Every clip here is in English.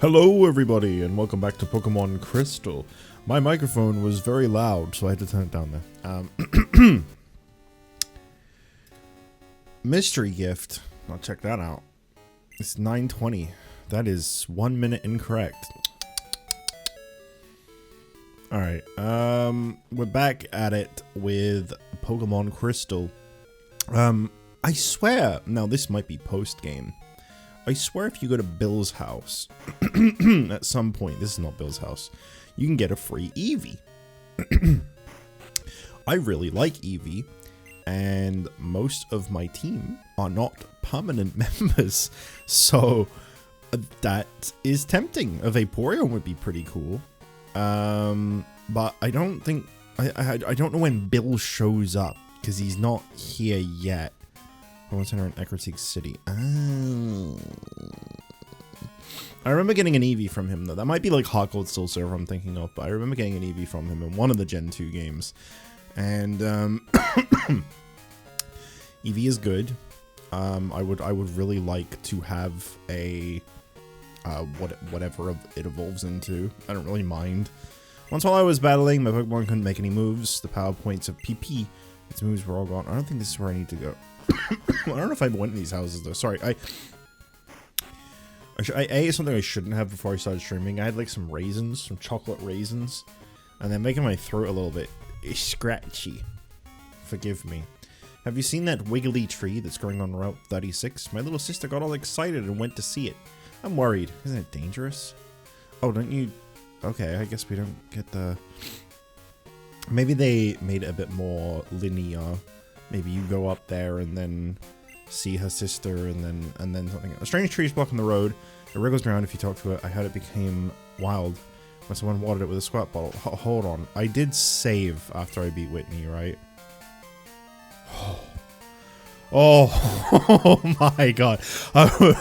Hello everybody and welcome back to Pokemon Crystal. My microphone was very loud, so I had to turn it down there. Mystery gift. I'll check that out. It's 9:20. That is 1 minute incorrect. Alright, we're back at it with Pokemon Crystal. I swear, now this might be post-game. I swear if you go to Bill's house, at some point, this is not Bill's house, you can get a free Eevee. I really like Eevee, and most of my team are not permanent members, so that is tempting. A Vaporeon would be pretty cool, but I don't think, I don't know when Bill shows up, because he's not here yet. Pokemon Center in Ecruteak City. Oh. I remember getting an Eevee from him, though. That might be like Heart Gold Soul Silver I'm thinking of, but I remember getting an Eevee from him in one of the Gen 2 games. And, Eevee is good. I would really like to have a, whatever it evolves into. I don't really mind. Once while I was battling, my Pokemon couldn't make any moves. The power points of PP, its moves were all gone. I don't think this is where I need to go. I don't know if I went in these houses though. Sorry, I ate something I shouldn't have before I started streaming. I had like some raisins, some chocolate raisins, and they're making my throat a little bit scratchy. Forgive me. Have you seen that wiggly tree that's growing on Route 36? My little sister got all excited and went to see it. I'm worried. Isn't it dangerous? Oh, don't you? Okay, I guess we don't get the. Maybe they made it a bit more linear. Maybe you go up there and then see her sister and then something. A strange tree is blocking the road. It wriggles around if you talk to it. I heard it became wild when someone watered it with a squirt bottle. Hold on. I did save after I beat Whitney, right? Oh my god. I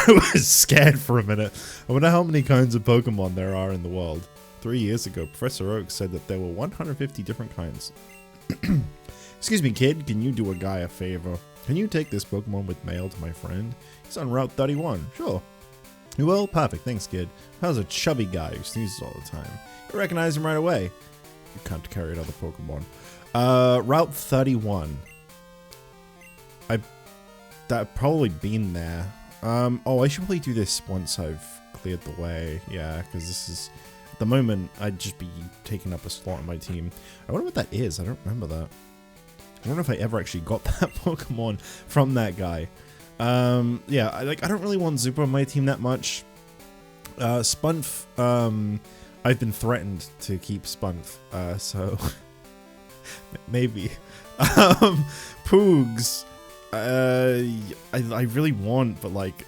was scared for a minute. I wonder how many kinds of Pokemon there are in the world. 3 years ago, Professor Oak said that there were 150 different kinds. Excuse me, kid, can you do a guy a favor? Can you take this Pokemon with mail to my friend? He's on Route 31. Sure. You will? Perfect. Thanks, kid. How's a chubby guy who sneezes all the time? You recognize him right away. You can't carry another Pokemon. Route 31. I've probably been there. Oh, I should probably do this once I've cleared the way. Yeah, because this is... At the moment, I'd just be taking up a slot in my team. I wonder what that is. I don't remember that. I wonder if I ever actually got that Pokemon from that guy. Yeah, I don't really want Zupa on my team that much. Spunf, I've been threatened to keep Spunf, so maybe. Poogs, I really want, but like,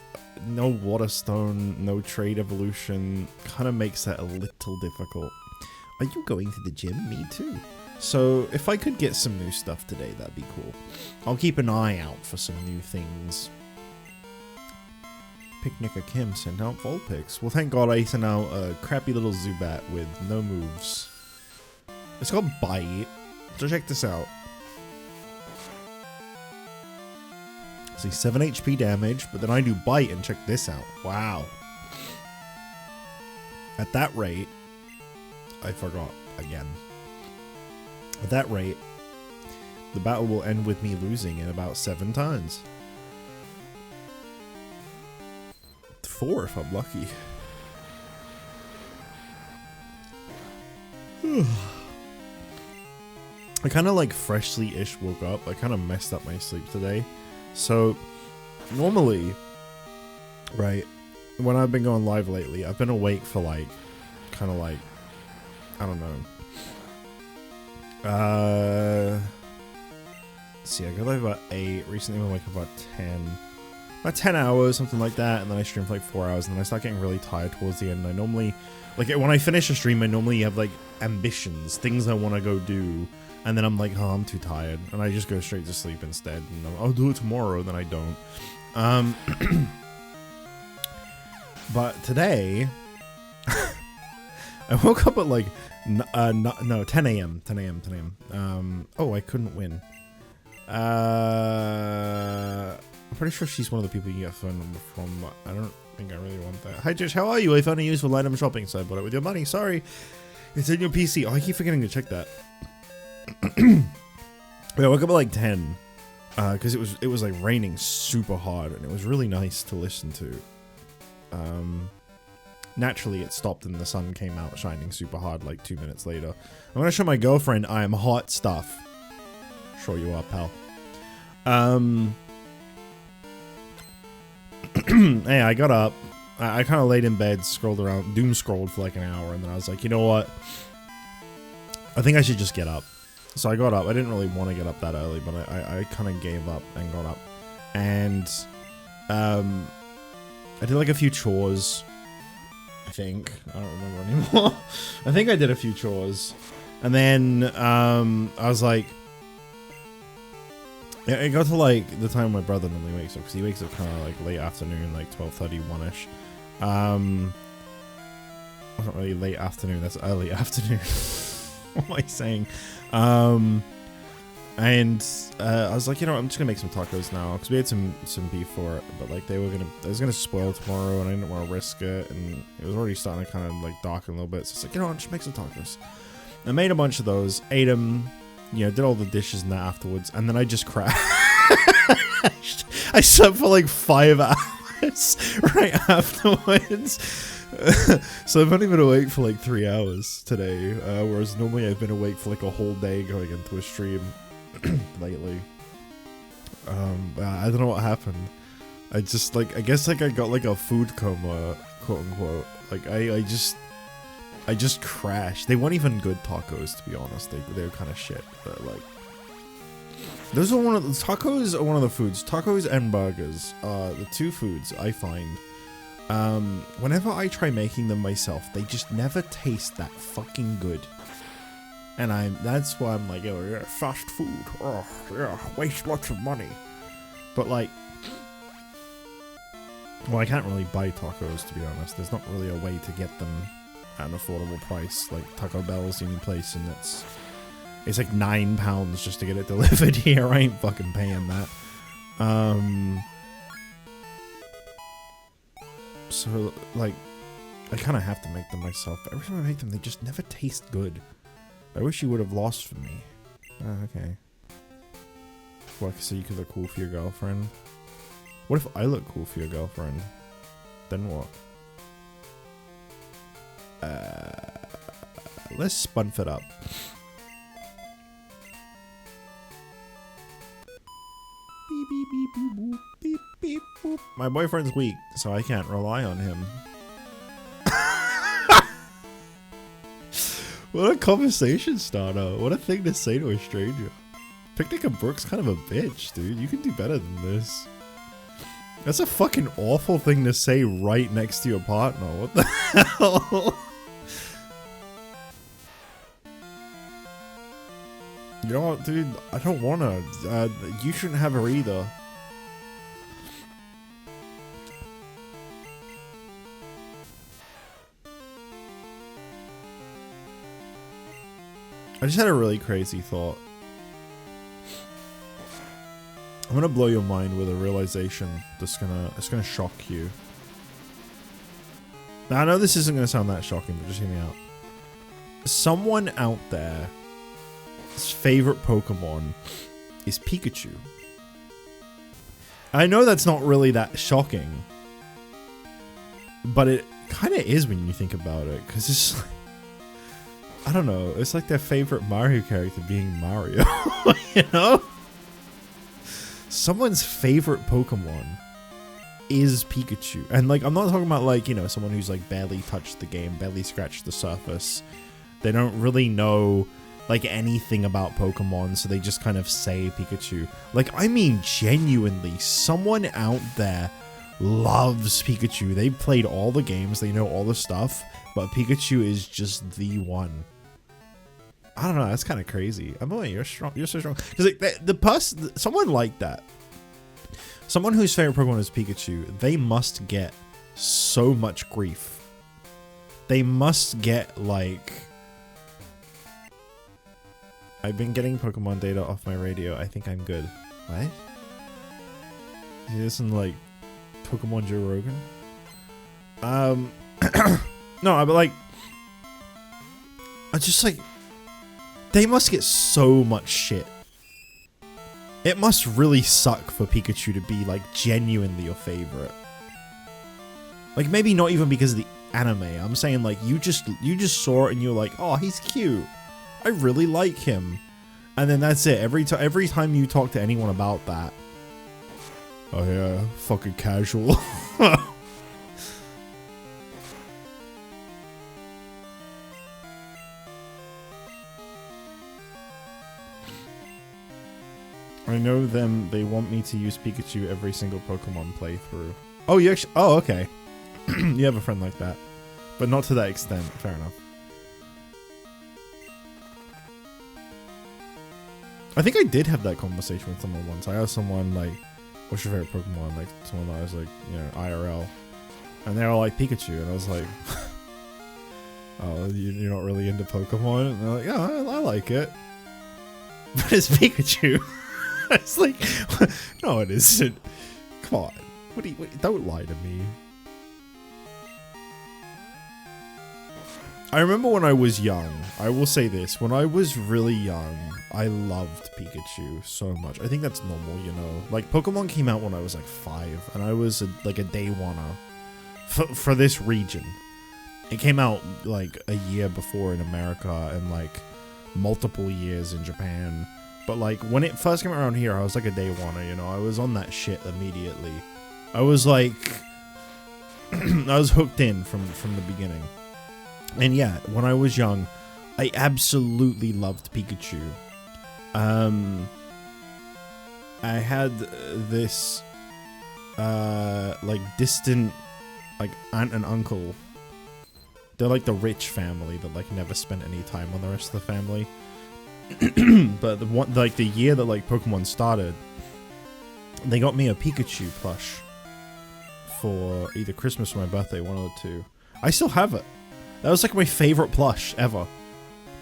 no Water Stone, no Trade Evolution, kind of makes that a little difficult. Are you going to the gym? Me too. So, if I could get some new stuff today, that'd be cool. I'll keep an eye out for some new things. Picnicker Kim sent out Vulpix. Well, thank God I sent out a crappy little Zubat with no moves. It's called Bite. So check this out. See, 7 HP damage, but then I do Bite and check this out. Wow. At that rate, I forgot again. At that rate, the battle will end with me losing in about 7 turns. 4 if I'm lucky. I kind of like freshly-ish woke up. I kind of messed up my sleep today. So, normally, right, when I've been going live lately, I've been awake for like, kind of like, I don't know. Let's see, I got live about 8, recently I went like about 10 hours, something like that, and then I streamed for like 4 hours, and then I start getting really tired towards the end. I normally, like, when I finish a stream, I normally have like ambitions, things I want to go do, and then I'm like, oh, I'm too tired, and I just go straight to sleep instead, and I'll do it tomorrow, then I don't. But today, I woke up at like, no, 10 a.m. Oh, I couldn't win. I'm pretty sure she's one of the people you get a phone number from. I don't think I really want that. Hi Josh, how are you? I found a useful item shopping, so I bought it with your money. Sorry. It's in your PC. Oh, I keep forgetting to check that. Yeah, I woke up at like 10. Because it was like raining super hard, and it was really nice to listen to. Naturally, it stopped and the sun came out shining super hard like 2 minutes later. I'm gonna show my girlfriend I am hot stuff. Sure you are, pal. Hey, I got up. I kind of laid in bed, scrolled around, doom scrolled for like an hour, and then I was like, you know what? I think I should just get up. So I got up. I didn't really want to get up that early, but I kind of gave up and got up. And I did like a few chores, I think. I don't remember anymore. I think I did a few chores. And then I was like... It got to like the time my brother normally wakes up, because he wakes up kind of like late afternoon, like 12:30, 1ish. It's not really late afternoon, that's early afternoon. What am I saying? I was like, you know, I'm just gonna make some tacos now, because we had some beef for it, but like it was gonna spoil tomorrow, and I didn't want to risk it, and it was already starting to kind of like darken a little bit, so it's like, you know, I'll just make some tacos. I made a bunch of those, ate them, you know, did all the dishes and that afterwards, and then I just crashed. I slept for like 5 hours right afterwards. So I've only been awake for like 3 hours today, whereas normally I've been awake for like a whole day going into a stream lately. I don't know what happened. I just like, I guess like I got like a food coma, quote unquote. Like I just crashed. They weren't even good tacos, to be honest. They were kind of shit, but like, those are tacos are one of the foods. Tacos and burgers are the two foods I find. Whenever I try making them myself, they just never taste that fucking good. And that's why I'm like, oh yeah, fast food. Oh yeah, waste lots of money. But like, well, I can't really buy tacos, to be honest. There's not really a way to get them at an affordable price. Like Taco Bell's the only place, and it's like £9 just to get it delivered here. I ain't fucking paying that. So like, I kind of have to make them myself, but every time I make them, they just never taste good. I wish you would have lost for me. Okay. What, so you could look cool for your girlfriend? What if I look cool for your girlfriend? Then what? Let's spun it up. Beep, beep, beep, beep, boop, beep, beep, boop. My boyfriend's weak, so I can't rely on him. What a conversation starter. What a thing to say to a stranger. Picnic and Brooke's kind of a bitch, dude. You can do better than this. That's a fucking awful thing to say right next to your partner. What the hell? You know what, dude? I don't wanna. You shouldn't have her either. I just had a really crazy thought. I'm gonna blow your mind with a realization that's gonna shock you. Now I know this isn't gonna sound that shocking, but just hear me out. Someone out there, his favorite Pokemon is Pikachu. I know that's not really that shocking, but it kind of is when you think about it, because it's like, I don't know, it's like their favorite Mario character being Mario, you know? Someone's favorite Pokemon is Pikachu. And like, I'm not talking about like, you know, someone who's like barely touched the game, barely scratched the surface. They don't really know like anything about Pokemon, so they just kind of say Pikachu. Like, I mean, genuinely, someone out there loves Pikachu. They've played all the games, they know all the stuff, but Pikachu is just the one. I don't know, that's kind of crazy. I'm like, you're strong, you're so strong. Because like, the person, someone like that, someone whose favorite Pokemon is Pikachu, they must get so much grief. They must get like, I've been getting Pokemon data off my radio. I think I'm good. What? You listen like Pokemon Joe Rogan? No, but like, I just like, they must get so much shit. It must really suck for Pikachu to be like genuinely your favorite. Like maybe not even because of the anime. I'm saying like you just saw it and you're like, oh, he's cute. I really like him. And then that's it. Every time you talk to anyone about that, oh yeah, fucking casual. I know them. They want me to use Pikachu every single Pokemon playthrough. Oh, you actually? Oh, okay. You have a friend like that, but not to that extent. Fair enough. I think I did have that conversation with someone once. I asked someone like, "What's your favorite Pokemon?" Like someone that I was like, you know, IRL, and they were like Pikachu, and I was like, "Oh, you're not really into Pokemon?" And they're like, "Yeah, I like it, but it's Pikachu." It's like, no, it isn't. Come on, don't lie to me. I remember when I was young, I will say this, when I was really young, I loved Pikachu so much. I think that's normal, you know? Like, Pokemon came out when I was like 5, and I was like a day oneer for this region. It came out like a year before in America, and like multiple years in Japan. But like, when it first came around here, I was like a day oneer, you know? I was on that shit immediately. I was like, I was hooked in from the beginning. And yeah, when I was young, I absolutely loved Pikachu. I had this, like, distant, like, aunt and uncle. They're like the rich family that, like, never spent any time on the rest of the family. But the year that, like, Pokemon started, they got me a Pikachu plush for either Christmas or my birthday, one of the two. I still have it. That was like my favorite plush ever.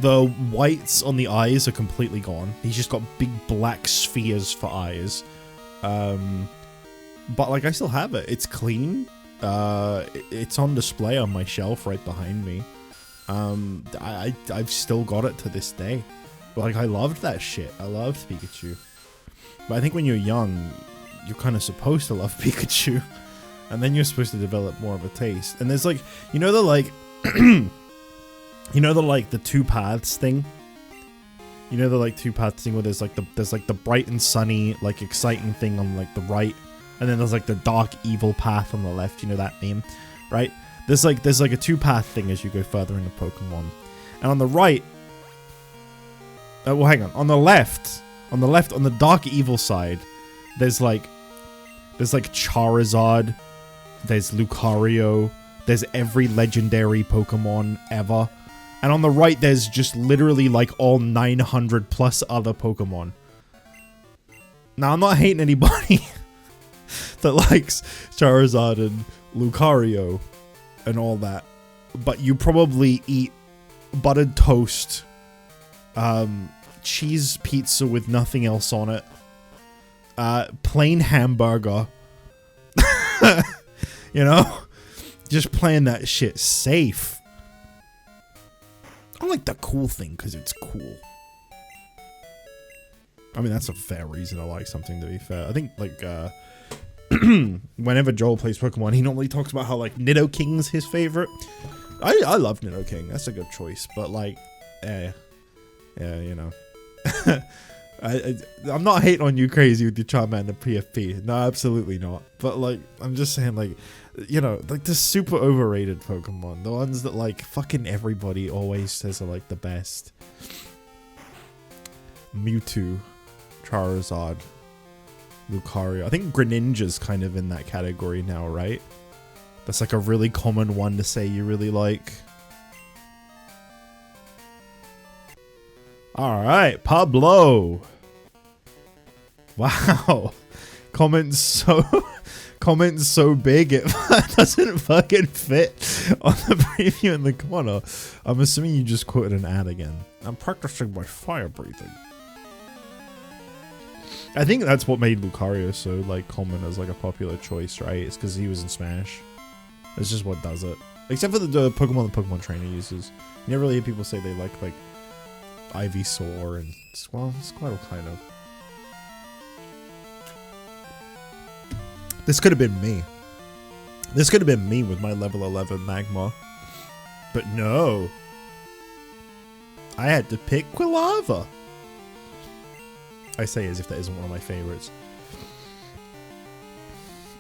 The whites on the eyes are completely gone. He's just got big black spheres for eyes. But like I still have it. It's clean. It's on display on my shelf right behind me. I've still got it to this day. But like I loved that shit. I loved Pikachu. But I think when you're young, you're kind of supposed to love Pikachu. And then you're supposed to develop more of a taste. And there's like, you know the like... you know the like the two paths thing? You know the like two paths thing where there's like the bright and sunny like exciting thing on like the right, and then there's like the dark evil path on the left. You know that meme, right? There's like a two path thing as you go further into Pokemon, and on the right, well hang on the left on the dark evil side, there's like Charizard, there's Lucario. There's every legendary Pokemon ever. And on the right, there's just literally like all 900 plus other Pokemon. Now, I'm not hating anybody that likes Charizard and Lucario and all that. But you probably eat buttered toast, cheese pizza with nothing else on it, plain hamburger, you know? Just playing that shit safe. I like the cool thing because it's cool. I mean, that's a fair reason to like something, to be fair. I think, like, whenever Joel plays Pokemon, he normally talks about how, like, Nidoking's his favorite. I love Nidoking. That's a good choice. But, like, yeah, you know. I'm not hating on you crazy with your Charmander PFP. No, absolutely not. But, like, I'm just saying, like, you know, like the super overrated Pokemon. The ones that, like, fucking everybody always says are, like, the best. Mewtwo, Charizard, Lucario. I think Greninja's kind of in that category now, right? That's, like, a really common one to say you really like. Alright, Pablo. Wow. Comments so big it doesn't fucking fit on the preview in the corner. I'm assuming you just quoted an ad again. I'm practicing my fire breathing. I think that's what made Lucario so like common as like a popular choice, right? It's because he was in Smash. It's just what does it. Except for the Pokemon trainer uses. You never really hear people say they like Ivysaur and Squirtle kind of. This could have been me. This could have been me with my level 11 Magma. But no. I had to pick Quilava. I say as if that isn't one of my favorites.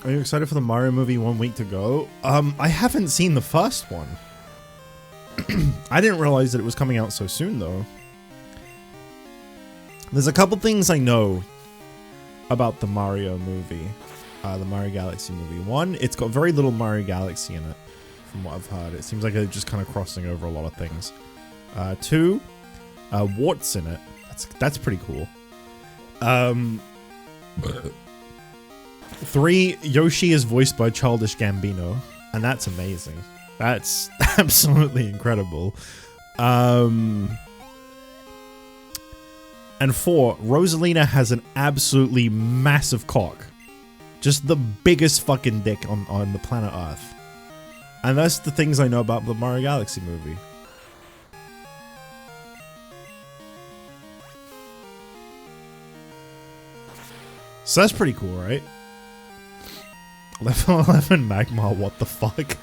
Are you excited for the Mario movie 1 week to go? I haven't seen the first one. I didn't realize that it was coming out so soon though. There's a couple things I know about the Mario movie. The Mario Galaxy movie. One, it's got very little Mario Galaxy in it, from what I've heard. It seems like they're just kind of crossing over a lot of things. Two, Wart's in it. That's pretty cool. 3, Yoshi is voiced by Childish Gambino, and that's amazing. That's absolutely incredible. And 4, Rosalina has an absolutely massive cock. Just the biggest fucking dick on the planet Earth. And that's the things I know about the Mario Galaxy movie. So that's pretty cool, right? Level 11 Magmar, what the fuck?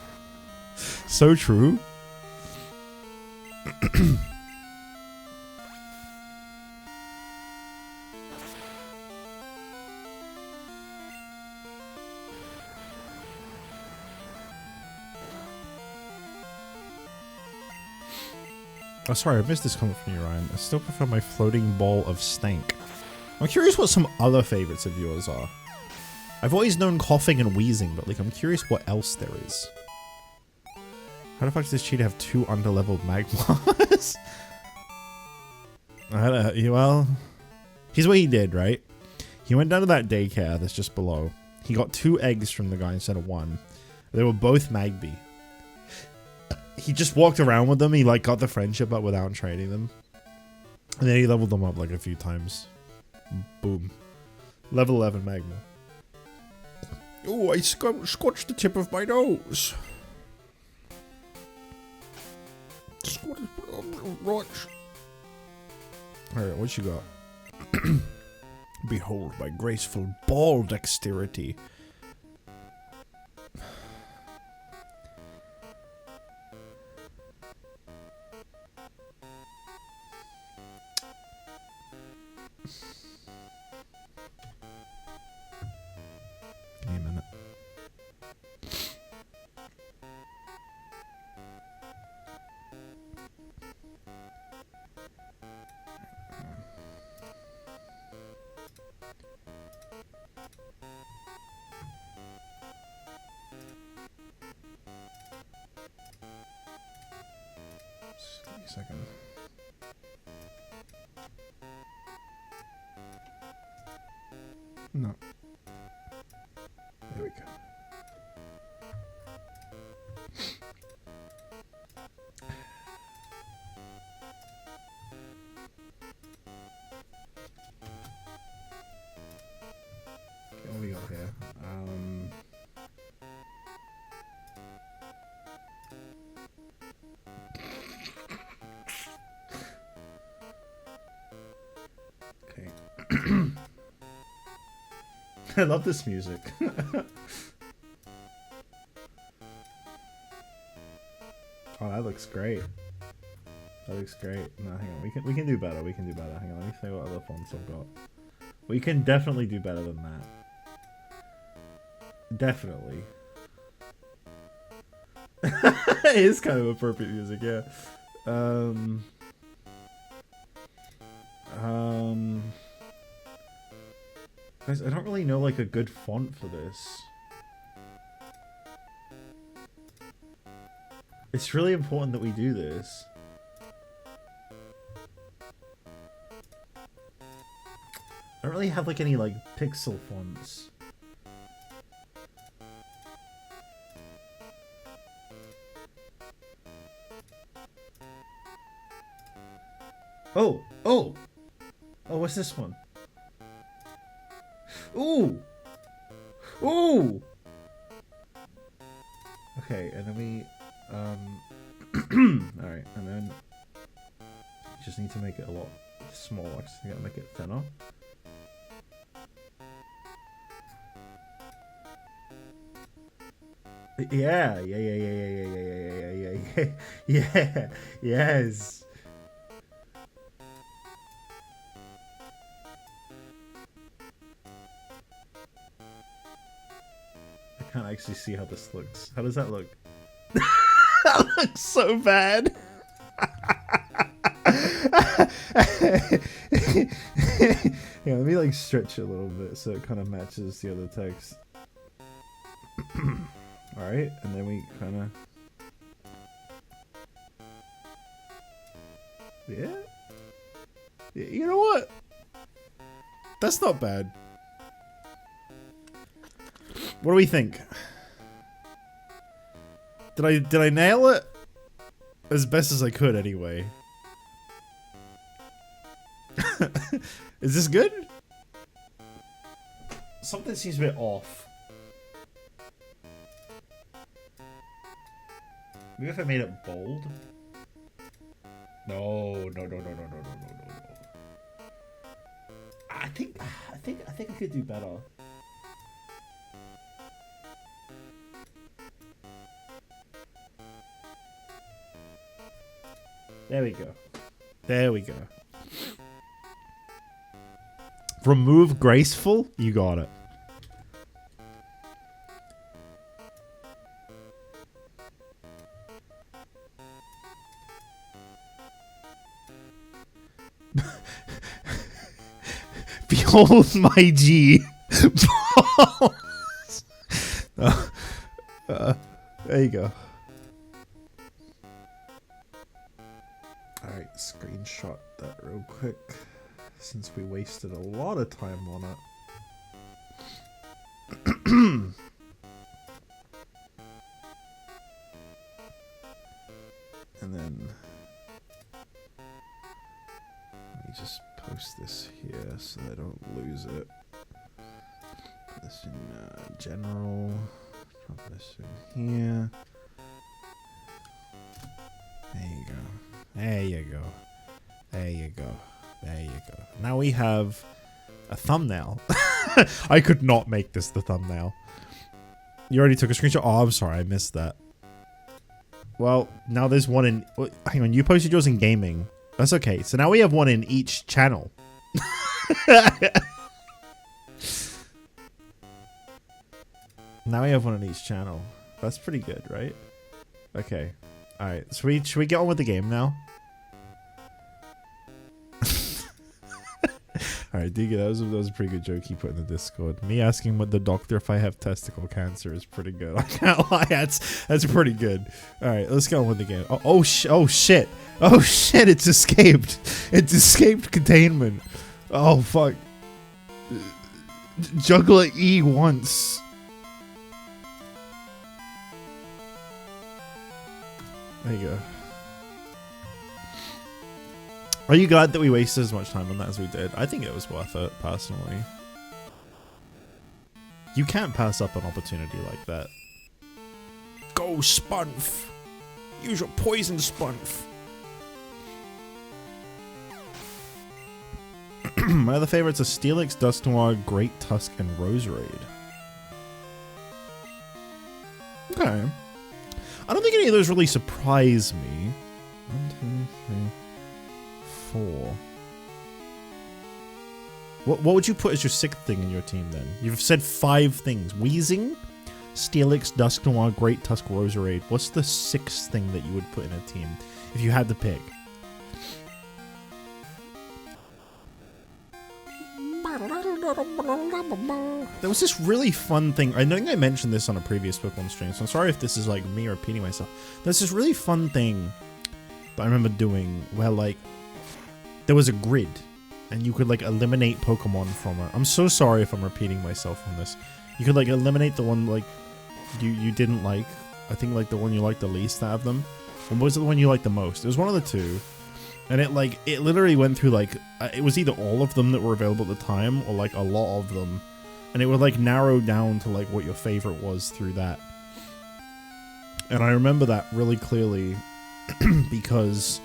So true. Oh, sorry, I missed this comment from you, Ryan. I still prefer my floating ball of stank. I'm curious what some other favorites of yours are. I've always known coughing and wheezing, but like I'm curious what else there is. How the fuck does this cheetah have 2 underleveled Magmars? Well, here's what he did, right? He went down to that daycare that's just below. He got 2 eggs from the guy instead of 1. They were both Magby. He just walked around with them. He like got the friendship up without training them. And then he leveled them up like a few times. Boom. Level 11 Magma. Oh, I scorched the tip of my nose. Alright, what you got? Behold my graceful ball dexterity. Give me a minute. Just give me a second. No. There we go. Okay, what we got here? Okay. I love this music. Oh, that looks great. That looks great. No, hang on. We can do better. We can do better. Hang on. Let me see what other fonts I've got. We can definitely do better than that. Definitely. It is kind of appropriate music, yeah. Guys, I don't really know like a good font for this. It's really important that we do this. I don't really have like any like pixel fonts. Oh, what's this one? Ooh! Okay, and then we, alright, and then just need to make it a lot smaller, because I gotta make it thinner. Yeah, yes. I can't actually see how this looks. How does that look? That looks so bad. Yeah, let me like stretch it a little bit so it kind of matches the other text. Alright, and then we kind of... Yeah? You know what? That's not bad. What do we think? Did I nail it? As best as I could, anyway. Is this good? Something seems a bit off. Maybe if I made it bold? No. I think I could do better. There we go. There we go. Remove graceful? You got it. Behold my G. There you go. Alright, screenshot that real quick, since we wasted a lot of time on it. And then let me just post this here so I don't lose it. Put this in general. Drop this in here. There you go. There you go. There you go. There you go. Now we have a thumbnail. I could not make this the thumbnail. You already took a screenshot? Oh, I'm sorry. I missed that. Well, now there's one in... Hang on. You posted yours in gaming. That's okay. So now we have one in each channel. Now we have one in each channel. That's pretty good, right? Okay. Alright. Should we get on with the game now? Alright, Digga, that was a pretty good joke he put in the Discord. Me asking the doctor if I have testicle cancer is pretty good. I can't lie, that's pretty good. Alright, let's get on with the game. Oh shit. Oh shit, it's escaped. It's escaped containment. Oh fuck. Juggler E once. There you go. Are you glad that we wasted as much time on that as we did? I think it was worth it, personally. You can't pass up an opportunity like that. Go, Spunf! Use your poison, Spunf! My other favorites are Steelix, Dusknoir, Great Tusk, and Roserade. Okay. I don't think any of those really surprise me. 1, 2, 3... 4. What would you put as your 6th thing in your team then? You've said 5 things. Weezing, Steelix, Dusknoir, Great Tusk, Roserade. What's the 6th thing that you would put in a team if you had to pick? There was this really fun thing. I think I mentioned this on a previous Pokemon stream, so I'm sorry if this is like me repeating myself. There's this really fun thing that I remember doing where like there was a grid and you could like eliminate Pokemon from it. I'm so sorry if I'm repeating myself on this. You could like eliminate the one like you didn't like. I think like the one you liked the least out of them. What was the one you liked the most? It was one of the two. And it literally went through like, it was either all of them that were available at the time or like a lot of them. And it would like narrow down to like what your favorite was through that. And I remember that really clearly because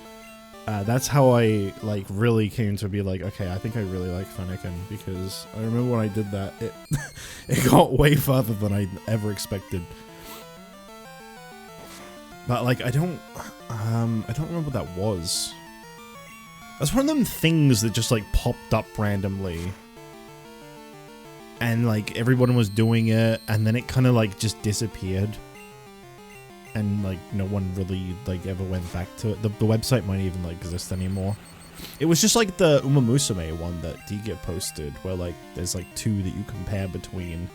that's how I like really came to be like, okay, I think I really like Fennekin, because I remember when I did that, it got way farther than I ever expected. But like I don't remember what that was. That's one of them things that just like popped up randomly. And like everyone was doing it, and then it kind of like just disappeared. And like no one really like ever went back to it. The website might even like exist anymore. It was just like the Uma Musume one that Diga posted, where like there's like two that you compare between,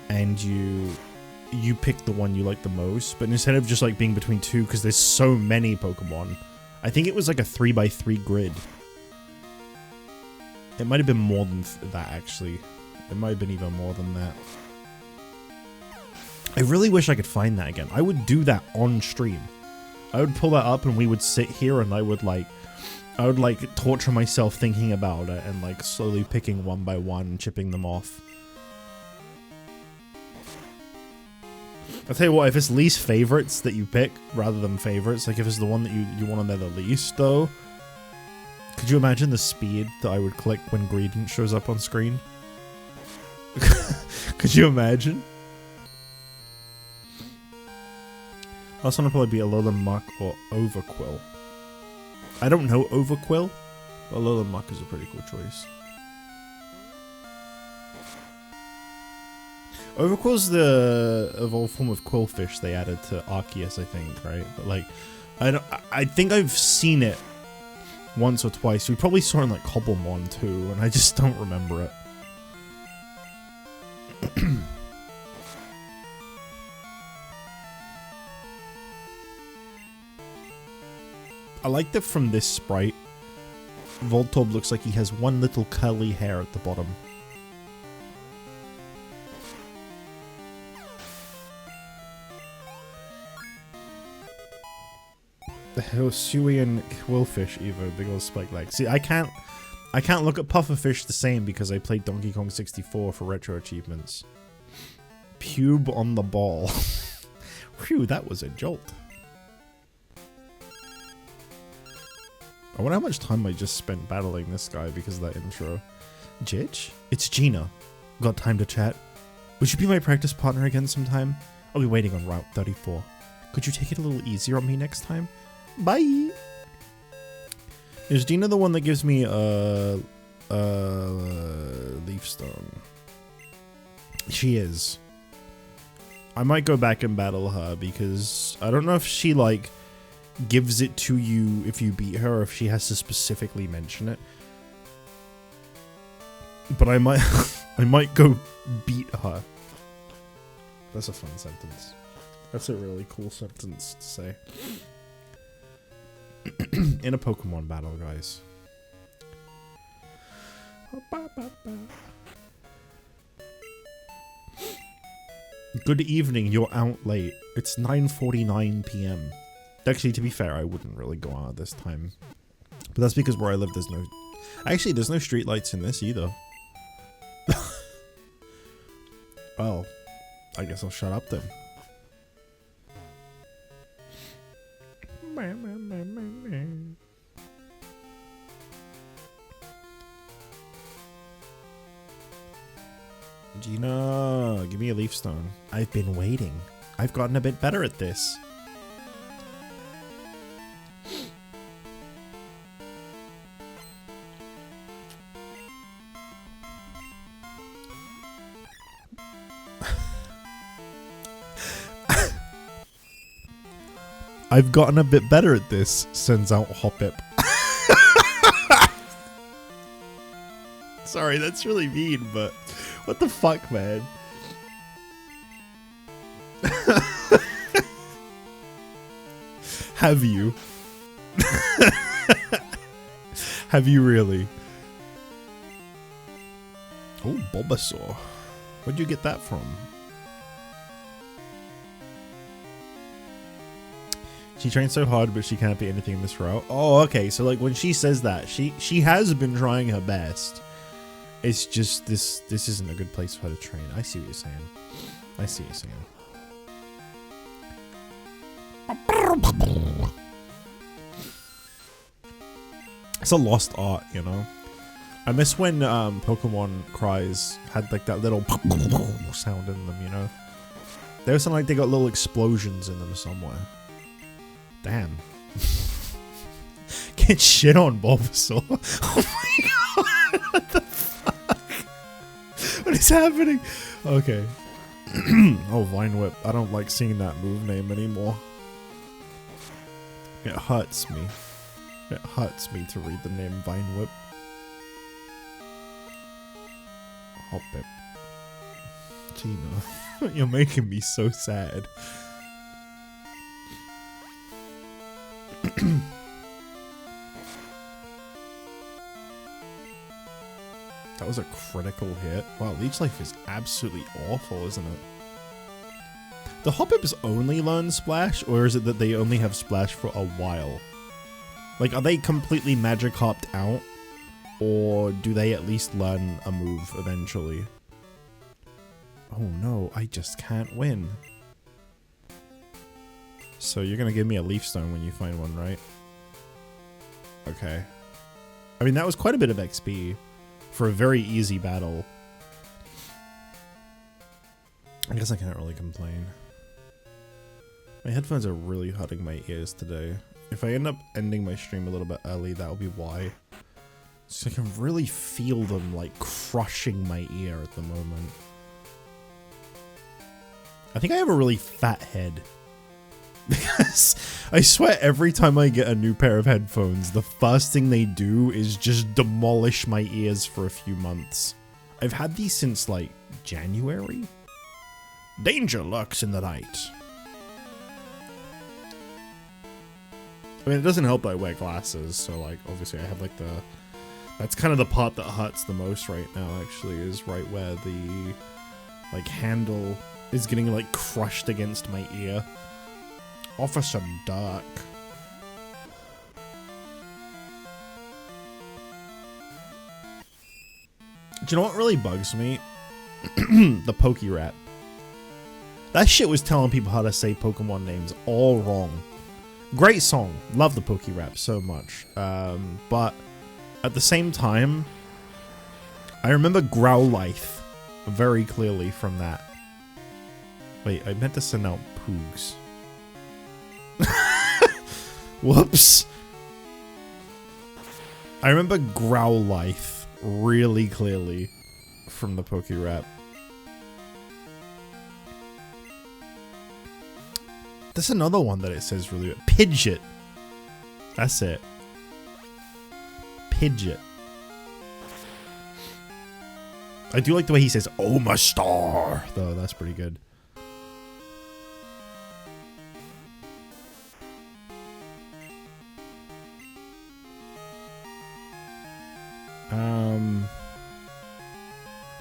and you pick the one you like the most. But instead of just like being between two, because there's so many Pokemon, I think it was like a 3x3 grid. It might have been more than that actually. It might have been even more than that. I really wish I could find that again. I would do that on stream. I would pull that up and we would sit here and I would like torture myself thinking about it and like slowly picking one by one and chipping them off. I'll tell you what, if it's least favorites that you pick rather than favorites, like if it's the one that you want to know the least though, could you imagine the speed that I would click when Greedent shows up on screen? Could you imagine? Last one would probably be Alolan Muck or Overquill. I don't know Overquill, but Alolan Muck is a pretty cool choice. Overquill's the evolved form of Quillfish they added to Arceus, I think, right? But like, I think I've seen it once or twice. We probably saw it in like Cobblemon too, and I just don't remember it. I like that from this sprite, Voltorb looks like he has one little curly hair at the bottom. The Hisuian Quillfish Evo, big old spike leg. See, I can't look at Pufferfish the same because I played Donkey Kong 64 for retro achievements. Pube on the ball. Phew, that was a jolt. I wonder how much time I just spent battling this guy because of that intro. Jich? It's Gina. Got time to chat? Would you be my practice partner again sometime? I'll be waiting on Route 34. Could you take it a little easier on me next time? Bye! Is Gina the one that gives me a leaf stone? She is. I might go back and battle her because I don't know if she like gives it to you if you beat her or if she has to specifically mention it. But I might I might go beat her. That's a fun sentence. That's a really cool sentence to say. In a Pokemon battle, guys. Good evening, you're out late. It's 9:49 PM. Actually, to be fair, I wouldn't really go out at this time. But that's because where I live, there's no... Actually, there's no streetlights in this either. Well, I guess I'll shut up then. Gina, give me a leaf stone. I've been waiting. I've gotten a bit better at this. I've gotten a bit better at this, sends out Hoppip. Sorry, that's really mean, but what the fuck, man? Have you? Have you really? Oh, Bulbasaur. Where'd you get that from? She trains so hard, but she can't be anything in this route. Oh, okay. So, like, when she says that, she has been trying her best. It's just this isn't a good place for her to train. I see what you're saying. I see what you're saying. It's a lost art, you know? I miss when Pokemon cries had like that little sound in them, you know? They were sound like they got little explosions in them somewhere. Damn. Get shit on, Bulbasaur. Oh my god, what the fuck? What is happening? Okay. Oh, Vine Whip. I don't like seeing that move name anymore. It hurts me. It hurts me to read the name Vine Whip. Hoppip. Gina, you're making me so sad. That was a critical hit. Wow, Leech Life is absolutely awful, isn't it? The Hoppips only learn Splash, or is it that they only have Splash for a while? Like, are they completely Magikarped out? Or do they at least learn a move eventually? Oh no, I just can't win. So you're gonna give me a Leaf Stone when you find one, right? Okay. I mean, that was quite a bit of XP for a very easy battle. I guess I can't really complain. My headphones are really hurting my ears today. If I end up ending my stream a little bit early, that'll be why. So I can really feel them like crushing my ear at the moment. I think I have a really fat head. Because I swear every time I get a new pair of headphones, the first thing they do is just demolish my ears for a few months. I've had these since like January? Danger lurks in the night. I mean, it doesn't help that I wear glasses, so like obviously I have like the... That's kind of the part that hurts the most right now, actually, is right where the like handle is getting like crushed against my ear. Officer Dark. Do you know what really bugs me? The Pokerap. That shit was telling people how to say Pokemon names all wrong. Great song. Love the Pokerap so much. But at the same time, I remember Growlithe very clearly from that. Wait, I meant to send out Poogs. Whoops. I remember Growlithe really clearly from the Pokerap. There's another one that it says really... Pidgeot. That's it. Pidgeot. I do like the way he says Omastar, though. That's pretty good.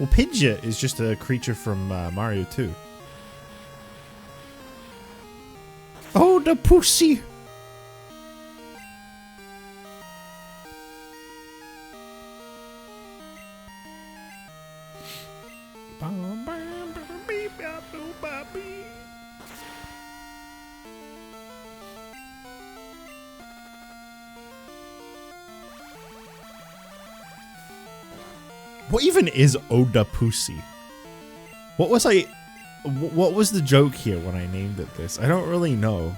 Well, Pidgeot is just a creature from Mario 2. Oh, the pussy! What even is Odapussy? What was the joke here when I named it this? I don't really know.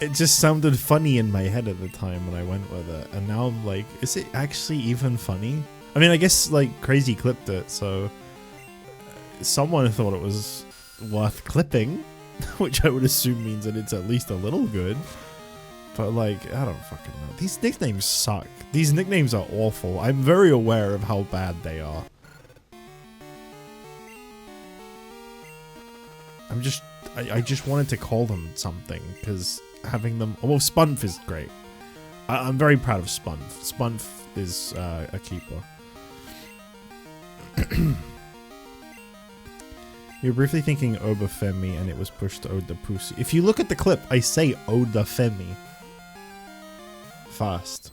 It just sounded funny in my head at the time when I went with it, and now I'm like, is it actually even funny? I mean, I guess like Crazy clipped it, so someone thought it was worth clipping, which I would assume means that it's at least a little good. But like, I don't fucking know. These nicknames suck. These nicknames are awful. I'm very aware of how bad they are. I just wanted to call them something, because having them... Well, Spunf is great. I'm very proud of Spunf. Spunf is a keeper. You're briefly thinking Obafemi and it was pushed to Odapussy. If you look at the clip, I say Odafemi. Fast.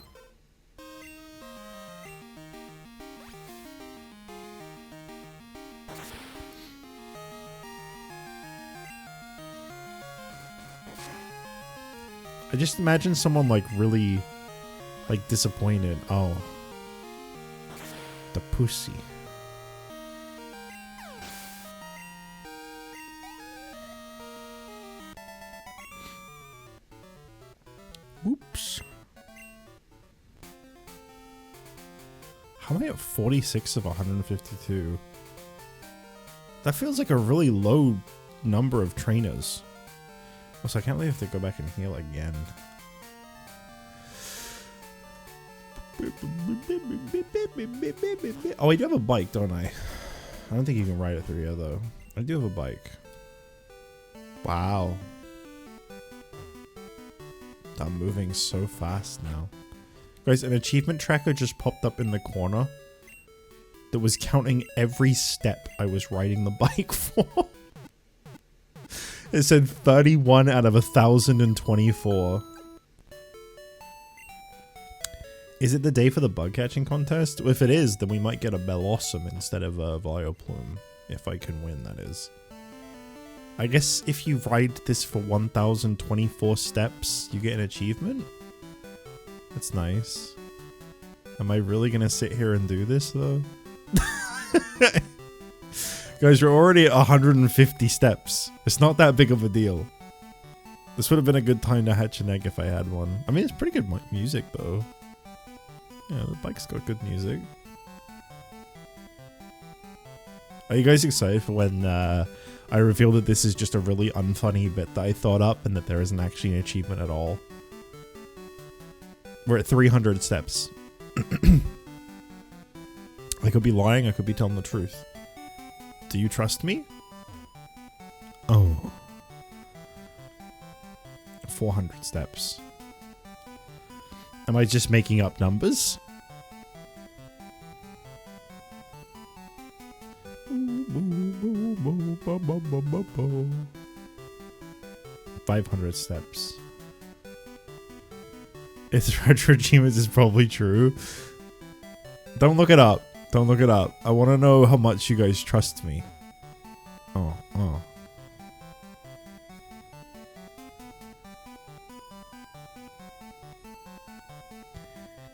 I just imagine someone like really like disappointed. Oh. The pussy. Oops. How am I at 46 of 152? That feels like a really low number of trainers. Also, I can't believe they go back and heal again. Oh, I do have a bike, don't I? I don't think you can ride it through here, though. I do have a bike. Wow. I'm moving so fast now. Guys, an achievement tracker just popped up in the corner that was counting every step I was riding the bike for. It said 31 out of 1,024. Is it the day for the bug catching contest? If it is, then we might get a Bellossom instead of a Vileplume. If I can win, that is. I guess if you ride this for 1,024 steps, you get an achievement? That's nice. Am I really gonna sit here and do this, though? Guys, we're already at 150 steps. It's not that big of a deal. This would have been a good time to hatch an egg if I had one. I mean, it's pretty good music, though. Yeah, the bike's got good music. Are you guys excited for when I reveal that this is just a really unfunny bit that I thought up and that there isn't actually an achievement at all? We're at 300 steps. I could be lying, I could be telling the truth. Do you trust me? Oh. 400 steps. Am I just making up numbers? $500 steps. It's retro achievements is probably true. Don't look it up. Don't look it up. I want to know how much you guys trust me. Oh.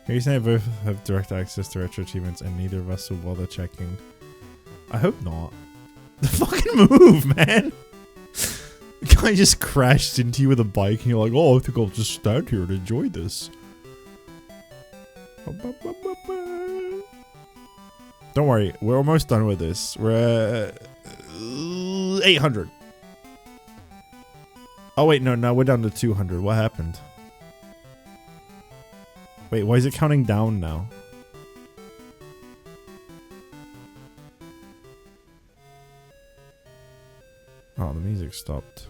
Grace and I both have direct access to retro achievements and neither of us will bother checking. I hope not. The fucking move, man! The guy just crashed into you with a bike and you're like, oh, I think I'll just stand here and enjoy this. Don't worry, we're almost done with this. We're at 800. Oh wait, no, we're down to 200. What happened? Wait, why is it counting down now? Oh, the music stopped.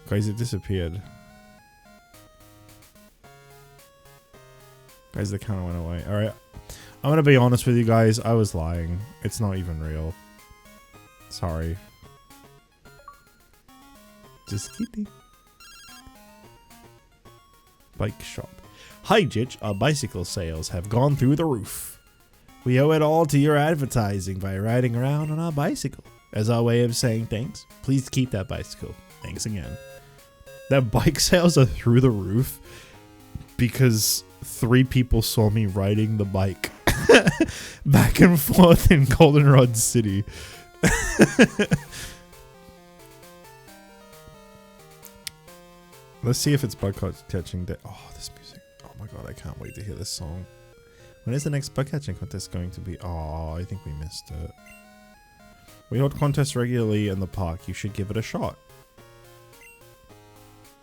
Guys, it disappeared. Guys, the counter went away. Alright. I'm gonna be honest with you guys. I was lying. It's not even real. Sorry. Just kidding. Bike shop. Hi, Jitch. Our bicycle sales have gone through the roof. We owe it all to your advertising by riding around on our bicycle. As our way of saying thanks, please keep that bicycle. Thanks again. That bike sales are through the roof because 3 people saw me riding the bike back and forth in Goldenrod City. Let's see if it's bug catching day. Oh, this music. Oh my god, I can't wait to hear this song. When is the next bug catching contest going to be? Oh, I think we missed it. We hold contests regularly in the park. You should give it a shot.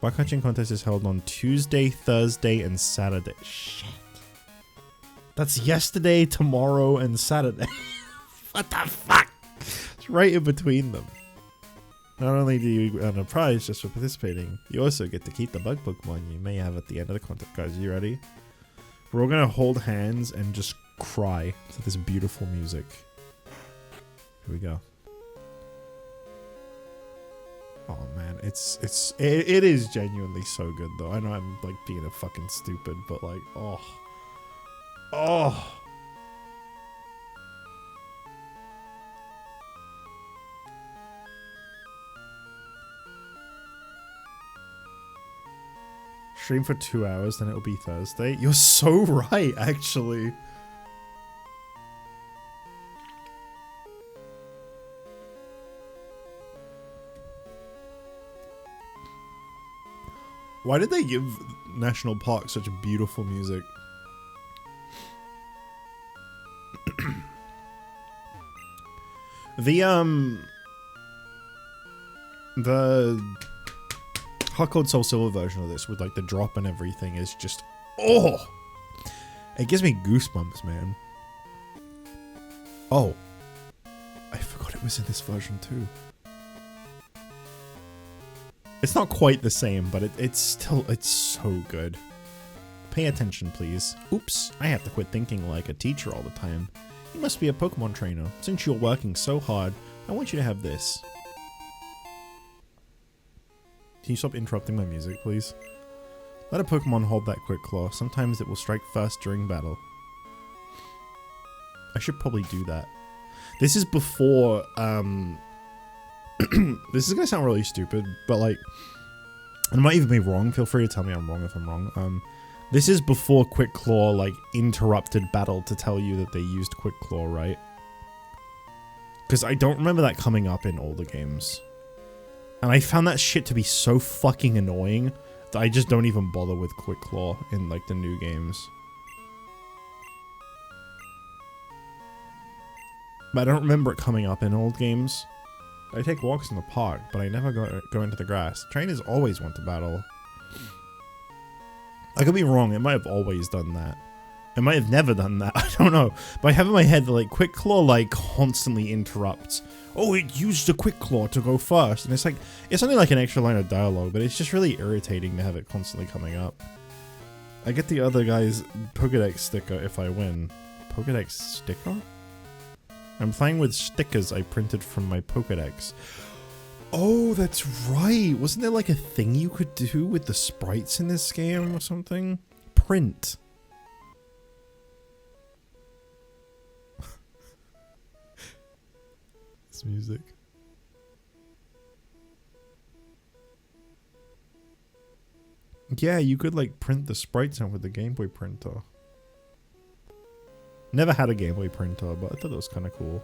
Bug catching contest is held on Tuesday, Thursday, and Saturday. Shit. That's yesterday, tomorrow, and Saturday. What the fuck? It's right in between them. Not only do you earn a prize just for participating, you also get to keep the bug Pokemon you may have at the end of the contest. Guys, are you ready? We're all gonna hold hands and just cry to this beautiful music. Here we go. Oh man, it is genuinely so good though. I know I'm like being a fucking stupid, but like, oh. Stream for 2 hours, then it'll be Thursday. You're so right, actually. Why did they give National Park such beautiful music? The Hot Cold Soul Silver version of this with like the drop and everything is just, oh, it gives me goosebumps, man. Oh, I forgot it was in this version too. It's not quite the same, but it's so good. Pay attention, please. Oops, I have to quit thinking like a teacher all the time. You must be a Pokemon trainer. Since you're working so hard, I want you to have this. Can you stop interrupting my music, please? Let a Pokemon hold that Quick Claw. Sometimes it will strike first during battle. I should probably do that. This is before, this is gonna sound really stupid, but like, I might even be wrong. Feel free to tell me I'm wrong if I'm wrong. This is before Quick Claw, like, interrupted battle to tell you that they used Quick Claw, right? Because I don't remember that coming up in older games. And I found that shit to be so fucking annoying that I just don't even bother with Quick Claw in, like, the new games. But I don't remember it coming up in old games. I take walks in the park, but I never go into the grass. Trainers always want to battle. I could be wrong, it might have always done that. It might have never done that, I don't know. But I have in my head that like Quick Claw like constantly interrupts. Oh, it used the Quick Claw to go first. And it's like, it's only like an extra line of dialogue, but it's just really irritating to have it constantly coming up. I get the other guy's Pokédex sticker if I win. Pokédex sticker? I'm playing with stickers I printed from my Pokédex. Oh, that's right. Wasn't there like a thing you could do with the sprites in this game or something? Print. This music. Yeah, you could like print the sprites out with the Game Boy printer. Never had a Game Boy printer, but I thought it was kind of cool.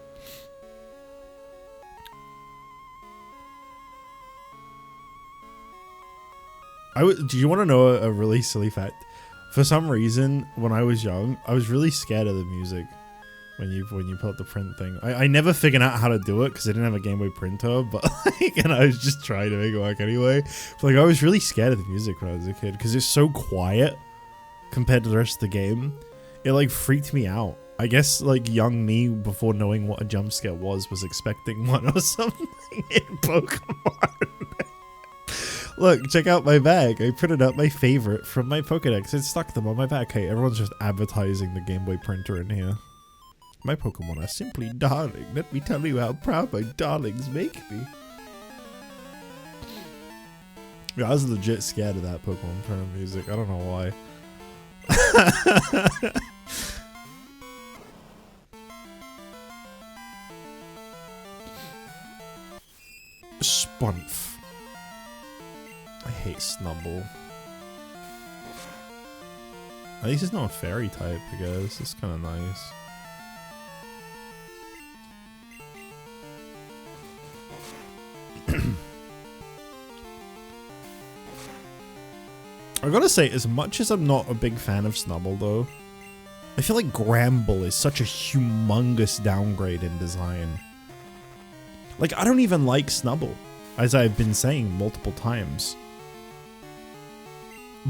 Do you want to know a really silly fact? For some reason, when I was young, I was really scared of the music when you pull up the print thing. I never figured out how to do it because I didn't have a Game Boy printer, but like, and I was just trying to make it work anyway. But like, I was really scared of the music when I was a kid because it's so quiet compared to the rest of the game. It like freaked me out. I guess like young me, before knowing what a jump scare was expecting one or something in Pokemon. Look, check out my bag. I printed out my favorite from my Pokédex and stuck them on my back. Hey, everyone's just advertising the Game Boy printer in here. My Pokemon are simply darling. Let me tell you how proud my darlings make me. Yeah, I was legit scared of that Pokemon printer music. I don't know why. Spunf. I hate Snubble. At least it's not a fairy type, I guess. It's kind of nice. I gotta say, as much as I'm not a big fan of Snubble, though, I feel like Gramble is such a humongous downgrade in design. Like, I don't even like Snubble, as I've been saying multiple times.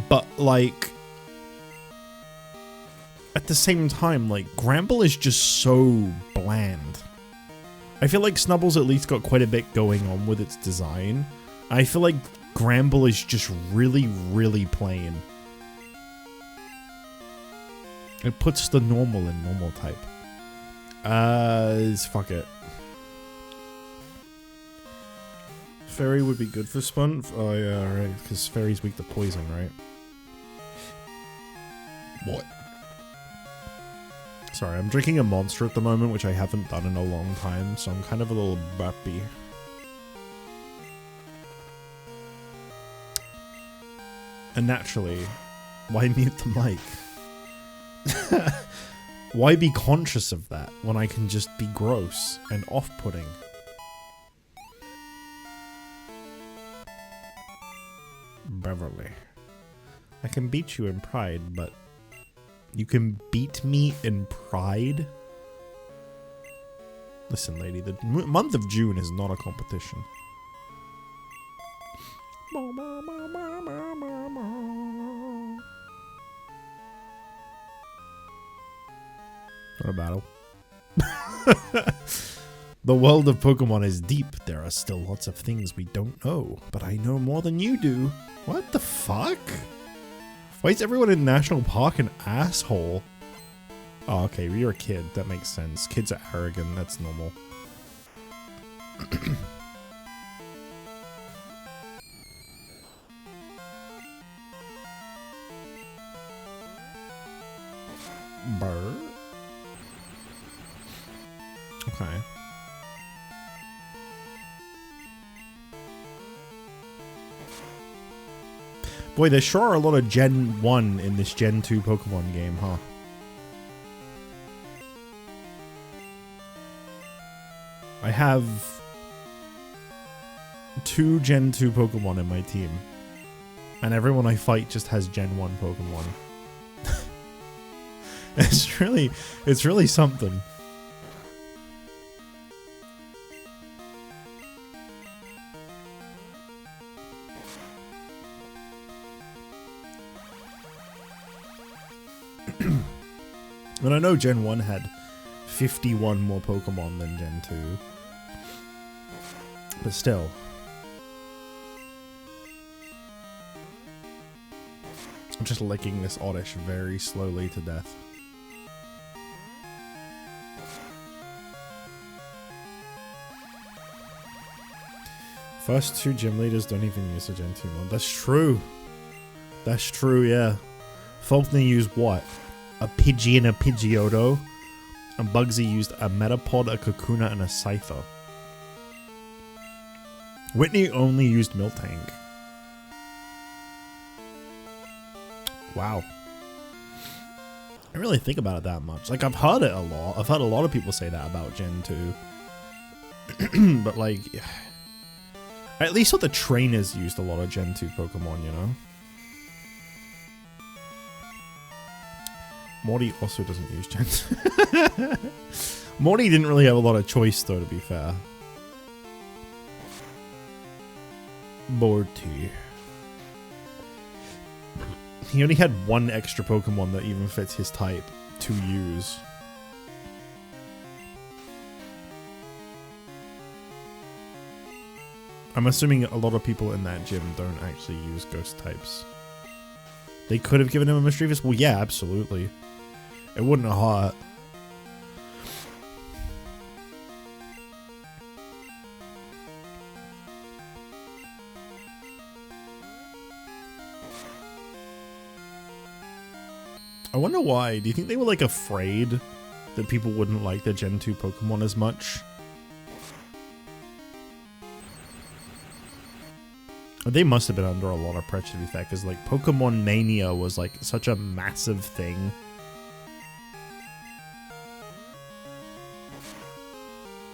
But, like, at the same time, like, Gramble is just so bland. I feel like Snubble's at least got quite a bit going on with its design. I feel like Gramble is just really, really plain. It puts the normal in normal type. Fuck it. Fairy would be good for Spunf? Oh yeah, right, because Fairy's weak to poison, right? What? Sorry, I'm drinking a Monster at the moment, which I haven't done in a long time, so I'm kind of a little burpy. And naturally, why mute the mic? Why be conscious of that when I can just be gross and off-putting? Beverly. I can beat you in pride, but you can beat me in pride? Listen, lady, the month of June is not a competition. Not a battle. The world of Pokemon is deep. There are still lots of things we don't know, but I know more than you do. What the fuck? Why is everyone in National Park an asshole? Oh, okay, you're a kid. That makes sense. Kids are arrogant. That's normal. Burr. Okay. Boy, there sure are a lot of Gen 1 in this Gen 2 Pokemon game, huh? I have 2 Gen 2 Pokemon in my team. And everyone I fight just has Gen 1 Pokemon. It's really something. And I know Gen 1 had 51 more Pokemon than Gen 2. But still. I'm just licking this Oddish very slowly to death. First 2 gym leaders don't even use the Gen 2 mod. That's true. That's true, yeah. Faulkner used what? A Pidgey and a Pidgeotto. And Bugsy used a Metapod, a Kakuna, and a Scyther. Whitney only used Miltank. Wow. I didn't really think about it that much. Like, I've heard it a lot. I've heard a lot of people say that about Gen 2. But, like, I at least thought the trainers used a lot of Gen 2 Pokemon, you know? Morty also doesn't use Gen 2. Morty didn't really have a lot of choice, though, to be fair. Morty. He only had 1 extra Pokemon that even fits his type to use. I'm assuming a lot of people in that gym don't actually use ghost types. They could have given him a Mischievous? Well, yeah, absolutely. It wouldn't have hurt. I wonder why. Do you think they were, like, afraid that people wouldn't like the Gen 2 Pokemon as much? They must have been under a lot of pressure, to be fair, because, like, Pokemon Mania was, like, such a massive thing.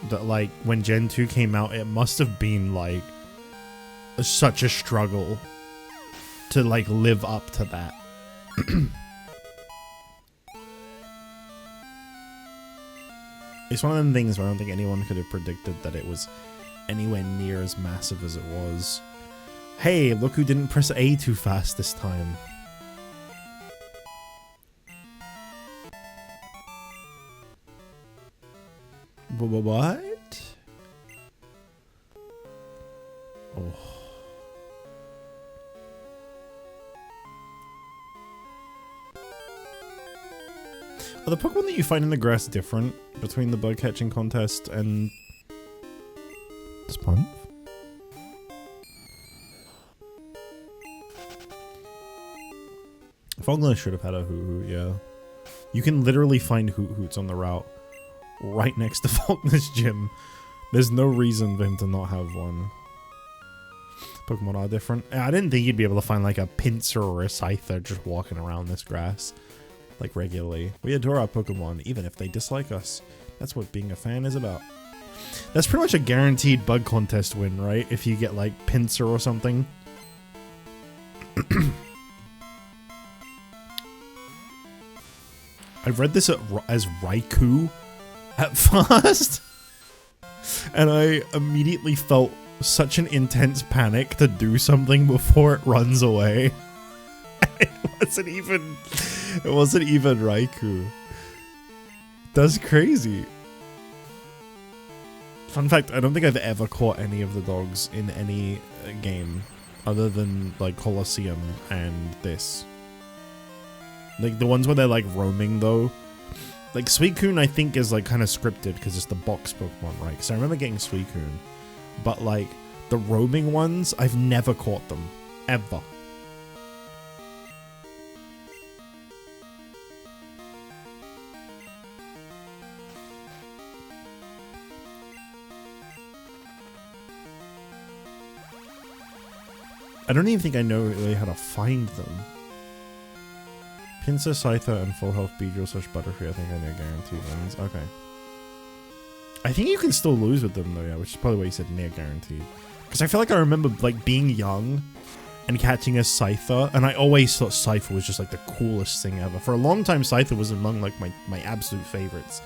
That, like, when Gen 2 came out, it must have been, like, such a struggle to, like, live up to that. It's one of them things where I don't think anyone could have predicted that it was anywhere near as massive as it was. Hey, look who didn't press A too fast this time. What? Oh. Are the Pokemon that you find in the grass different between the bug catching contest and Sponge? Fogler should have had a Hoo-Hoo, yeah. You can literally find Hoot-Hoots on the route right next to Faulkner's gym. There's no reason for him to not have one. Pokemon are different. I didn't think you'd be able to find like a Pinsir or a Scyther just walking around this grass like regularly. We adore our Pokemon even if they dislike us. That's what being a fan is about. That's pretty much a guaranteed bug contest win, right? If you get like Pinsir or something. I read this as Raikou at first. And I immediately felt such an intense panic to do something before it runs away. It wasn't even Raikou. That's crazy. Fun fact, I don't think I've ever caught any of the dogs in any game other than like Colosseum and this. Like the ones where they're like roaming though. Like Suicune I think is like kind of scripted because it's the box Pokemon, right? Because I remember getting Suicune. But like the roaming ones, I've never caught them. Ever. I don't even think I know really how to find them. Pinsir, Scyther, and Full Health Beedrill / Butterfree, I think I know guaranteed wins. Okay. I think you can still lose with them though, yeah, which is probably why you said near guaranteed. Because I feel like I remember like being young and catching a Scyther, and I always thought Scyther was just like the coolest thing ever. For a long time, Scyther was among like my absolute favorites.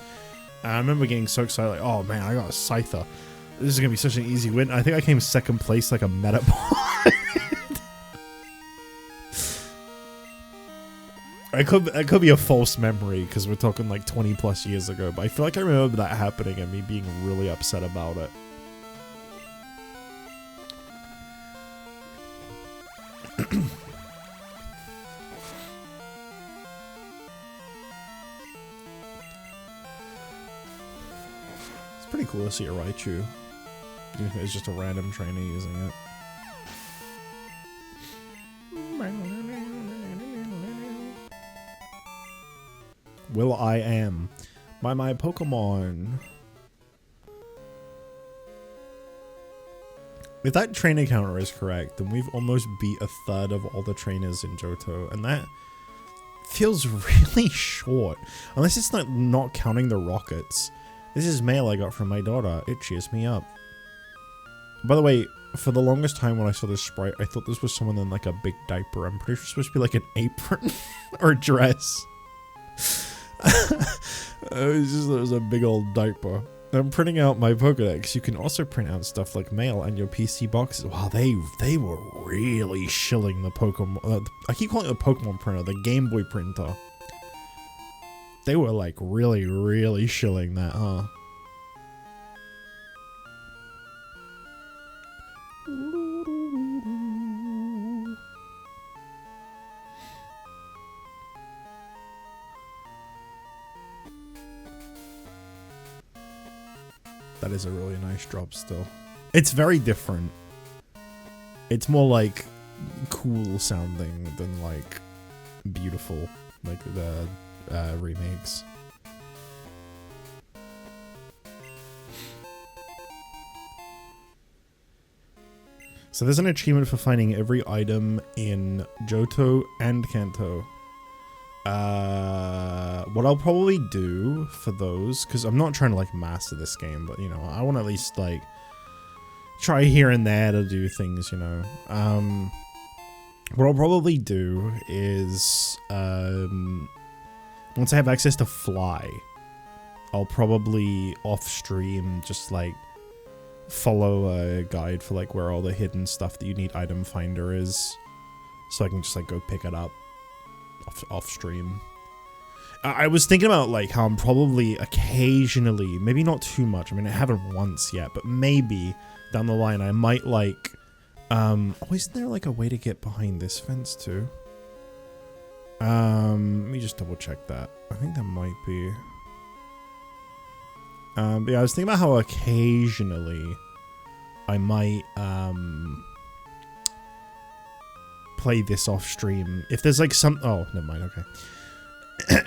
And I remember getting so excited, like, oh man, I got a Scyther. This is gonna be such an easy win. I think I came second place like a Metapod. It could be a false memory because we're talking like 20 plus years ago, but I feel like I remember that happening and me being really upset about it. It's pretty cool to see a Raichu. Even if it's just a random trainer using it. Will I am by my Pokemon. If that trainer counter is correct, then we've almost beat a third of all the trainers in Johto, and that feels really short. Unless it's not counting the rockets. This is mail I got from my daughter. It cheers me up. By the way, for the longest time when I saw this sprite, I thought this was someone in like a big diaper. I'm pretty sure it's supposed to be like an apron or a dress. It was a big old diaper. I'm printing out my Pokedex. You can also print out stuff like mail and your PC boxes. Wow, they were really shilling the Pokemon. I keep calling it the Pokemon printer, the Game Boy printer. They were like really, really shilling that, huh? That is a really nice drop still. It's very different. It's more like cool sounding than like beautiful, like the remakes. So there's an achievement for finding every item in Johto and Kanto. What I'll probably do for those, because I'm not trying to like master this game, but you know, I want to at least like try here and there to do things, you know. What I'll probably do is once I have access to Fly, I'll probably off stream just like follow a guide for like where all the hidden stuff that you need item finder is, so I can just like go pick it up off stream. I was thinking about like how I'm probably occasionally, maybe not too much, I mean I haven't once yet, but maybe down the line I might like oh, isn't there like a way to get behind this fence too? Let me just double check that. I think that might be yeah, I was thinking about how occasionally I might play this off stream. If there's like some, oh, never mind, okay.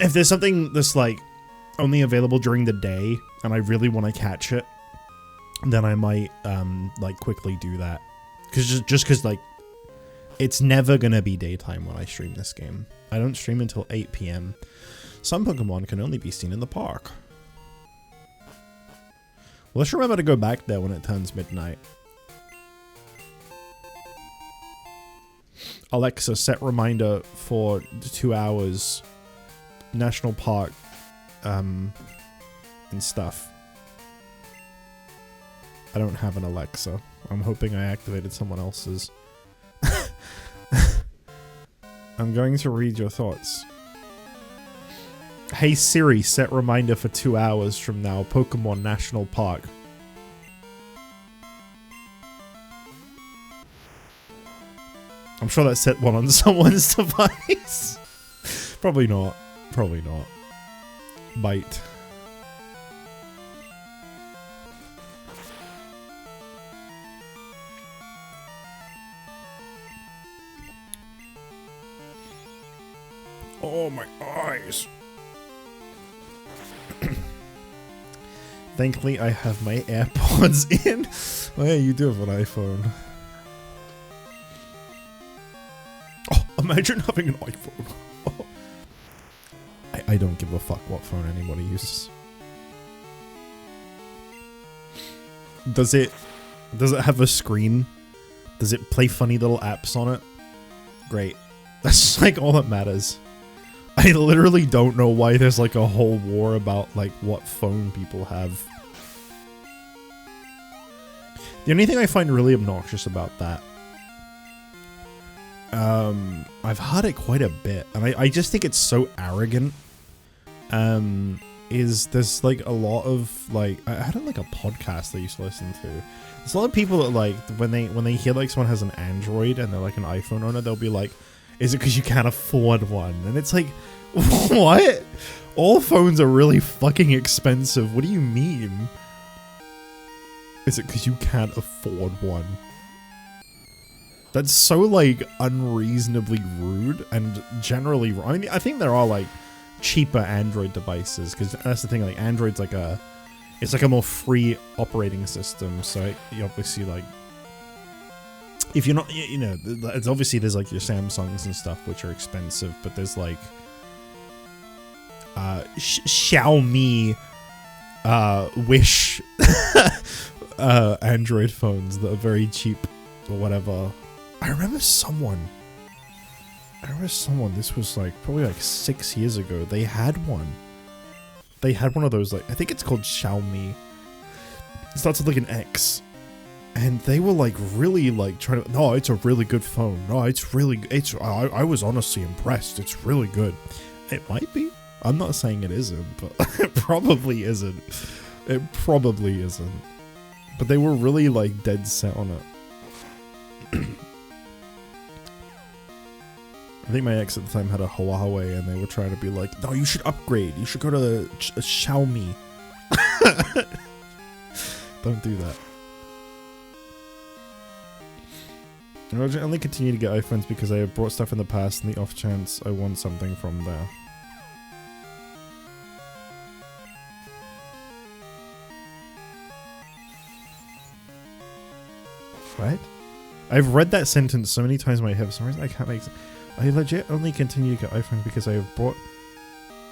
If there's something that's like only available during the day and I really want to catch it, then I might like quickly do that. Because like, it's never gonna be daytime when I stream this game. I don't stream until 8 PM. Some Pokemon can only be seen in the park. Let's remember to go back there when it turns midnight. Alexa, set reminder for 2 hours. National Park, and stuff. I don't have an Alexa. I'm hoping I activated someone else's. I'm going to read your thoughts. Hey Siri, set reminder for 2 hours from now. Pokemon National Park. I'm sure that set one on someone's device. Probably not. Probably not. Bite. Oh, my eyes. Thankfully, I have my AirPods in. Oh, yeah, you do have an iPhone. Oh, imagine having an iPhone. Oh. I don't give a fuck what phone anybody uses. Does it have a screen? Does it play funny little apps on it? Great. That's like all that matters. I literally don't know why there's like a whole war about like what phone people have. The only thing I find really obnoxious about that, I've heard it quite a bit, and I just think it's so arrogant. Is there's like a lot of like, I had like a podcast I used to listen to. There's a lot of people that like when they hear like someone has an Android and they're like an iPhone owner, they'll be like, is it because you can't afford one? And it's like, what? All phones are really fucking expensive. What do you mean? Is it because you can't afford one? That's so like unreasonably rude and generally wrong. I mean, I think there are like cheaper Android devices, because that's the thing, like Android's like it's like a more free operating system, so you obviously like, if you're not, you know, it's obviously there's like your Samsungs and stuff which are expensive, but there's like Xiaomi Wish Android phones that are very cheap or whatever. I remember someone, this was like probably like 6 years ago, they had one of those, like, I think it's called Xiaomi, it starts with like an X, and they were like really like trying to, no, it's a really good phone, no, it's really, I was honestly impressed, it's really good. It might be, I'm not saying it isn't, but it probably isn't, but they were really like dead set on it. I think my ex at the time had a Huawei, and they were trying to be like, no, you should upgrade. You should go to a Xiaomi. Don't do that. I only continue to get iPhones because I have brought stuff in the past, and the off chance I want something from there. What? I've read that sentence so many times in my head. For some reason I can't make sense. I legit only continue to get iPhones because I have bought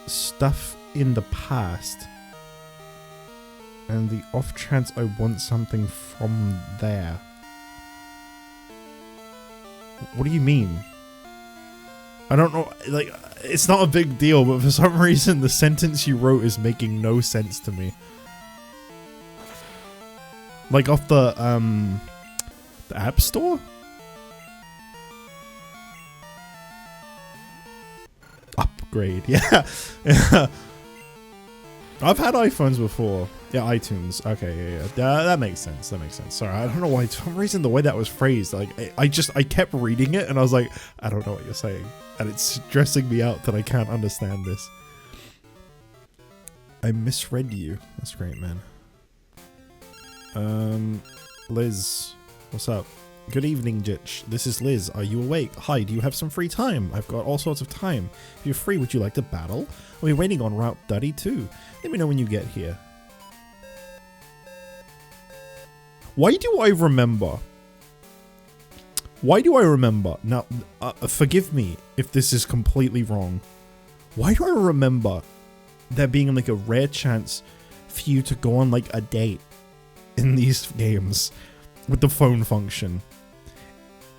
stuff in the past, and the off chance I want something from there. What do you mean? I don't know, like, it's not a big deal, but for some reason the sentence you wrote is making no sense to me. Like off the App Store? Upgrade, yeah. Yeah. I've had iPhones before. Yeah, iTunes. Okay, yeah. That makes sense. That makes sense. Sorry, I don't know why. For some reason, the way that was phrased, like, I kept reading it, and I was like, I don't know what you're saying. And it's stressing me out that I can't understand this. I misread you. That's great, man. Liz. What's up? Good evening, JustJich. This is Liz. Are you awake? Hi, do you have some free time? I've got all sorts of time. If you're free, would you like to battle? We're waiting on Route 32. Let me know when you get here. Why do I remember Why do I remember? Now, forgive me if this is completely wrong. Why do I remember there being like a rare chance for you to go on like a date in these games with the phone function?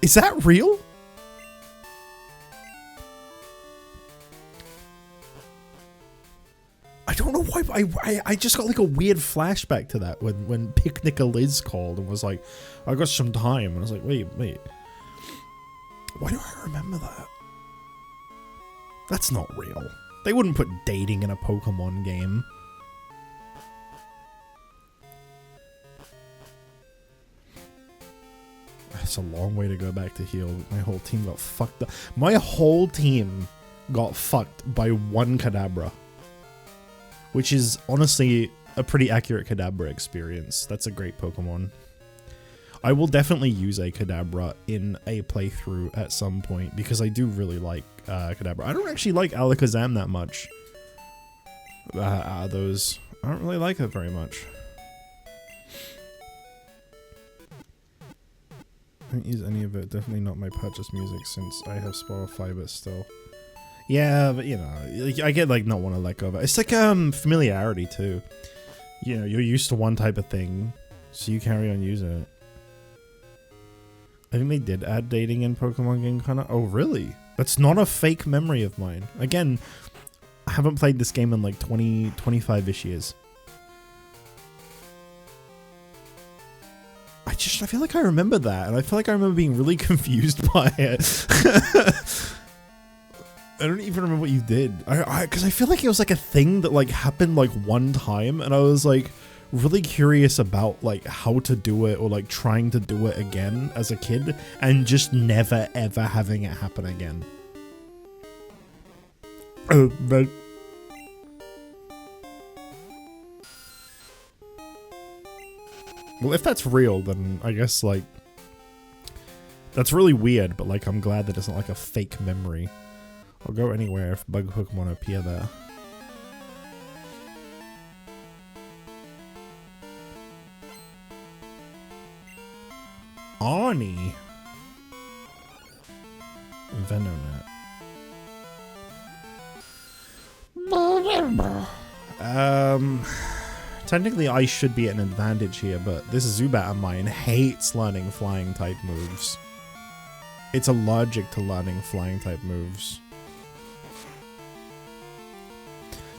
Is that real? I don't know why, I just got like a weird flashback to that when Picnic Liz called and was like, I got some time, and I was like, wait. Why do I remember that? That's not real. They wouldn't put dating in a Pokemon game. It's a long way to go back to heal. My whole team got fucked up. My whole team got fucked by one Kadabra. Which is honestly a pretty accurate Kadabra experience. That's a great Pokemon. I will definitely use a Kadabra in a playthrough at some point because I do really like Kadabra. I don't actually like Alakazam that much. Those, I don't really like it very much. I don't use any of it. Definitely not my purchase music since I have Spotify, but still. Yeah, but you know, like, I get like not want to let go of it. It's like familiarity too. You know, you're used to one type of thing, so you carry on using it. I think they did add dating in Pokemon game kinda. Oh really? That's not a fake memory of mine. Again, I haven't played this game in like 25-ish years. I feel like I remember that, and I feel like I remember being really confused by it. I don't even remember what you did. Because I feel like it was like a thing that like happened like one time, and I was like really curious about like how to do it or like trying to do it again as a kid, and just never ever having it happen again. But well, if that's real, then I guess like that's really weird, but like I'm glad that it's not like a fake memory. I'll go anywhere if bug Pokemon appear there. Arnie. Venonat. Technically I should be at an advantage here, but this Zubat of mine hates learning flying type moves. It's allergic to learning flying type moves.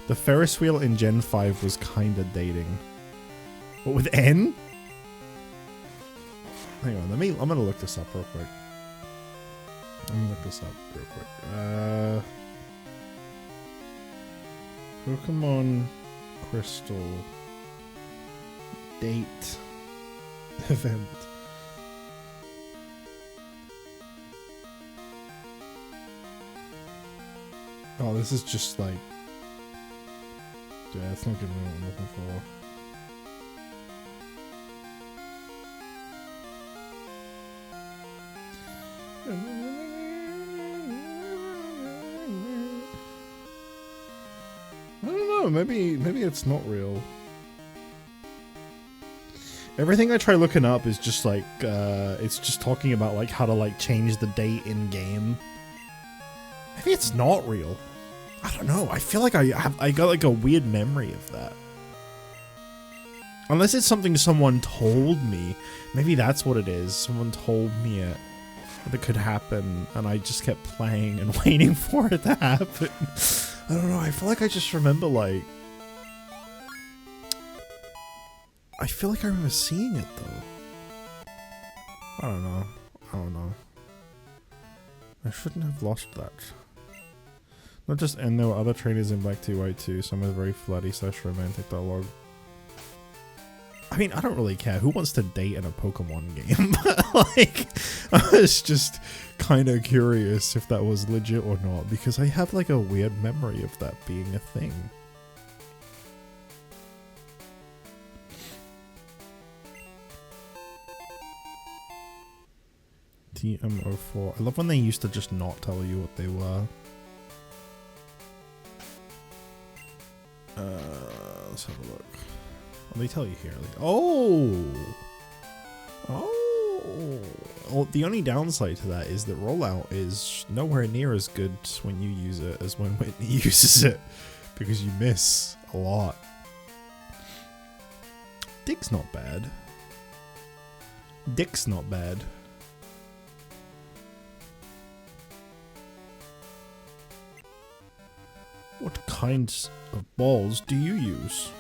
The Ferris wheel in Gen 5 was kinda dating. What, with N? Hang on, I'm gonna look this up real quick. Pokemon Crystal date event. Oh, this is just like, yeah, it's not giving me what I'm looking for. I don't know, maybe it's not real. Everything I try looking up is just like, it's just talking about like how to like change the date in game. Maybe it's not real. I don't know. I feel like I got like a weird memory of that. Unless it's something someone told me. Maybe that's what it is. Someone told me it. That could happen, and I just kept playing and waiting for it to happen. I don't know. I feel like I just remember like. I feel like I remember seeing it though. I don't know. I shouldn't have lost that. Not just N, there were other trainers in Black 2 White 2, some with very flirty / romantic dialogue. I mean, I don't really care. Who wants to date in a Pokemon game? But like, I was just kind of curious if that was legit or not, because I have like a weird memory of that being a thing. TM04. I love when they used to just not tell you what they were. Let's have a look. Well, they tell you here. Like, oh! Well, the only downside to that is that rollout is nowhere near as good when you use it as when Whitney uses it, because you miss a lot. Dick's not bad. Dick's not bad. What kinds of balls do you use?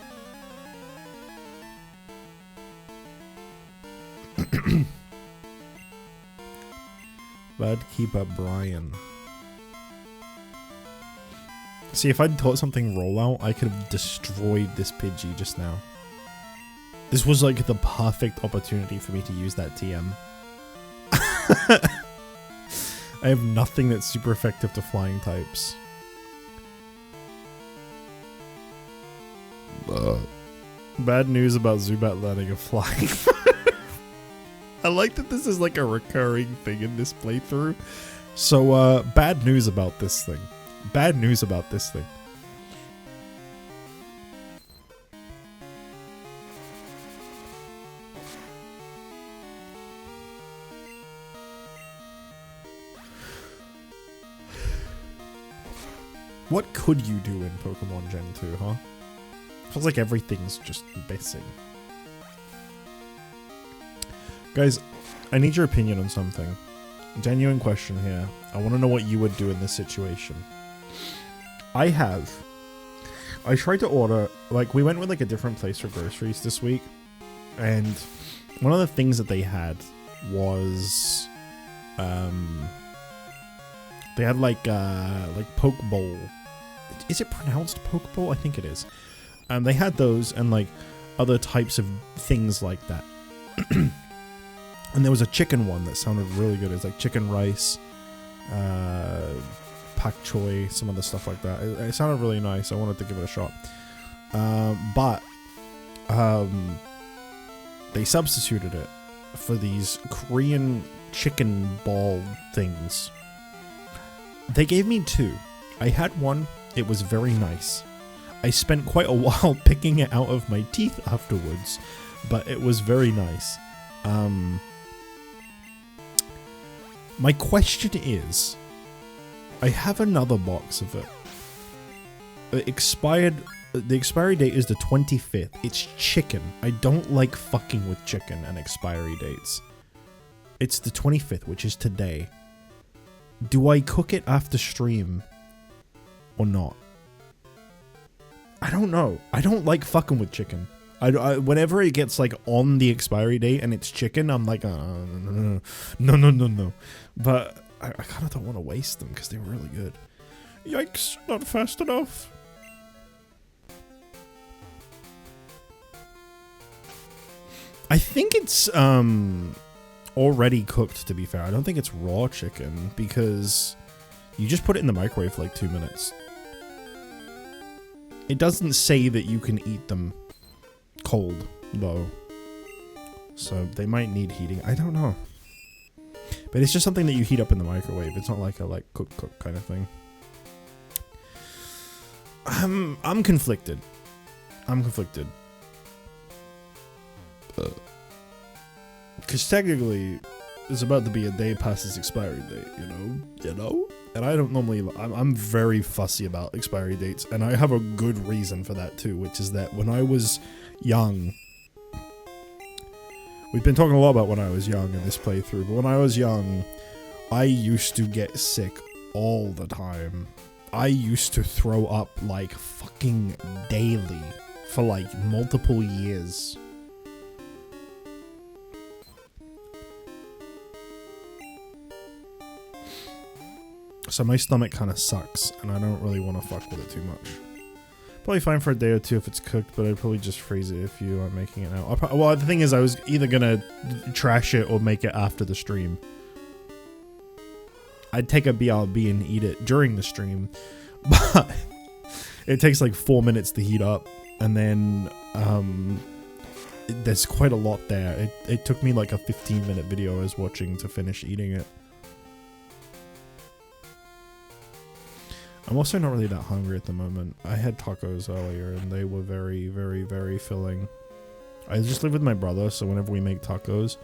Bad keep up Brian. See, if I'd taught something rollout, I could have destroyed this Pidgey just now. This was like the perfect opportunity for me to use that TM. I have nothing that's super effective to flying types. Bad news about Zubat learning of flying. I like that this is like a recurring thing in this playthrough. So, bad news about this thing. Bad news about this thing. What could you do in Pokemon Gen 2, huh? Feels like everything's just missing. Guys, I need your opinion on something. Genuine question here. I want to know what you would do in this situation. I tried to order, like, we went with like a different place for groceries this week, and one of the things that they had was, they had like Pokeball. Is it pronounced Pokeball? I think it is. They had those and like other types of things like that. And there was a chicken one that sounded really good. It's like chicken rice, pak choy, some other stuff like that. It sounded really nice. I wanted to give it a shot. But they substituted it for these Korean chicken ball things. They gave me two. I had one. It was very nice. I spent quite a while picking it out of my teeth afterwards, but it was very nice. My question is, I have another box of it. The expiry date is the 25th. It's chicken. I don't like fucking with chicken and expiry dates. It's the 25th, which is today. Do I cook it after stream or not? I don't know. I don't like fucking with chicken. Whenever it gets like on the expiry date and it's chicken, I'm like, no. But I kind of don't want to waste them because they were really good. Yikes, not fast enough. I think it's already cooked, to be fair. I don't think it's raw chicken because you just put it in the microwave for like 2 minutes. It doesn't say that you can eat them cold, though. So they might need heating. I don't know. But it's just something that you heat up in the microwave. It's not like a cook kind of thing. I'm conflicted. Because technically, it's about to be a day past its expiry date, you know? And I don't normally, I'm very fussy about expiry dates, and I have a good reason for that too, which is that when I was young, we've been talking a lot about when I was young in this playthrough, but when I was young, I used to get sick all the time. I used to throw up like fucking daily for like multiple years. So my stomach kind of sucks, and I don't really want to fuck with it too much. Probably fine for a day or two if it's cooked, but I'd probably just freeze it if you aren't making it now. Well, the thing is, I was either gonna trash it or make it after the stream. I'd take a BRB and eat it during the stream, but it takes like 4 minutes to heat up, and then there's quite a lot there. It took me like a 15-minute video I was watching to finish eating it. I'm also not really that hungry at the moment. I had tacos earlier and they were very, very, very filling. I just live with my brother, so whenever we make tacos,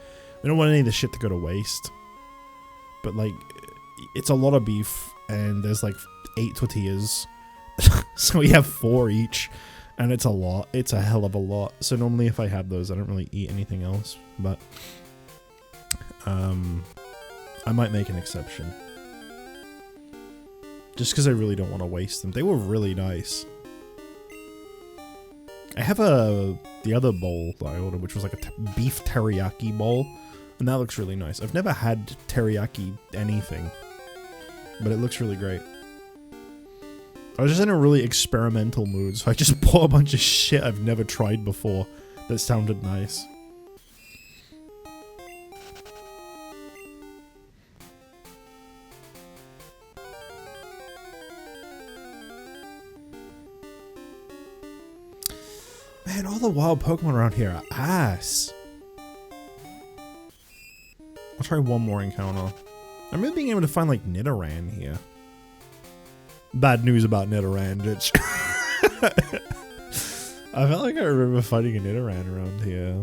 I don't want any of the shit to go to waste. But like, it's a lot of beef, and there's like 8 tortillas. So we have 4 each, and it's a lot. It's a hell of a lot. So normally if I have those, I don't really eat anything else. But I might make an exception. Just because I really don't want to waste them. They were really nice. I have the other bowl that I ordered, which was like a beef teriyaki bowl. And that looks really nice. I've never had teriyaki anything, but it looks really great. I was just in a really experimental mood, so I just bought a bunch of shit I've never tried before that sounded nice. Man, all the wild Pokemon around here are ass. I'll try one more encounter. I remember being able to find like Nidoran here. Bad news about Nidoran, JustJich. I felt like I remember fighting a Nidoran around here.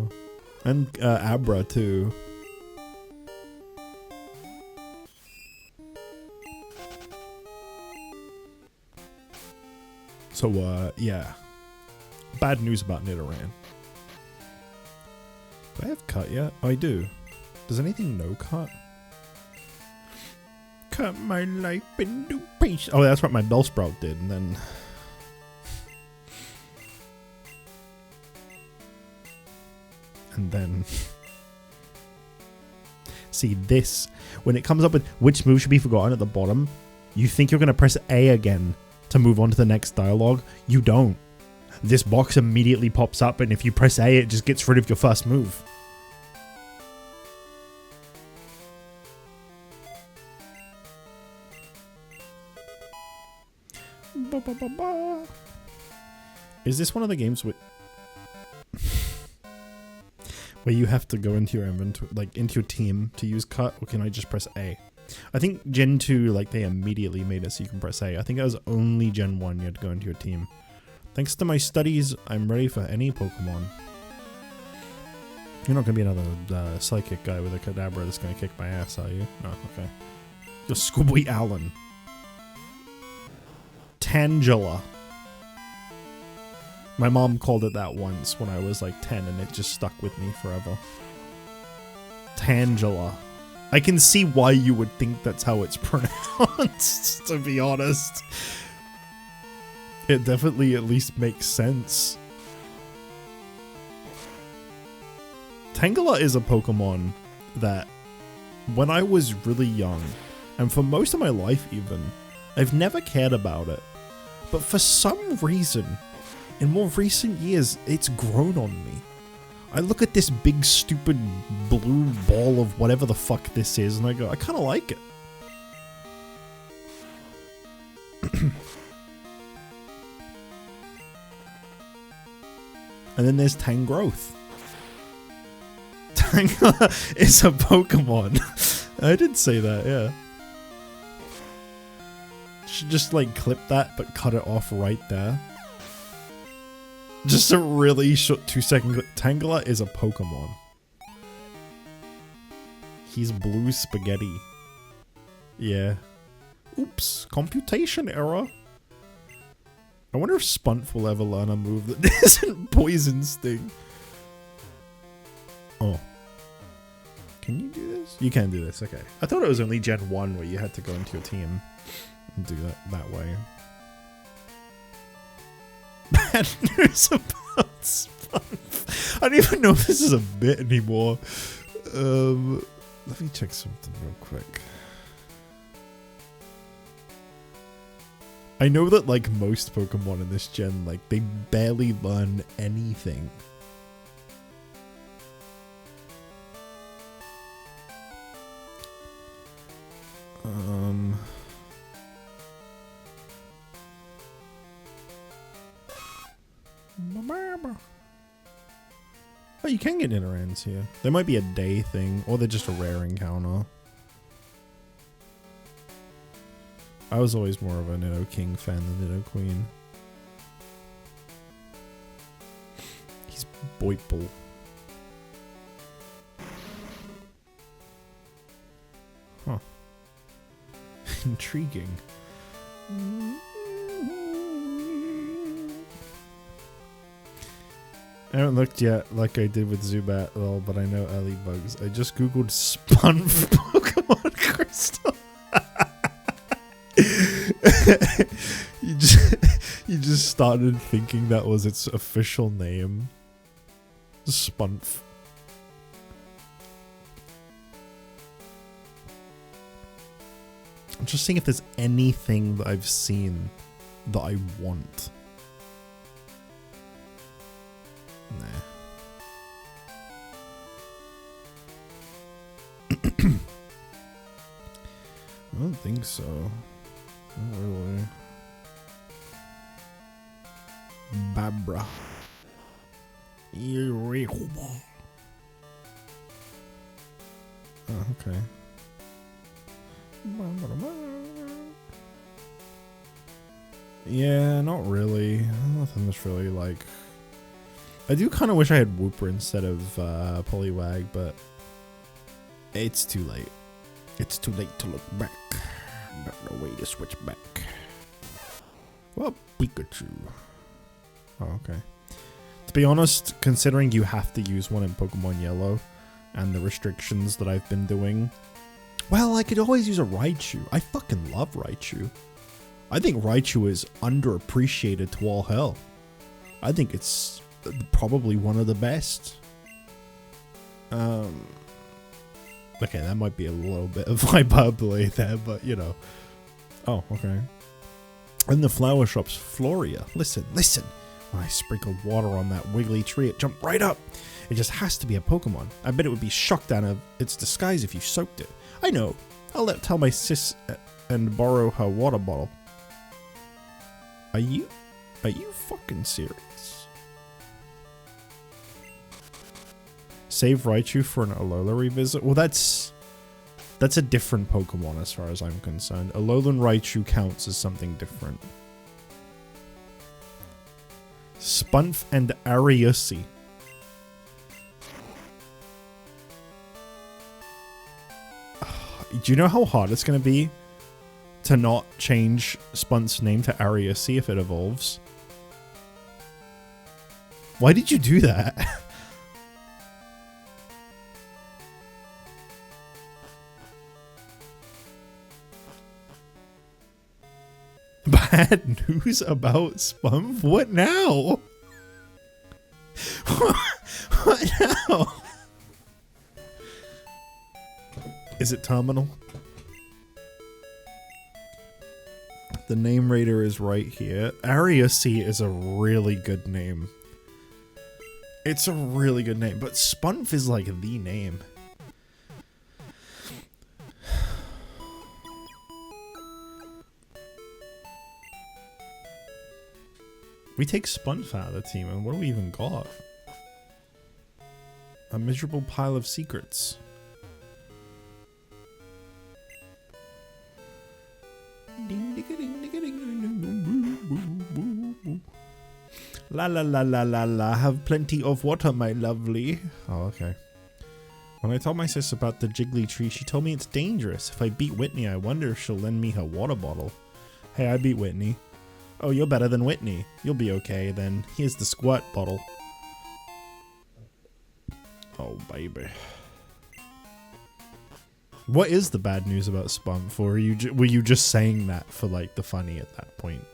And Abra too. So yeah. Bad news about Nidoran. Do I have cut yet? Oh, I do. Does anything no cut? Cut my life into pieces. Oh, that's what my Bellsprout did, and then... See, this... When it comes up with which move should be forgotten at the bottom, you think you're going to press A again to move on to the next dialogue. You don't. This box immediately pops up, and if you press A, it just gets rid of your first move. Is this one of the games where you have to go into your inventory, like into your team to use cut, or can I just press A? I think Gen 2, like, they immediately made it so you can press A. I think it was only Gen 1 you had to go into your team. Thanks to my studies, I'm ready for any Pokemon. You're not gonna be another psychic guy with a Kadabra that's gonna kick my ass, are you? Oh, okay. You're Squibby Allen. Tangela. My mom called it that once when I was like 10, and it just stuck with me forever. Tangela. I can see why you would think that's how it's pronounced, to be honest. It definitely at least makes sense. Tangela is a Pokemon that, when I was really young, and for most of my life even, I've never cared about it. But for some reason, in more recent years, it's grown on me. I look at this big stupid blue ball of whatever the fuck this is, and I go, I kinda like it. And then there's Tangrowth. Tangela is a Pokemon. I did say that, yeah. Should just like clip that, but cut it off right there. Just a really short 2-second clip. Tangela is a Pokemon. He's blue spaghetti. Yeah. Oops, computation error. I wonder if Spunf will ever learn a move that isn't Poison Sting. Oh. Can you do this? You can do this, okay. I thought it was only Gen 1 where you had to go into your team and do that way. Bad news about Spunf. I don't even know if this is a bit anymore. Let me check something real quick. I know that, like, most Pokemon in this gen, like, they barely learn anything. Oh, you can get Nidorans here. There might be a day thing, or they're just a rare encounter. I was always more of a Nidoking fan than Nidoqueen. He's Boiple. Intriguing. I haven't looked yet like I did with Zubat at all, but I know Ellie bugs. I just googled Spunf Pokemon Crystal. you just started thinking that was its official name. Spunf. I'm just seeing if there's anything that I've seen that I want. Nah. I don't think so. Not really. Babra. Oh, okay. Yeah, not really. Nothing that's really like... I do kind of wish I had Wooper instead of Poliwag, but it's too late. It's too late to look back. Got no way to switch back. Well, Pikachu. Oh, okay. To be honest, considering you have to use one in Pokemon Yellow and the restrictions that I've been doing, well, I could always use a Raichu. I fucking love Raichu. I think Raichu is underappreciated to all hell. I think it's probably one of the best. Okay, that might be a little bit of hyperbole there, but you know. Oh, okay. In the flower shops, Floria. Listen. When I sprinkled water on that wiggly tree, it jumped right up. It just has to be a Pokemon. I bet it would be shocked out of its disguise if you soaked it. I know. I'll tell my sis and borrow her water bottle. Are you fucking serious? Save Raichu for an Alola revisit? Well, that's a different Pokemon as far as I'm concerned. Alolan Raichu counts as something different. Spunf and Ariusi. Do you know how hard it's going to be to not change Spunf's name to Ariusi if it evolves? Why did you do that? Bad news about Spunf? What now? What now? Is it terminal? The name rater is right here. Ariusi is a really good name. It's a really good name, but Spunf is like the name. We take Spunf out of the team, and what do we even got? A miserable pile of secrets. La la la la la la, have plenty of water, my lovely. Oh, okay. When I told my sis about the jiggly tree, she told me it's dangerous. If I beat Whitney, I wonder if she'll lend me her water bottle. Hey, I beat Whitney. Oh, you're better than Whitney. You'll be okay, then. Here's the squirt bottle. Oh, baby. What is the bad news about Spunf? Or were you just saying that for, like, the funny at that point?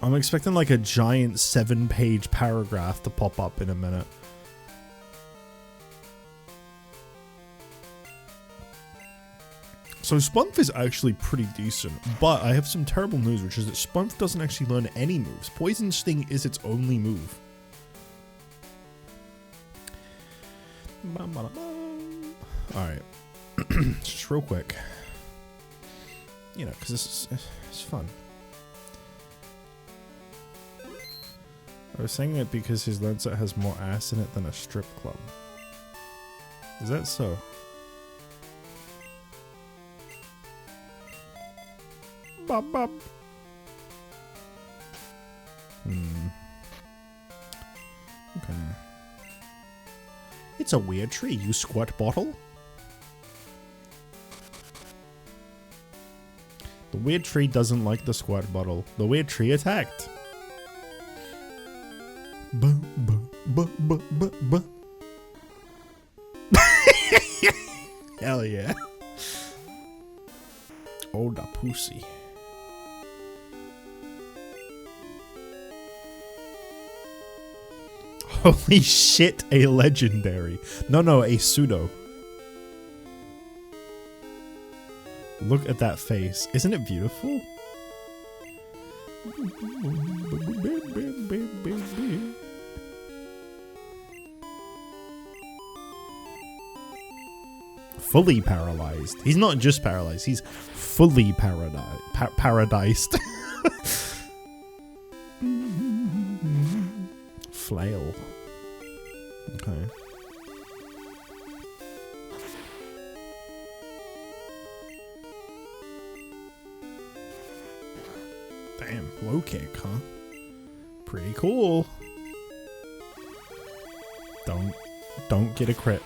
I'm expecting, like, a giant 7-page paragraph to pop up in a minute. So Spunf is actually pretty decent, but I have some terrible news, which is that Spunf doesn't actually learn any moves. Poison Sting is its only move. Alright. Just real quick. You know, because it's fun. I was saying it because his Lancet has more ass in it than a strip club. Is that so? Bob bob. Okay. It's a weird tree, you squirt bottle. The weird tree doesn't like the squirt bottle. The weird tree attacked. Hell yeah. Oh, the pussy. Holy shit, a legendary. No, a pseudo. Look at that face. Isn't it beautiful? Fully paralyzed. He's not just paralyzed, he's fully paradised. Flail. Okay. Damn, low kick, huh? Pretty cool. Don't get a crit.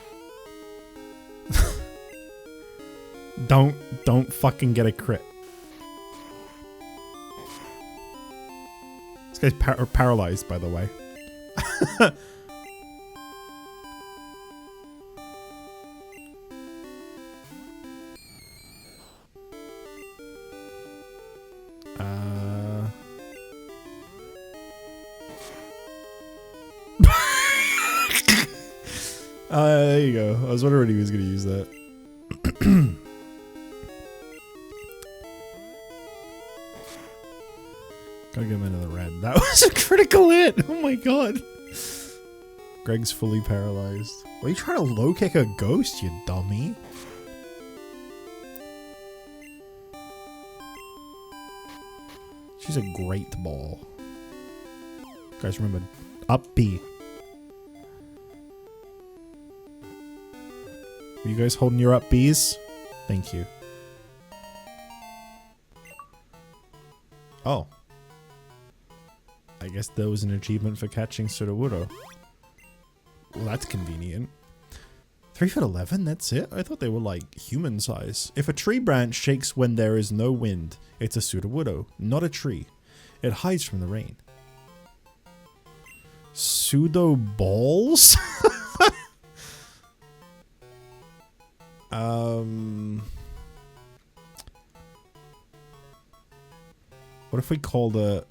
Don't fucking get a crit. This guy's paralyzed, by the way. There you go. I was wondering if he was going to use that. Gotta get him into the red. That was a critical hit! Oh my god. Greg's fully paralyzed. Why are you trying to low kick a ghost, you dummy? She's a great ball. Guys, remember, up B. Are you guys holding your up Bs? Thank you. Oh. I guess there was an achievement for catching Sudowoodo. Well, that's convenient. 3'11", that's it? I thought they were like human size. If a tree branch shakes when there is no wind, it's a Sudowoodo, not a tree. It hides from the rain. Pseudo balls? What if we call the...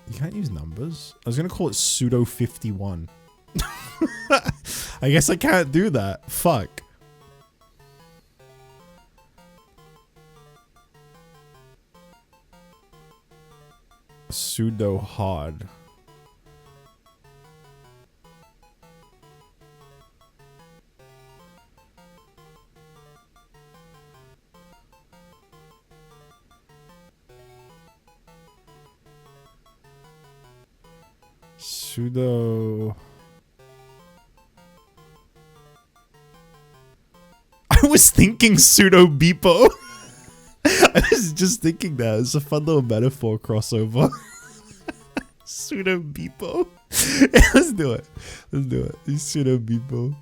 You can't use numbers? I was gonna call it Pseudo 51. I guess I can't do that. Fuck. Pseudo hard. Pseudo... I was thinking Pseudo Beepo. I was just thinking that. It's a fun little metaphor crossover. Pseudo Beepo. Let's do it. Let's do it. Pseudo Beepo.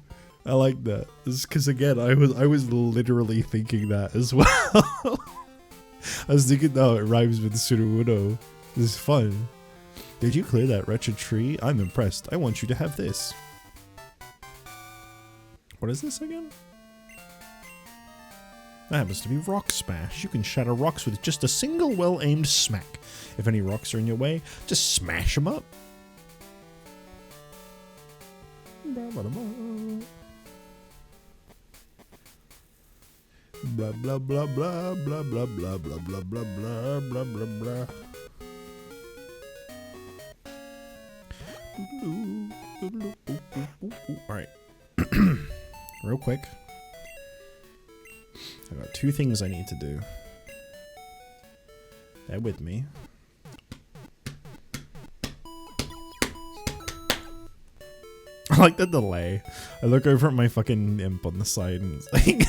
I like that. Because again, I was literally thinking that as well. I was thinking, oh, it rhymes with Sudowoodo. This is fun. Did you clear that wretched tree? I'm impressed. I want you to have this. What is this again? That happens to be Rock Smash. You can shatter rocks with just a single well-aimed smack. If any rocks are in your way, just smash them up. Blah, blah, blah, blah, blah, blah, blah, blah, blah, blah, blah, blah, blah, blah, blah. Alright. Real quick. I got two things I need to do. Bear with me. I like the delay. I look over at my fucking imp on the side and it's like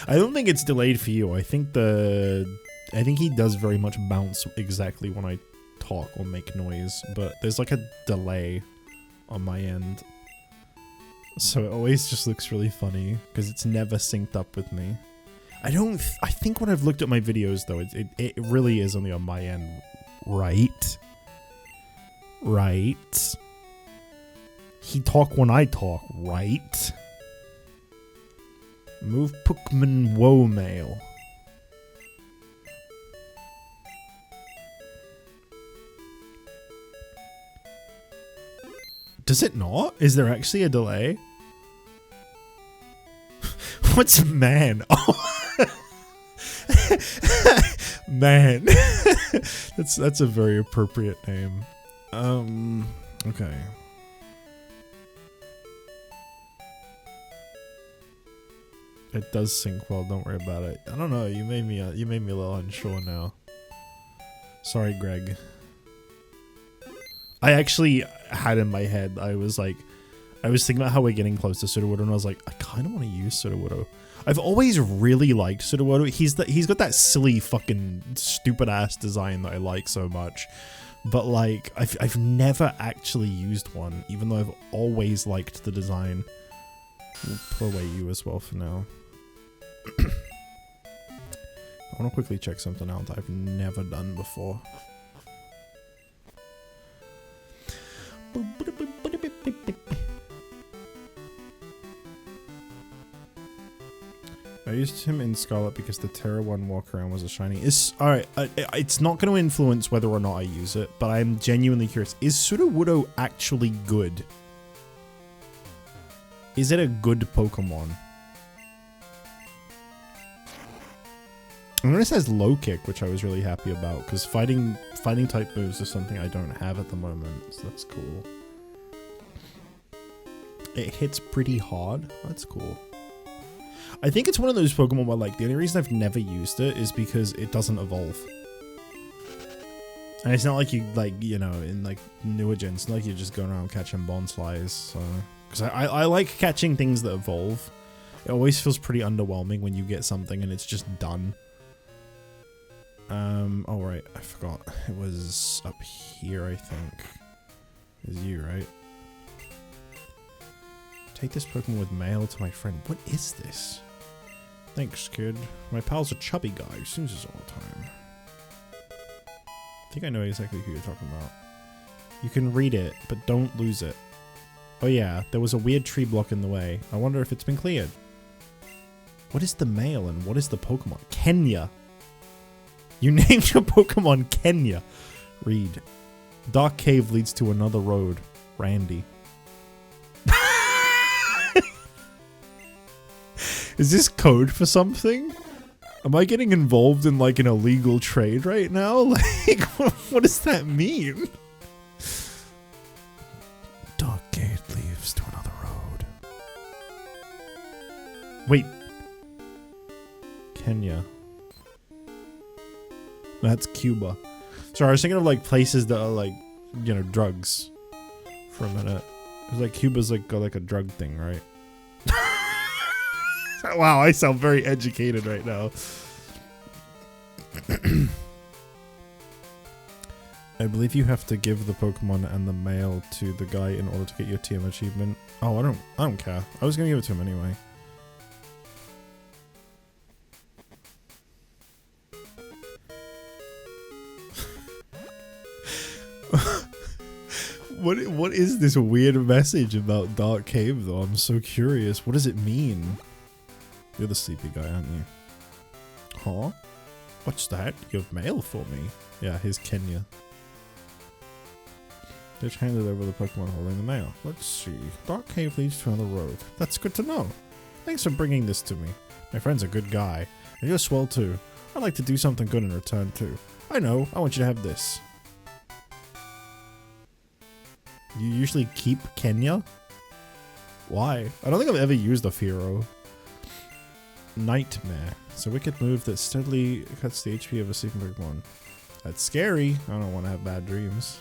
I don't think it's delayed for you. I think he does very much bounce exactly when I talk or make noise, but there's like a delay on my end. So it always just looks really funny because it's never synced up with me. I think when I've looked at my videos though, it really is only on my end, right? Right. He talk when I talk, right? Move Pokémon Woe mail. Does it not? Is there actually a delay? What's man? Oh. Man. That's a very appropriate name. Okay. It does sync well, don't worry about it. I don't know, you made me a little unsure now. Sorry, Greg. I actually had in my head, I was thinking about how we're getting close to Sudowoodo, and I was like, I kind of want to use Sudowoodo. I've always really liked Sudowoodo. He's got that silly fucking stupid ass design that I like so much. But like, I've never actually used one, even though I've always liked the design. We'll pull away you as well for now. I want to quickly check something out that I've never done before. I used him in Scarlet because the Terra 1 walk around was a shiny. Alright, it's not going to influence whether or not I use it, but I'm genuinely curious. Is Sudowoodo actually good? Is it a good Pokemon? I noticed it has low kick, which I was really happy about, because fighting type moves is something I don't have at the moment, so that's cool. It hits pretty hard. That's cool. I think it's one of those Pokemon where, like, the only reason I've never used it is because it doesn't evolve. And it's not like you, like, you know, in, like, newer gens, it's not like you're just going around catching Bonslies, so... Because I like catching things that evolve. It always feels pretty underwhelming when you get something and it's just done. Oh right, I forgot. It was up here, I think. Is you, right? Take this Pokemon with mail to my friend. What is this? Thanks, kid. My pal's a chubby guy who snoozes all the time. I think I know exactly who you're talking about. You can read it, but don't lose it. Oh yeah, there was a weird tree block in the way. I wonder if it's been cleared. What is the mail and what is the Pokemon? Kenya! You named your Pokemon Kenya! Read. Dark cave leads to another road. Randy. Is this code for something? Am I getting involved in like an illegal trade right now? Like, what does that mean? Dark gate leads to another road. Wait. Kenya. That's Cuba. Sorry, I was thinking of like places that are like, you know, drugs for a minute. It's like Cuba's like got like a drug thing, right? Wow, I sound very educated right now. I believe you have to give the Pokemon and the mail to the guy in order to get your TM achievement. Oh, I don't care. I was gonna give it to him anyway. What is this weird message about Dark Cave though? I'm so curious. What does it mean? You're the sleepy guy, aren't you? Huh? What's that? You have mail for me? Yeah, here's Kenya. Just handed over the Pokemon holding the mail. Let's see. Dark Cave leads to another road. That's good to know. Thanks for bringing this to me. My friend's a good guy. And you're swell too. I'd like to do something good in return too. I know. I want you to have this. You usually keep Kenya? Why? I don't think I've ever used a Fearow. Nightmare. It's a wicked move that steadily cuts the HP of a sleeping Pokemon. That's scary. I don't want to have bad dreams.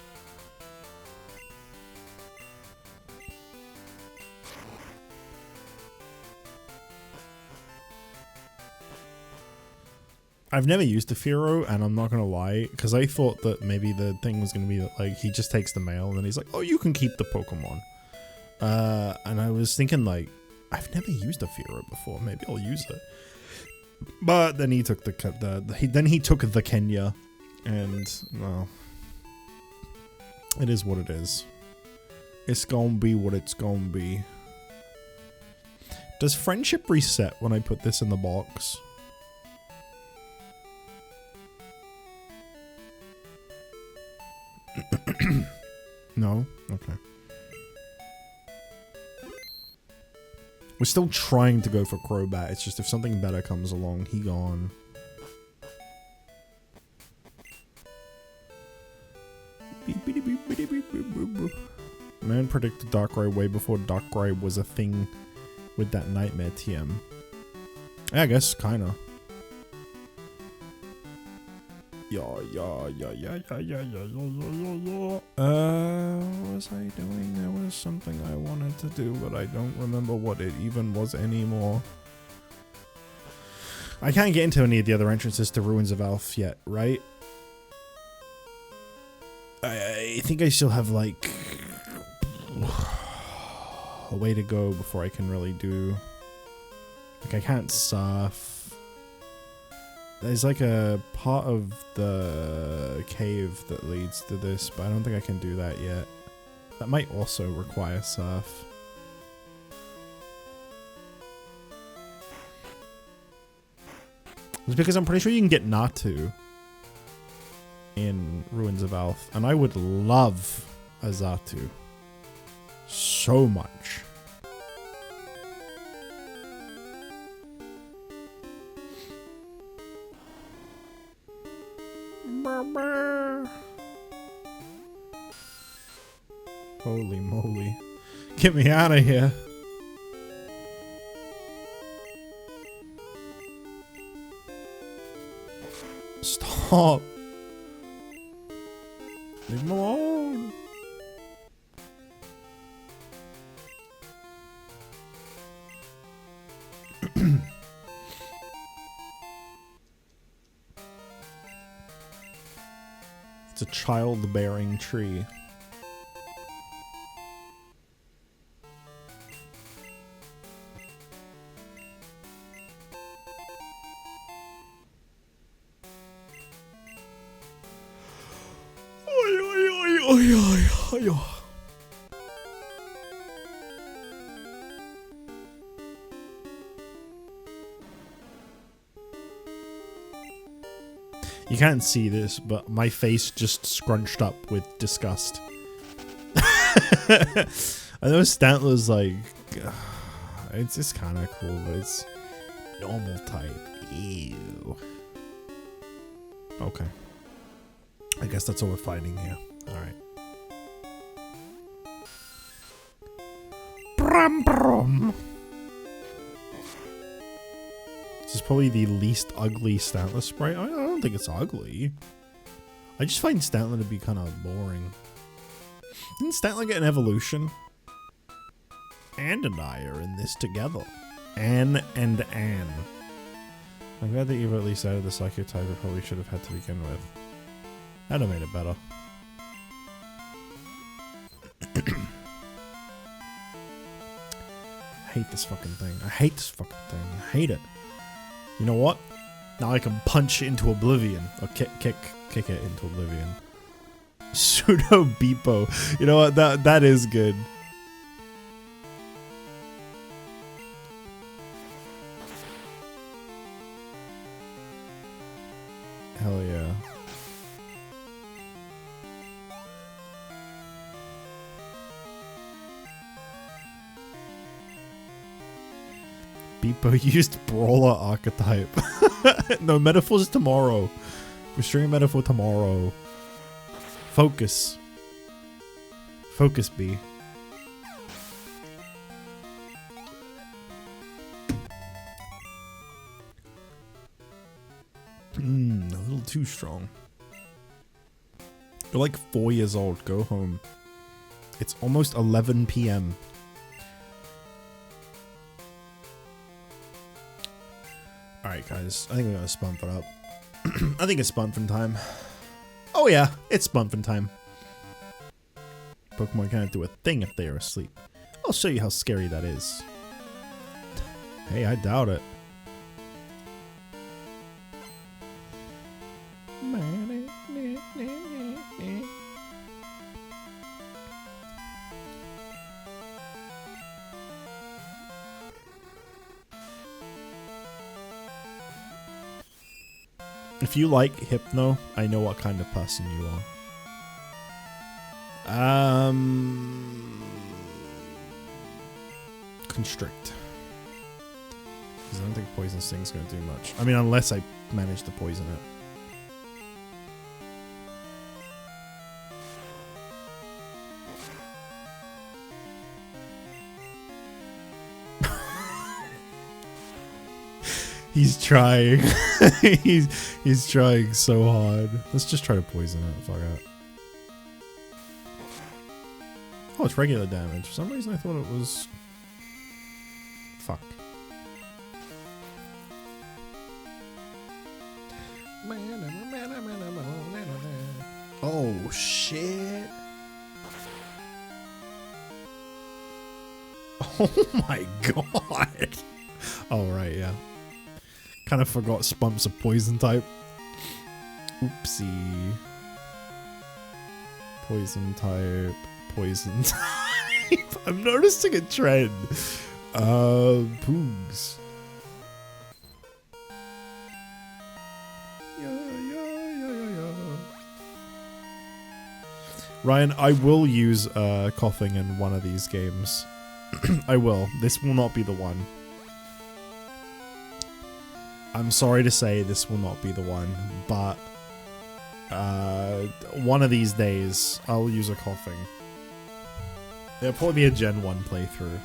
I've never used a Fearow, and I'm not gonna lie, because I thought that maybe the thing was gonna be that like he just takes the mail and then he's like, oh, you can keep the Pokemon. And I was thinking like, I've never used a Fearow before. Maybe I'll use it. But then he took then he took the Kenya, and well, it is what it is. It's gonna be what it's gonna be. Does friendship reset when I put this in the box? No? Okay. We're still trying to go for Crobat. It's just if something better comes along, he gone. Man predicted Darkrai way before Darkrai was a thing with that Nightmare TM. Yeah, I guess, kinda. What was I doing? There was something I wanted to do, but I don't remember what it even was anymore. I can't get into any of the other entrances to Ruins of Alph yet, right? I think I still have, like, a way to go before I can really do... Like, I can't surf. There's like a part of the cave that leads to this, but I don't think I can do that yet. That might also require surf. It's because I'm pretty sure you can get Natu in Ruins of Alph, and I would love a Xatu so much. Holy moly. Get me out of here. Stop. Leave him alone. It's a childbearing tree. You can't see this, but my face just scrunched up with disgust. I know Stantler's like... it's just kind of cool, but it's normal type. Ew. Okay. I guess that's all we're fighting here. Alright. Brum brum. This is probably the least ugly Stantler sprite. I don't think it's ugly. I just find Stantler to be kind of boring. Didn't Stantler get an evolution? Anne and I are in this together. Anne and Anne. I'm glad that you've at least added the Psychic type I probably should have had to begin with. That'd have made it better. I hate this fucking thing. I hate this fucking thing. I hate it. You know what? Now I can punch it into oblivion. Or kick it into oblivion. Pseudo Beepo. You know what? That is good. Hell yeah. Beepo used Brawler archetype. No, metaphors tomorrow. We're streaming metaphor tomorrow. Focus. Focus, B. A little too strong. You're like 4 years old. Go home. It's almost 11 p.m. Alright guys, I think we're gonna spump it up. I think it's spunfin time. Oh yeah, it's spunfin time. Pokemon can't do a thing if they are asleep. I'll show you how scary that is. Hey, I doubt it. If you like Hypno, I know what kind of person you are. Constrict. Because I don't think Poison Sting's going to do much. I mean, unless I manage to poison it. He's trying. he's trying so hard. Let's just try to poison it. Fuck it. Oh, it's regular damage. For some reason I thought it was... Fuck. Oh, shit. Oh my god. Oh, right, yeah. Kind of forgot Spunk's a poison type. Oopsie. Poison type. Poison type. I'm noticing a trend. Poogs. Ryan, I will use coughing in one of these games. I will. This will not be the one. I'm sorry to say this will not be the one, but one of these days I'll use a coughing. It'll probably be a Gen 1 playthrough.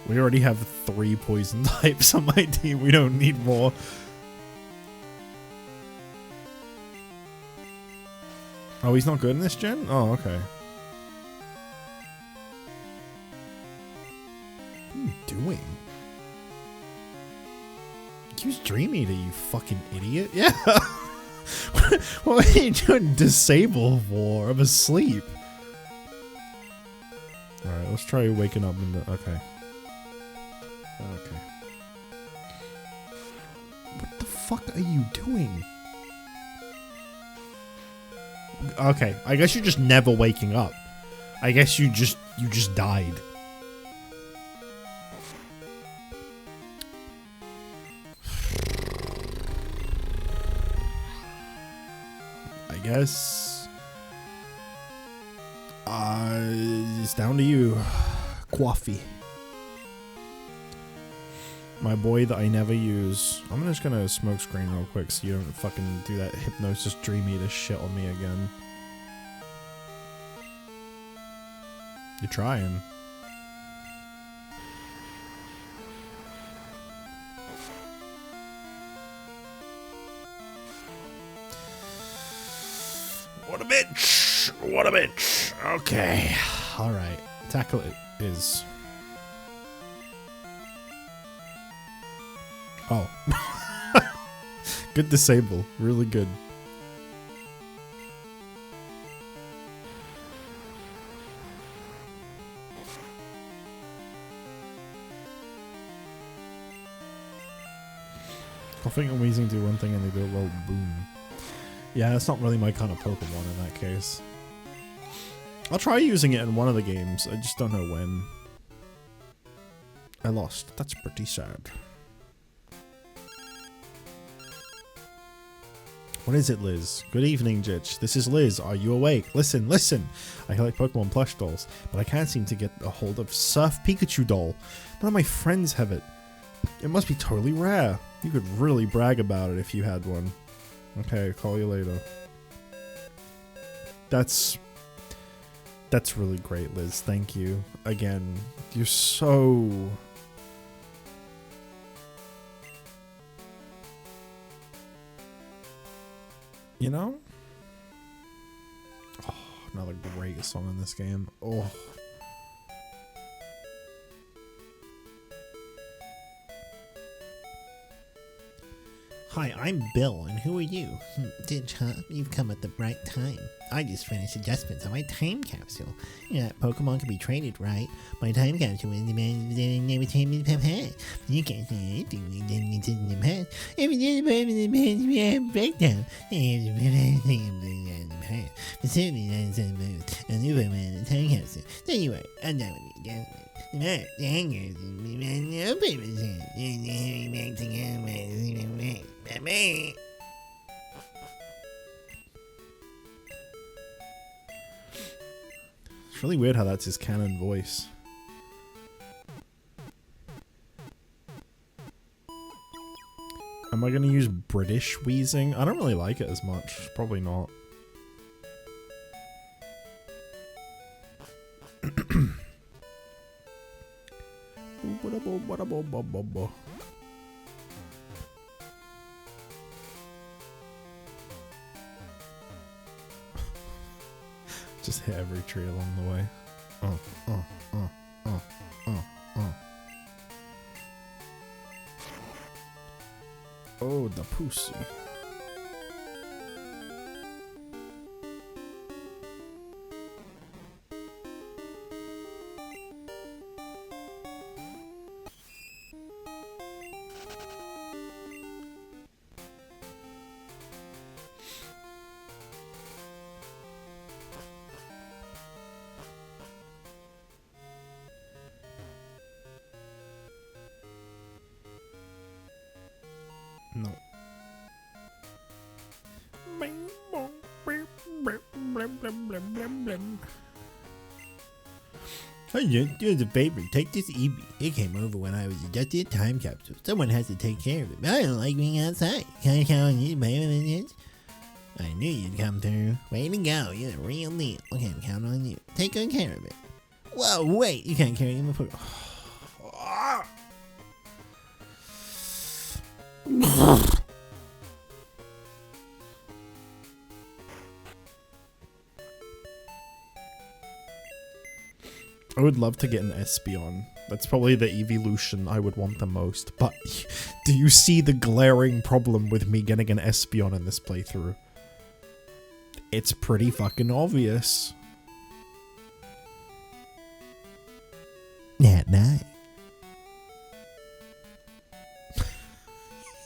We already have 3 poison types on my team. We don't need more. Oh, he's not good in this gen? Oh, okay. What are you doing? Use Dream Eater, you fucking idiot. Yeah. What are you doing disable for? I'm asleep. Alright, let's try waking up in the... Okay. Okay. What the fuck are you doing? Okay, I guess you're just never waking up. I guess you just died. I guess it's down to you, Coffee. My boy that I never use. I'm just gonna smoke screen real quick so you don't fucking do that hypnosis Dream Eater shit on me again. You're trying. What a bitch! What a bitch! Okay. Alright. Tackle it is. Oh. Good disable. Really good. Coughing and wheezing do one thing and they do a little boom. Yeah, that's not really my kind of Pokemon in that case. I'll try using it in one of the games. I just don't know when. I lost. That's pretty sad. What is it, Liz? Good evening, Jitch. This is Liz. Are you awake? Listen, listen. I collect Pokemon plush dolls, but I can't seem to get a hold of Surf Pikachu doll. None of my friends have it. It must be totally rare. You could really brag about it if you had one. Okay, call you later. That's really great, Liz. Thank you. Again, you're so... You know? Oh, another great song in this game. Oh. Hi, I'm Bill, and who are you? Ditch, huh? You've come at the right time. I just finished adjustments on my time capsule. Yeah, Pokemon can be traded, right? My time capsule is the man that never changed his pet. You can't say anything that doesn't the pet. If you did the breakdown, hand. The certainly not some move. A new Pokemon in the time capsule. Tell you what, I'm done with you, gentlemen. The hangers will be running no papers in. And the hairy back to go. Bye-bye. It's really weird how that's his canon voice. Am I going to use British wheezing? I don't really like it as much. Probably not. Just hit every tree along the way. Oh, the pussy. No. Hey, here's a favor. Take this Eevee. It came over when I was adjusting a time capsule. Someone has to take care of it. But I don't like being outside. Can I count on you to play with it? I knew you'd come through. Way to go. You're the real deal. Okay, I'm counting on you. Take good care of it. Whoa, wait. You can't carry him before. I would love to get an Espeon. That's probably the evolution I would want the most. But do you see the glaring problem with me getting an Espeon in this playthrough? It's pretty fucking obvious. At night.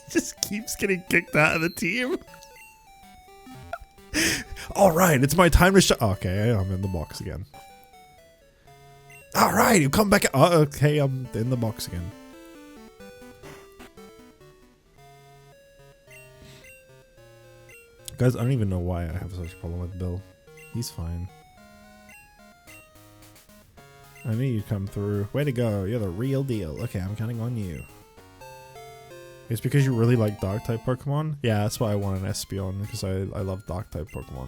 Just keeps getting kicked out of the team. Alright, it's my time to show. Okay, I'm in the box again. Alright, you come back. Okay, I'm in the box again. Guys, I don't even know why I have such a problem with Bill. He's fine. I knew you'd come through. Way to go. You're the real deal. Okay, I'm counting on you. It's because you really like Dark-type Pokemon? Yeah, that's why I want an Espeon, because I love Dark-type Pokemon.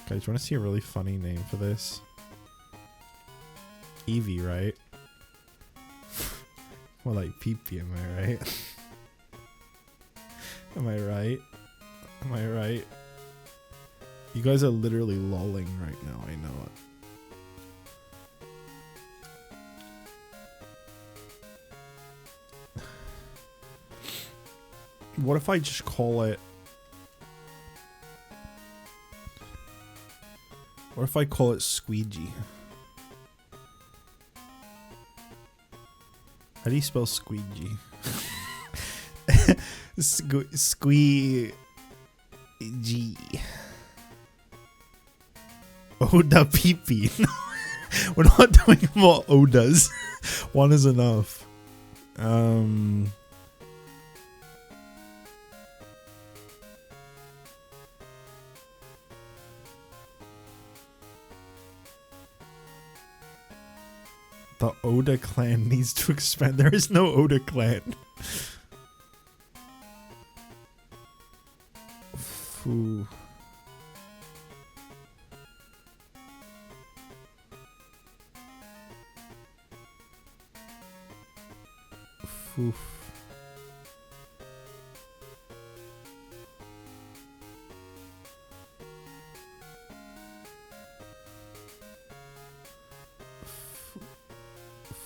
Guys, do you want to see a really funny name for this? Eevee, right? More like Pee-Pee, am I right? Am I right? Am I right? You guys are literally lolling right now, I know it. What if I just call it... What if I call it Squeegee? How do you spell squeegee? Squeegee. Oda Pee-Pee. We're not doing more Odas. One is enough. The Oda clan needs to expand. There is no Oda clan. Foo. Foof.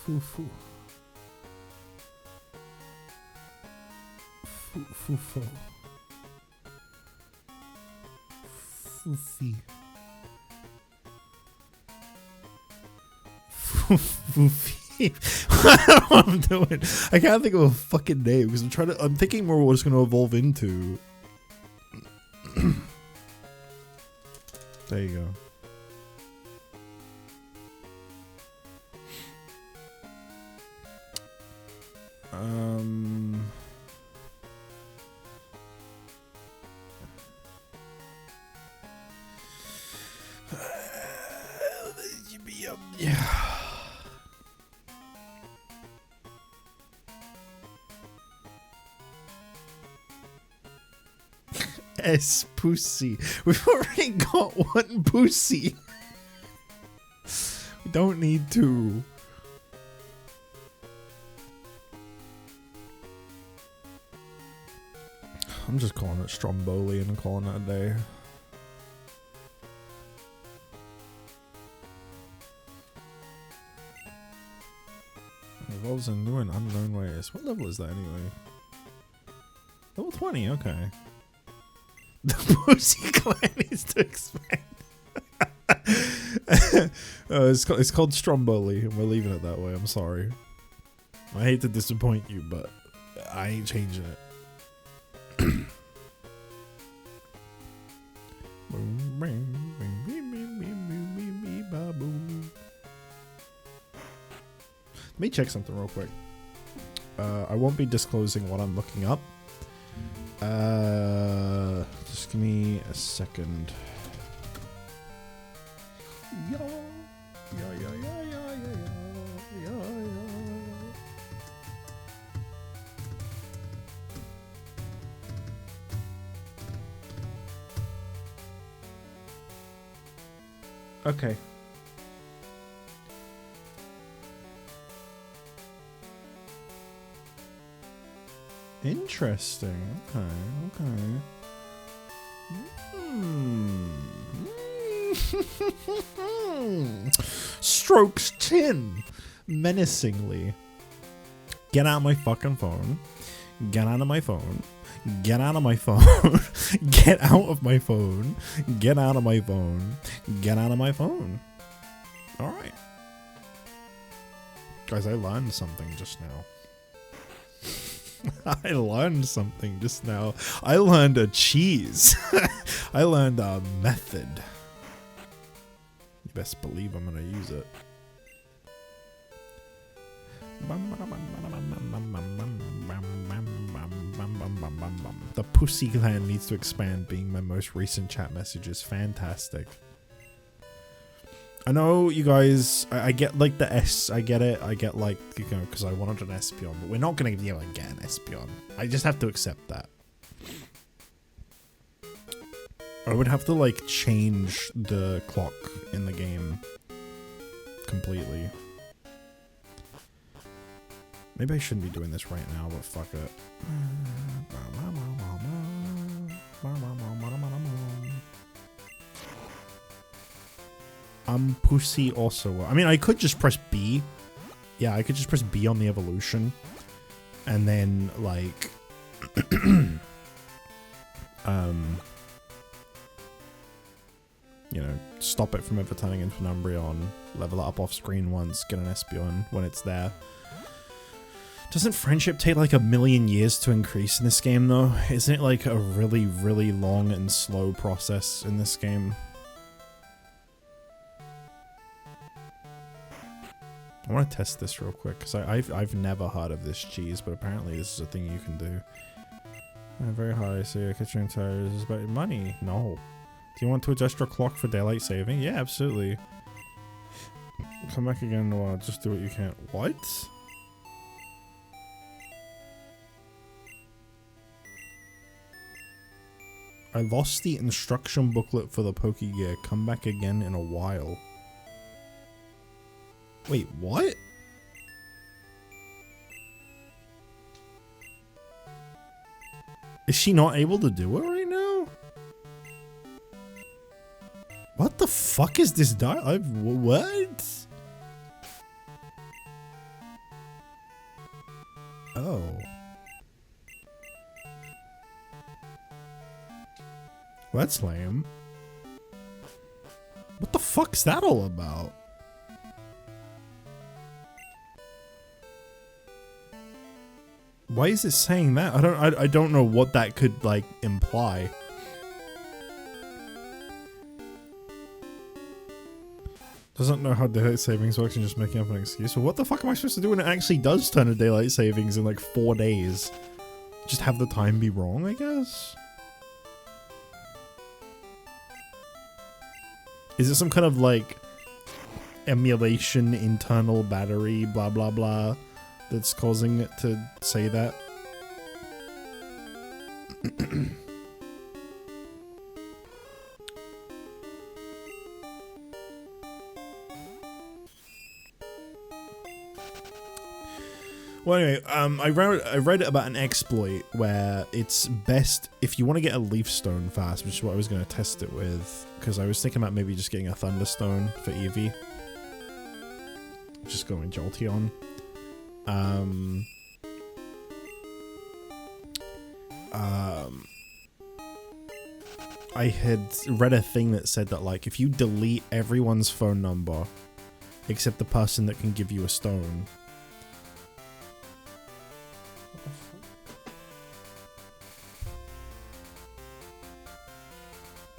Foo-foo. Foo-foo. Foofy. Foofy. I don't know what I'm doing. I can't think of a fucking name because I'm thinking more what it's going to evolve into. There you go. Yeah. S pussy. We've already got one pussy. We don't need two. I'm just calling it Stromboli and calling it a day. Evolves in new and unknown ways. What level is that anyway? Level 20, okay. The Pussy Clan needs to expand. It's called Stromboli, and we're leaving it that way. I'm sorry. I hate to disappoint you, but I ain't changing it. Let me check something real quick. I won't be disclosing what I'm looking up. Just give me a second. Okay. Interesting. Okay. Strokes chin menacingly. Get out of my fucking phone. Get out of my phone. Get out of my phone. Get out of my phone. Get out of my phone. Get out of my phone. Alright. Guys, I learned something just now. I learned something just now. I learned a cheese. I learned a method. You best believe I'm gonna use it. The Pussy Clan needs to expand being my most recent chat message is fantastic. I know you guys, I get like the S, I get it, I get like, you know, because I wanted an Espeon, but we're not going to be able to get an Espeon. I just have to accept that. I would have to like change the clock in the game completely. Maybe I shouldn't be doing this right now, but fuck it. Pussy also. I mean, I could just press B. Yeah, I could just press B on the evolution. And then, like... you know, stop it from ever turning into an Umbreon, level it up off screen once, get an Espeon when it's there. Doesn't friendship take like 1,000,000 years to increase in this game though? Isn't it like a really, really long and slow process in this game? I want to test this real quick because I've never heard of this cheese, but apparently this is a thing you can do. Very high, so your kitchen tires is about money. No. Do you want to adjust your clock for daylight saving? Yeah, absolutely. Come back again in a while. Just do what you can. What? I lost the instruction booklet for the Pokegear. Come back again in a while. Wait, what? Is she not able to do it right now? What the fuck is this what? Oh. Well, that's lame. What the fuck's that all about? Why is it saying that? I don't know what that could like imply. Doesn't know how daylight savings works and just making up an excuse. So what the fuck am I supposed to do when it actually does turn to daylight savings in like 4 days? Just have the time be wrong, I guess? Is it some kind of like emulation internal battery blah blah blah that's causing it to say that? Well, anyway, I read about an exploit where it's best if you want to get a leaf stone fast, which is what I was going to test it with, because I was thinking about maybe just getting a thunderstone for Eevee. Just going Jolteon. I had read a thing that said that like if you delete everyone's phone number except the person that can give you a stone.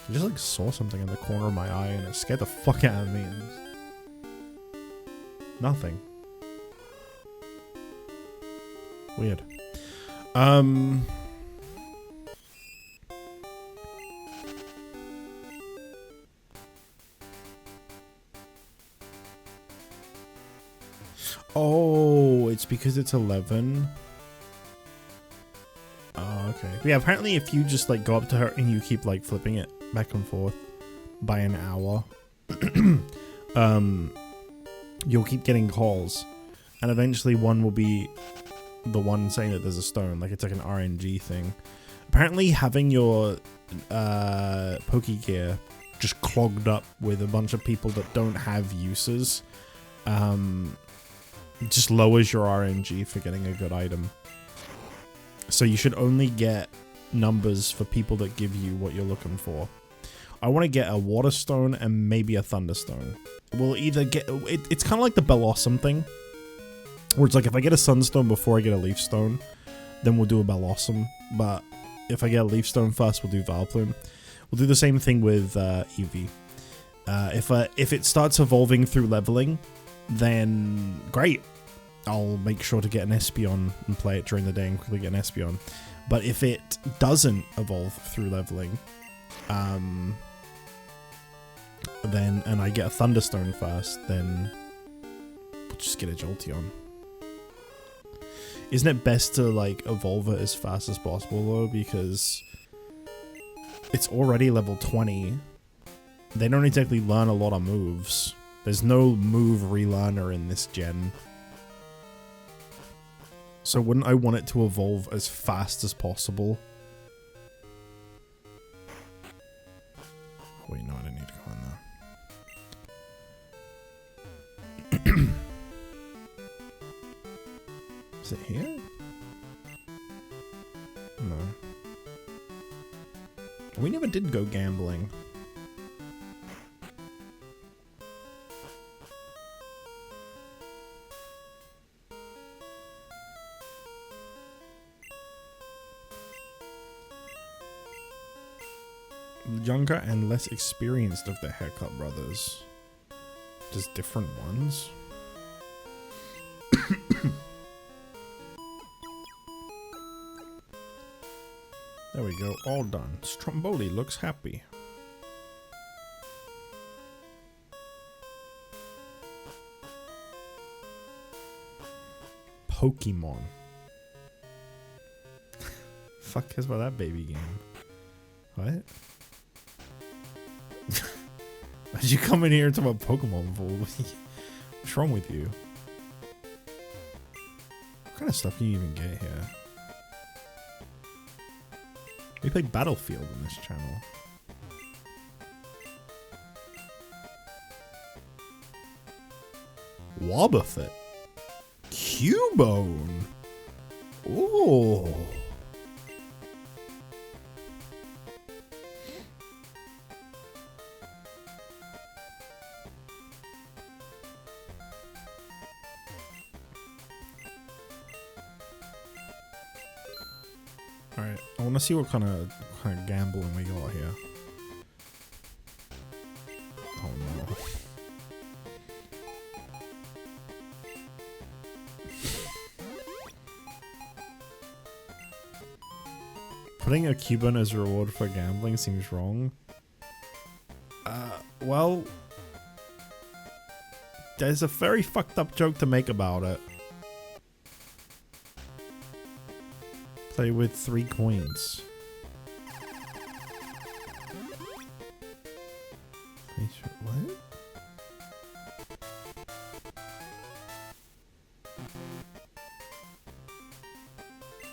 I just like saw something in the corner of my eye and it scared the fuck out of me. Nothing. Weird. Oh, it's because it's 11. Oh, okay. But yeah, apparently if you just like go up to her and you keep like flipping it back and forth by an hour, you'll keep getting calls, and eventually one will be the one saying that there's a stone. Like it's like an RNG thing. Apparently having your Pokegear just clogged up with a bunch of people that don't have uses just lowers your RNG for getting a good item. So you should only get numbers for people that give you what you're looking for. I want to get a water stone and maybe a thunderstone. We'll either get it's kind of like the Bellossom thing, where it's like if I get a sunstone before I get a leaf stone, then we'll do a Bellossom. But if I get a leaf stone first, we'll do Vileplume. We'll do the same thing with Eevee. If it starts evolving through leveling, then great. I'll make sure to get an Espeon and play it during the day and quickly get an Espeon. But if it doesn't evolve through leveling, then and I get a Thunderstone first, then we'll just get a Jolteon. Isn't it best to like evolve it as fast as possible though, because it's already level 20. They don't exactly learn a lot of moves. There's no move relearner in this gen. So wouldn't I want it to evolve as fast as possible? Wait, no, I didn't need to go in there. Is it here? No. We never did go gambling. Younger and less experienced of the Haircut Brothers. Just different ones. There we go, all done. Stromboli looks happy. Pokémon. Fuck cares about that baby game? What? Why did you come in here and talk about Pokemon for? What's wrong with you? What kind of stuff can you even get here? We play Battlefield on this channel. Wobbuffet. Cubone. Ooh. Alright, I want to see what kind of gambling we got here. Oh no. putting a coupon as a reward for gambling seems wrong. Well, there's a very fucked up joke to make about it. Play with 3 coins.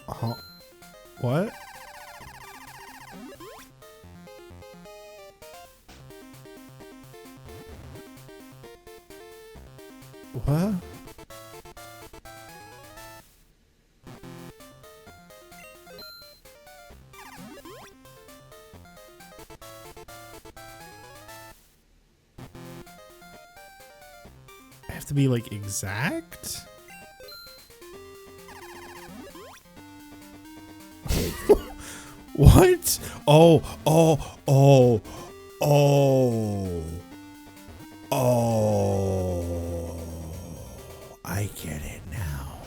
What? Huh? What? What? I have to be like exact? What? Oh. I get it now.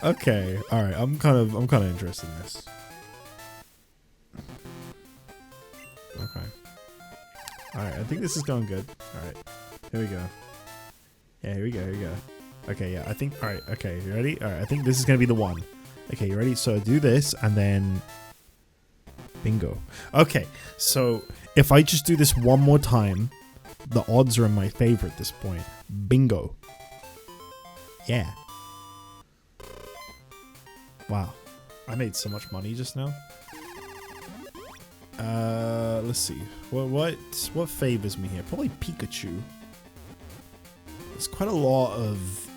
Okay, all right. I'm kind of interested in this. Okay. All right, I think this is going good. All right, here we go. Yeah, here we go. Okay, yeah, I think. All right, okay, you ready? All right, I think this is gonna be the one. Okay, you ready? So do this and then bingo. Okay, so if I just do this one more time, the odds are in my favor at this point. Bingo. Yeah. Wow, I made so much money just now. Let's see. What favors me here? Probably Pikachu. There's quite a lot of,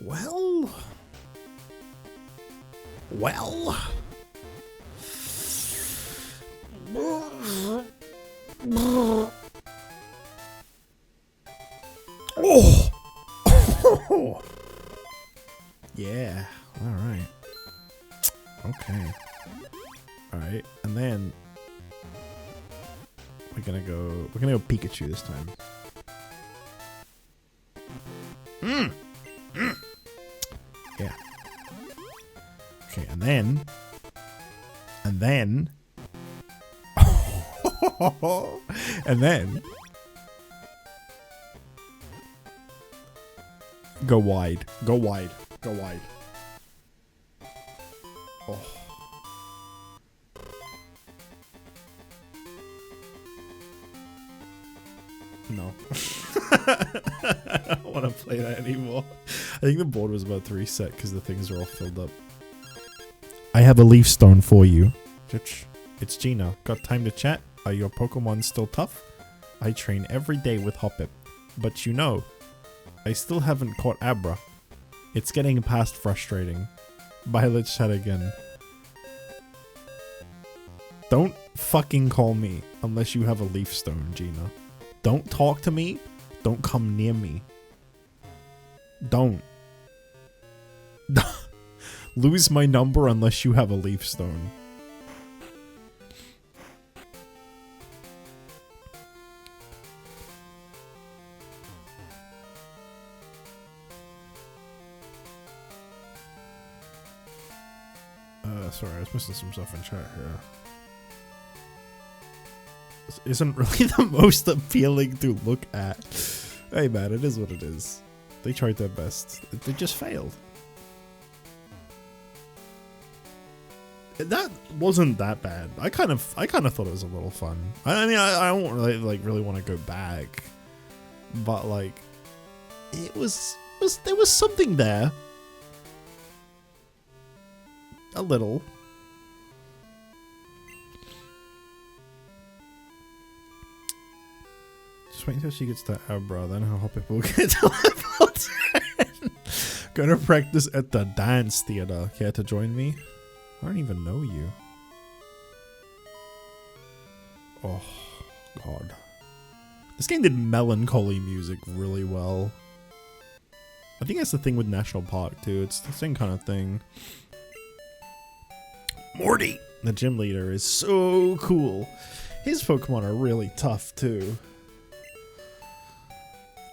well. Oh. Yeah. All right. Okay. All right, and then we're gonna go Pikachu this time. Yeah. Okay, and then and then go wide. Oh. No. I don't want to play that anymore. I think the board was about to reset because the things are all filled up. I have a leaf stone for you. JustJich, it's Gina. Got time to chat? Are your Pokemon still tough? I train every day with Hoppip. But you know, I still haven't caught Abra. It's getting past frustrating. Bye, let's chat again. Don't fucking call me unless you have a leaf stone, Gina. Don't talk to me. Don't come near me. Don't. Lose my number unless you have a leaf stone. Sorry, I was missing some stuff in chat here. This isn't really the most appealing to look at. Hey man, it is what it is. They tried their best. They just failed. That wasn't that bad. I kind of thought it was a little fun. I mean, I don't really want to go back, but like, there was something there. A little. Just wait until she gets to Abra, then her Hoppip will get to level 10. Gonna practice at the dance theater. Care to join me? I don't even know you. Oh, God. This game did melancholy music really well. I think that's the thing with National Park, too. It's the same kind of thing. Morty! The gym leader is so cool. His Pokemon are really tough too.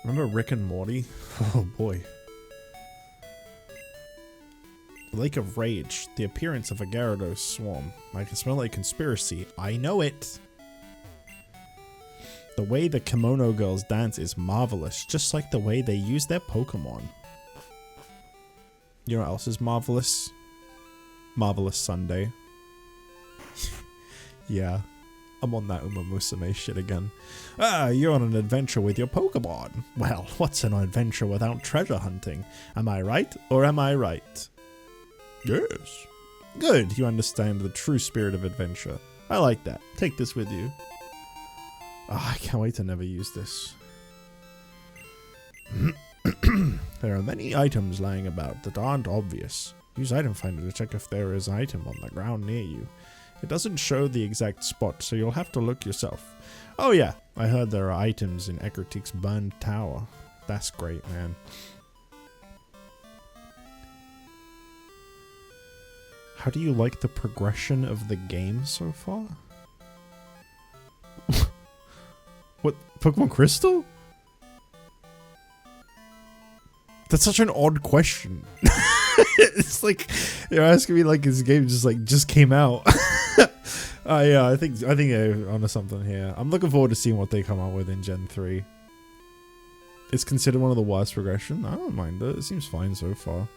Remember Rick and Morty? Oh boy. Lake of Rage. The appearance of a Gyarados swarm. I can smell a conspiracy. I know it. The way the Kimono Girls dance is marvelous, just like the way they use their Pokemon. You know what else is marvelous? Marvelous Sunday. Yeah, I'm on that Uma Musume shit again. Ah, you're on an adventure with your Pokemon. Well, what's an adventure without treasure hunting? Am I right, or am I right? Yes. Good, you understand the true spirit of adventure. I like that. Take this with you. Oh, I can't wait to never use this. There are many items lying about that aren't obvious. Use Item Finder to check if there is an item on the ground near you. It doesn't show the exact spot, so you'll have to look yourself. Oh yeah, I heard there are items in Ecruteak's burned tower. That's great, man. How do you like the progression of the game so far? What? Pokemon Crystal? That's such an odd question. It's like you're asking me like this game just came out. Yeah, I think I'm onto something here. I'm looking forward to seeing what they come out with in Gen 3. It's considered one of the worst progression. I don't mind it. It seems fine so far.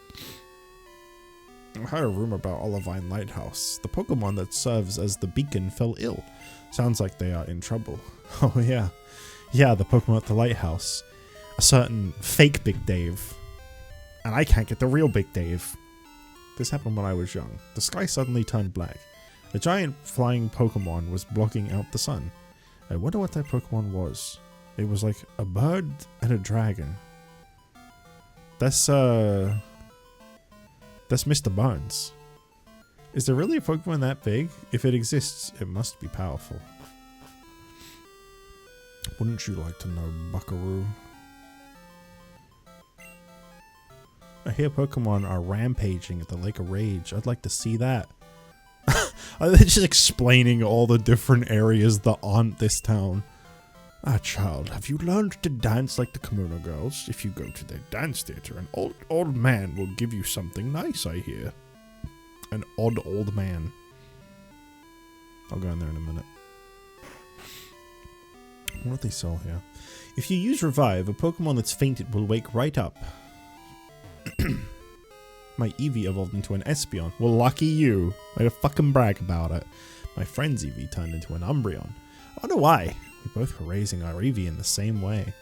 I heard a rumor about Olivine Lighthouse. The Pokemon that serves as the beacon fell ill. Sounds like they are in trouble. Oh yeah. Yeah, the Pokemon at the lighthouse. A certain fake Big Dave. And I can't get the real Big Dave. This happened when I was young. The sky suddenly turned black. A giant flying Pokemon was blocking out the sun. I wonder what that Pokemon was. It was like a bird and a dragon. That's Mr. Barnes. Is there really a Pokemon that big? If it exists, it must be powerful. Wouldn't you like to know, Buckaroo? I hear Pokemon are rampaging at the Lake of Rage. I'd like to see that. They're just explaining all the different areas that aren't this town. Ah, child, have you learned to dance like the Kimono Girls? If you go to their dance theater, an old man will give you something nice, I hear. An old man. I'll go in there in a minute. What do they sell here? If you use Revive, a Pokemon that's fainted will wake right up. My Eevee evolved into an Espeon. Well, lucky you. Way to fucking brag about it. My friend's Eevee turned into an Umbreon. I wonder why. We both were raising our Eevee in the same way.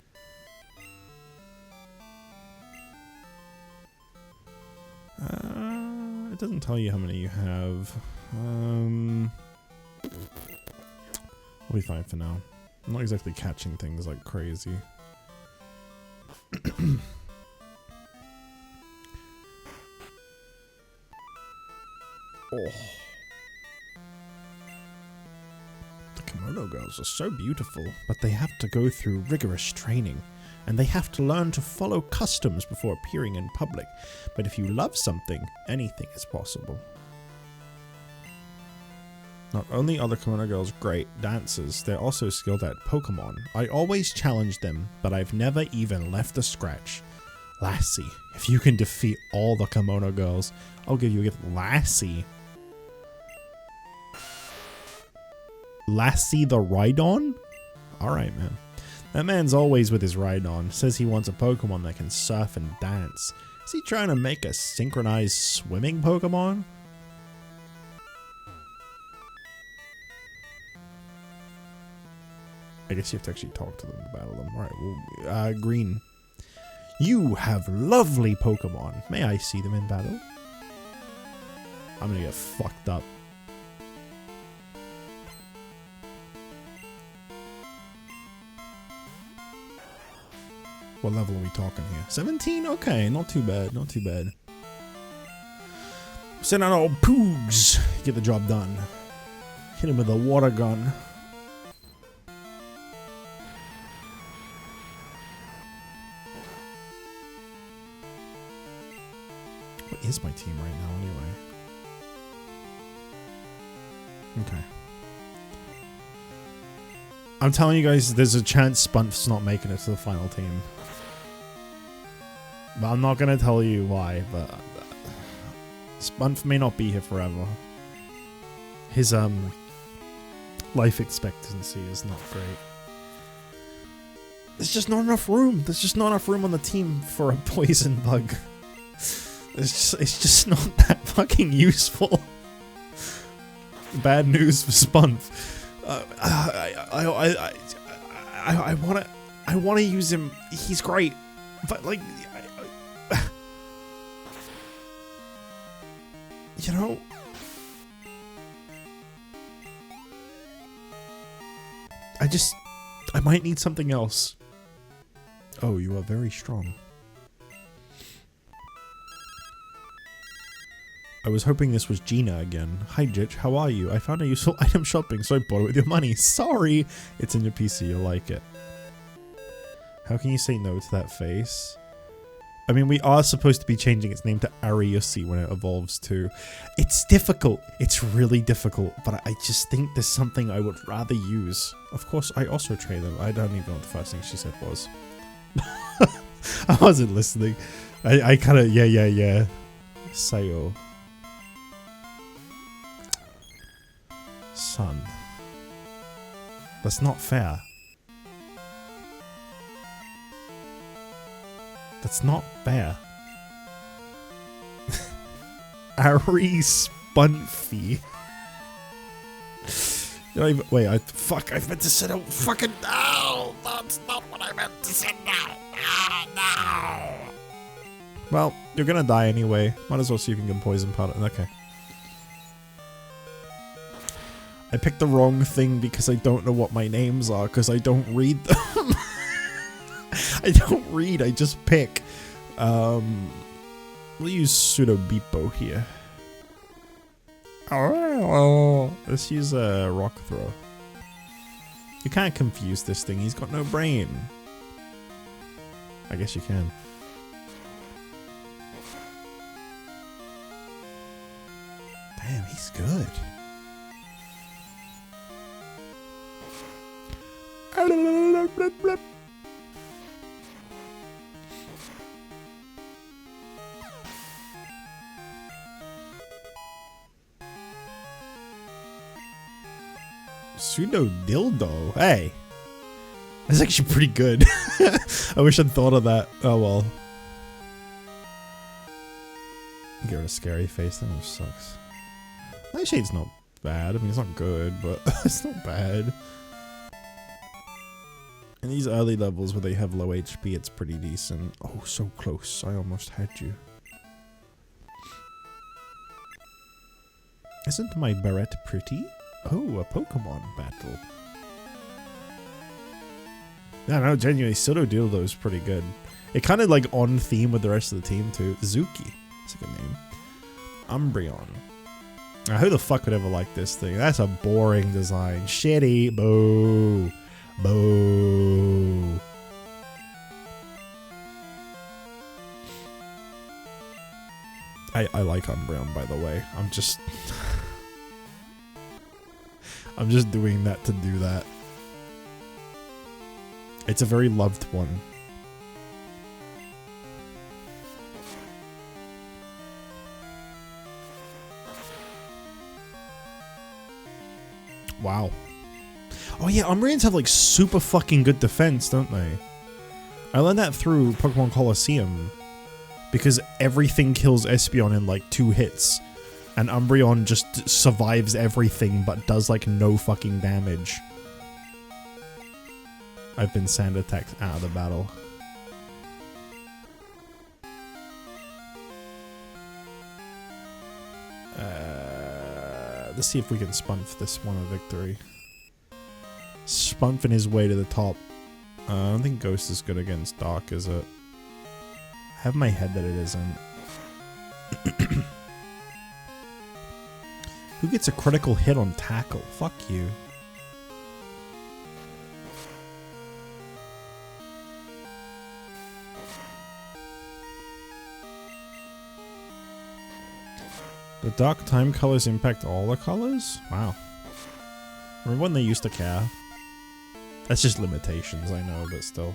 It doesn't tell you how many you have. We'll be fine for now. I'm not exactly catching things like crazy. Oh. The Kimono Girls are so beautiful, but they have to go through rigorous training, and they have to learn to follow customs before appearing in public. But if you love something, anything is possible. Not only are the Kimono Girls great dancers, they're also skilled at Pokemon. I always challenge them, but I've never even left a scratch. Lassie, if you can defeat all the Kimono Girls, I'll give you a gift. Lassie. Lassie the Rhydon? Alright, man. That man's always with his Rhydon. Says he wants a Pokemon that can surf and dance. Is he trying to make a synchronized swimming Pokemon? I guess you have to actually talk to them to battle them. Alright, well, Green. You have lovely Pokemon. May I see them in battle? I'm gonna get fucked up. What level are we talking here? 17? Okay, not too bad, not too bad. Send out all Poogs. Get the job done. Hit him with a water gun. What is my team right now, anyway? Okay. I'm telling you guys, there's a chance Spunf's not making it to the final team. But I'm not gonna tell you why, but Spunf may not be here forever. His life expectancy is not great. There's just not enough room. There's just not enough room on the team for a poison bug. It's just not that fucking useful. Bad news for Spunf. I wanna use him. He's great, but like, you know, I might need something else. Oh, you are very strong. I was hoping this was Gina again. Hi, Jitch. How are you? I found a useful item shopping, so I bought it with your money. Sorry! It's in your PC. You'll like it. How can you say no to that face? I mean, we are supposed to be changing its name to Ariusi when it evolves too. It's difficult. It's really difficult, but I just think there's something I would rather use. Of course, I also trade them. I don't even know what the first thing she said was. I wasn't listening. I kind of, yeah. Sayo. Son. That's not fair. That's not fair. Ari Spunfy. Wait, I meant to send out fucking no! That's not what I meant to send out. Ah, no! Well, you're gonna die anyway. Might as well see if you can poison powder. Okay. I picked the wrong thing because I don't know what my names are because I don't read them. I don't read, I just pick. We'll use Pseudo Beepo here. Oh, let's use a Rock Throw. You can't confuse this thing, he's got no brain. I guess you can. Damn, he's good. Pseudo Dildo. Hey. That's actually pretty good. I wish I'd thought of that. Oh well. Get rid of scary face. That just sucks. Nightshade's not bad. I mean, it's not good, but it's not bad. In these early levels where they have low HP, it's pretty decent. Oh, so close. I almost had you. Isn't my beret pretty? Oh, a Pokemon battle. No, genuinely, Pseudo Dildo is pretty good. It kind of like on theme with the rest of the team too. Zuki. That's a good name. Umbreon. Now, who the fuck would ever like this thing? That's a boring design. Shitty. Boo. Boo. I like Umbreon, by the way. I'm just doing that to do that. It's a very loved one. Wow. Oh yeah, Umbreons have like super fucking good defense, don't they? I learned that through Pokemon Colosseum. Because everything kills Espeon in like 2 hits. And Umbreon just survives everything but does like no fucking damage. I've been sand attacked out of the battle. Let's see if we can Spunf this one a victory. Spunfing his way to the top. I don't think Ghost is good against Dark, is it? I have in my head that it isn't. Who gets a critical hit on Tackle? Fuck you. The dark time colors impact all the colors? Wow. Remember when they used to care? That's just limitations, I know, but still.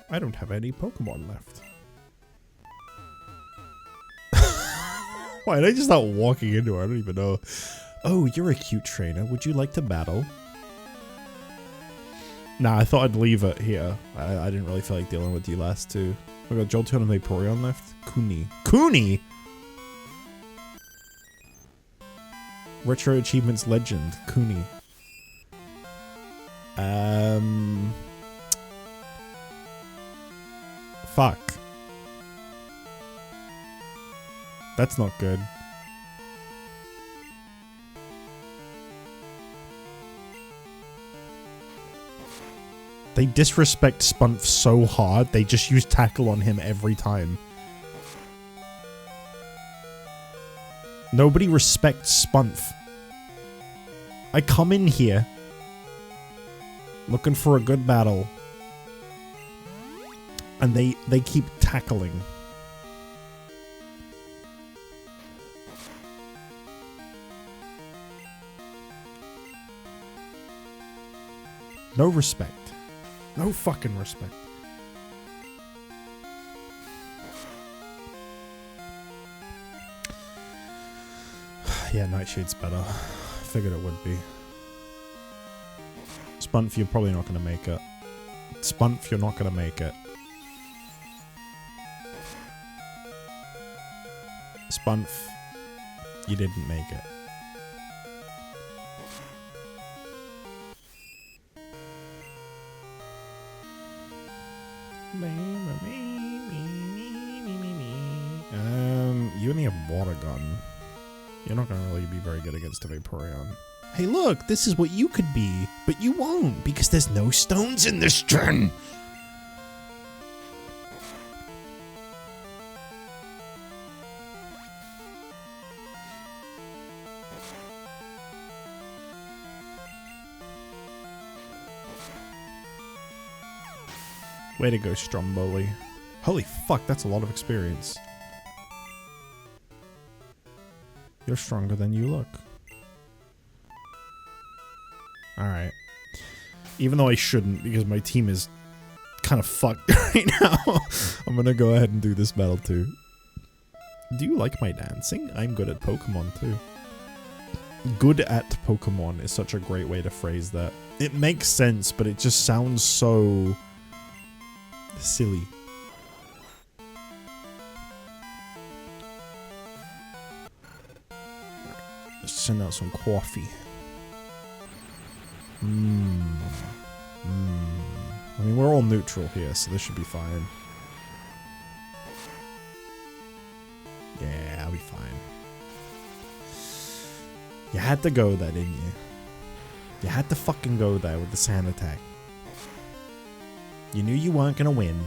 I don't have any Pokemon left. Why did I just start walking into her? I don't even know. Oh, you're a cute trainer. Would you like to battle? Nah, I thought I'd leave it here. I didn't really feel like dealing with you last two. We got Jolteon and Vaporeon left. Kuni. Kuni! Retro Achievements Legend. Kuni. Fuck. That's not good. They disrespect Spunf so hard, they just use Tackle on him every time. Nobody respects Spunf. I come in here looking for a good battle, and they keep tackling. No respect. No fucking respect. Yeah, Nightshade's better. Figured it would be. Spunf, you're probably not gonna make it. Spunf, you're not gonna make it. Spunf, you didn't make it. You only have Water Gun. You're not gonna really be very good against a Vaporeon. Hey look, this is what you could be, but you won't, because there's no stones in this gen! Way to go, Stromboli. Holy fuck, that's a lot of experience. You're stronger than you look. Alright. Even though I shouldn't, because my team is kind of fucked right now, I'm gonna go ahead and do this battle too. Do you like my dancing? I'm good at Pokemon too. Good at Pokemon is such a great way to phrase that. It makes sense, but it just sounds so silly. Let's send out some coffee. I mean, we're all neutral here, so this should be fine. Yeah, I'll be fine. You had to go there, didn't you? You had to fucking go there with the sand attack. You knew you weren't gonna win.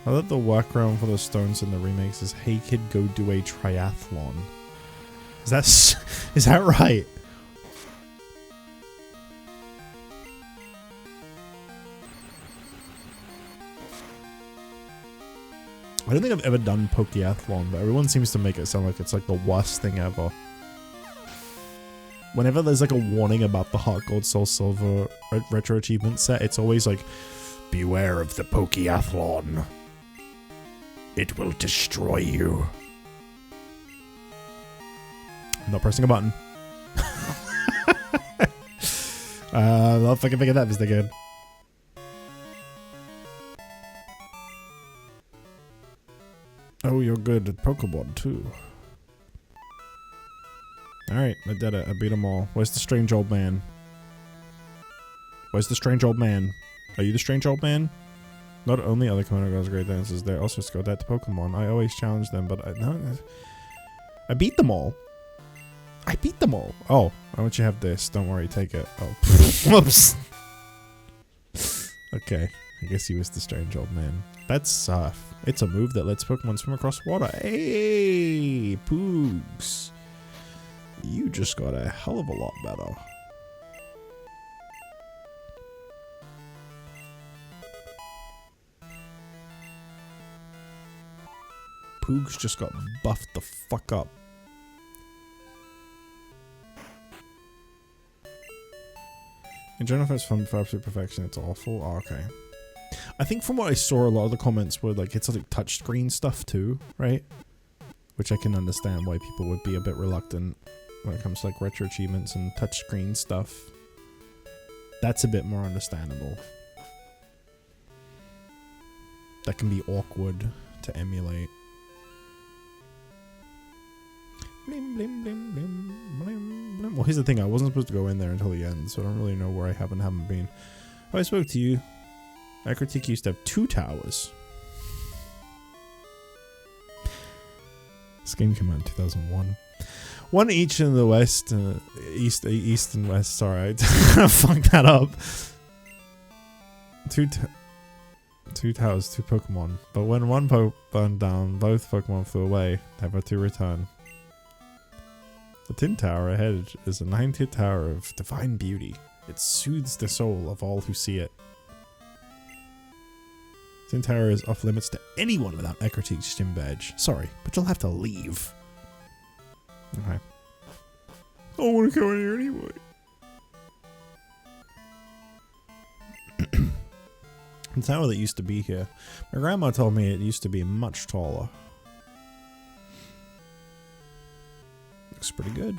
I thought the workaround for the stones in the remakes is, hey kid, go do a triathlon. Is that right? I don't think I've ever done Pokeathlon, but everyone seems to make it sound like it's like the worst thing ever. Whenever there's like a warning about the Heart Gold Soul Silver retro achievement set, it's always like, beware of the Pokeathlon. It will destroy you. I'm not pressing a button. I'll fucking figure that mistake again. Oh, you're good at Pokemon too. Alright, I did it. I beat them all. Where's the strange old man? Where's the strange old man? Are you the strange old man? Not only other Komodo girls great dancers, they also scored that to Pokemon. I always challenge them, but I beat them all. I beat them all. Oh, why don't you have this? Don't worry, take it. Oh, whoops. Okay, I guess he was the strange old man. That's it's a move that lets Pokemon swim across water. Hey, Poogs. You just got a hell of a lot better. Poogs just got buffed the fuck up. In general, it's fun for absolute perfection. It's awful. Oh, okay. I think from what I saw, a lot of the comments were like, it's like touchscreen stuff too, right? Which I can understand why people would be a bit reluctant when it comes to like retro achievements and touchscreen stuff. That's a bit more understandable. That can be awkward to emulate. Blim, blim, blim, blim, blim, blim. Well, here's the thing. I wasn't supposed to go in there until the end, so I don't really know where I have and haven't been. Oh, I spoke to you. I critique used to have 2 towers. This game came out in 2001. One each in the west, east and west. Sorry, I fucked that up. 2 towers, 2 Pokemon. But when one burned down, both Pokemon flew away, never to return. The tin tower ahead is a 9-tiered tower of divine beauty. It soothes the soul of all who see it. Tin tower is off limits to anyone without Ecrotech's gym badge. Sorry, but you'll have to leave. Okay. I don't want to go in here anyway. The tower that used to be here. My grandma told me it used to be much taller. Looks pretty good.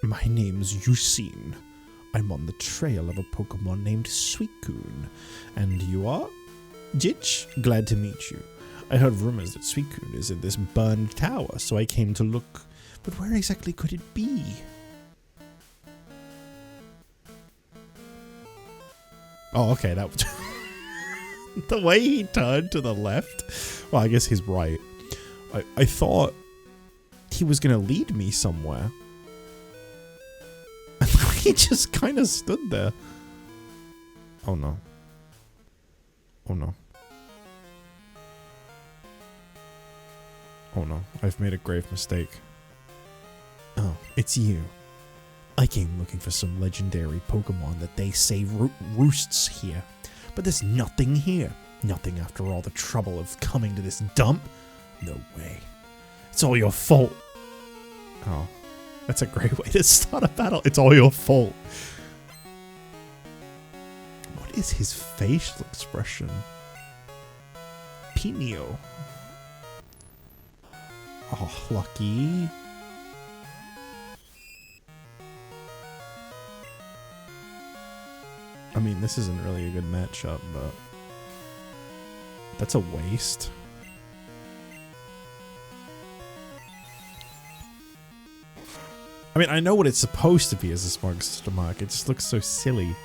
My name's Yusin. I'm on the trail of a Pokemon named Suicune. And you are? Jich? Glad to meet you. I heard rumors that Suicune is in this burned tower, so I came to look. But where exactly could it be? Oh, okay, that was... the way he turned to the left. Well, I guess he's right. I thought he was gonna lead me somewhere. And he just kind of stood there. Oh no. Oh no. Oh no, I've made a grave mistake. Oh, it's you. I came looking for some legendary Pokemon that they say roosts here. But there's nothing here. Nothing after all the trouble of coming to this dump. No way. It's all your fault. Oh, that's a great way to start a battle. It's all your fault. What is his facial expression? Pinio. Oh, lucky. I mean, this isn't really a good matchup, but that's a waste. I mean, I know what it's supposed to be as a smart mark. It just looks so silly.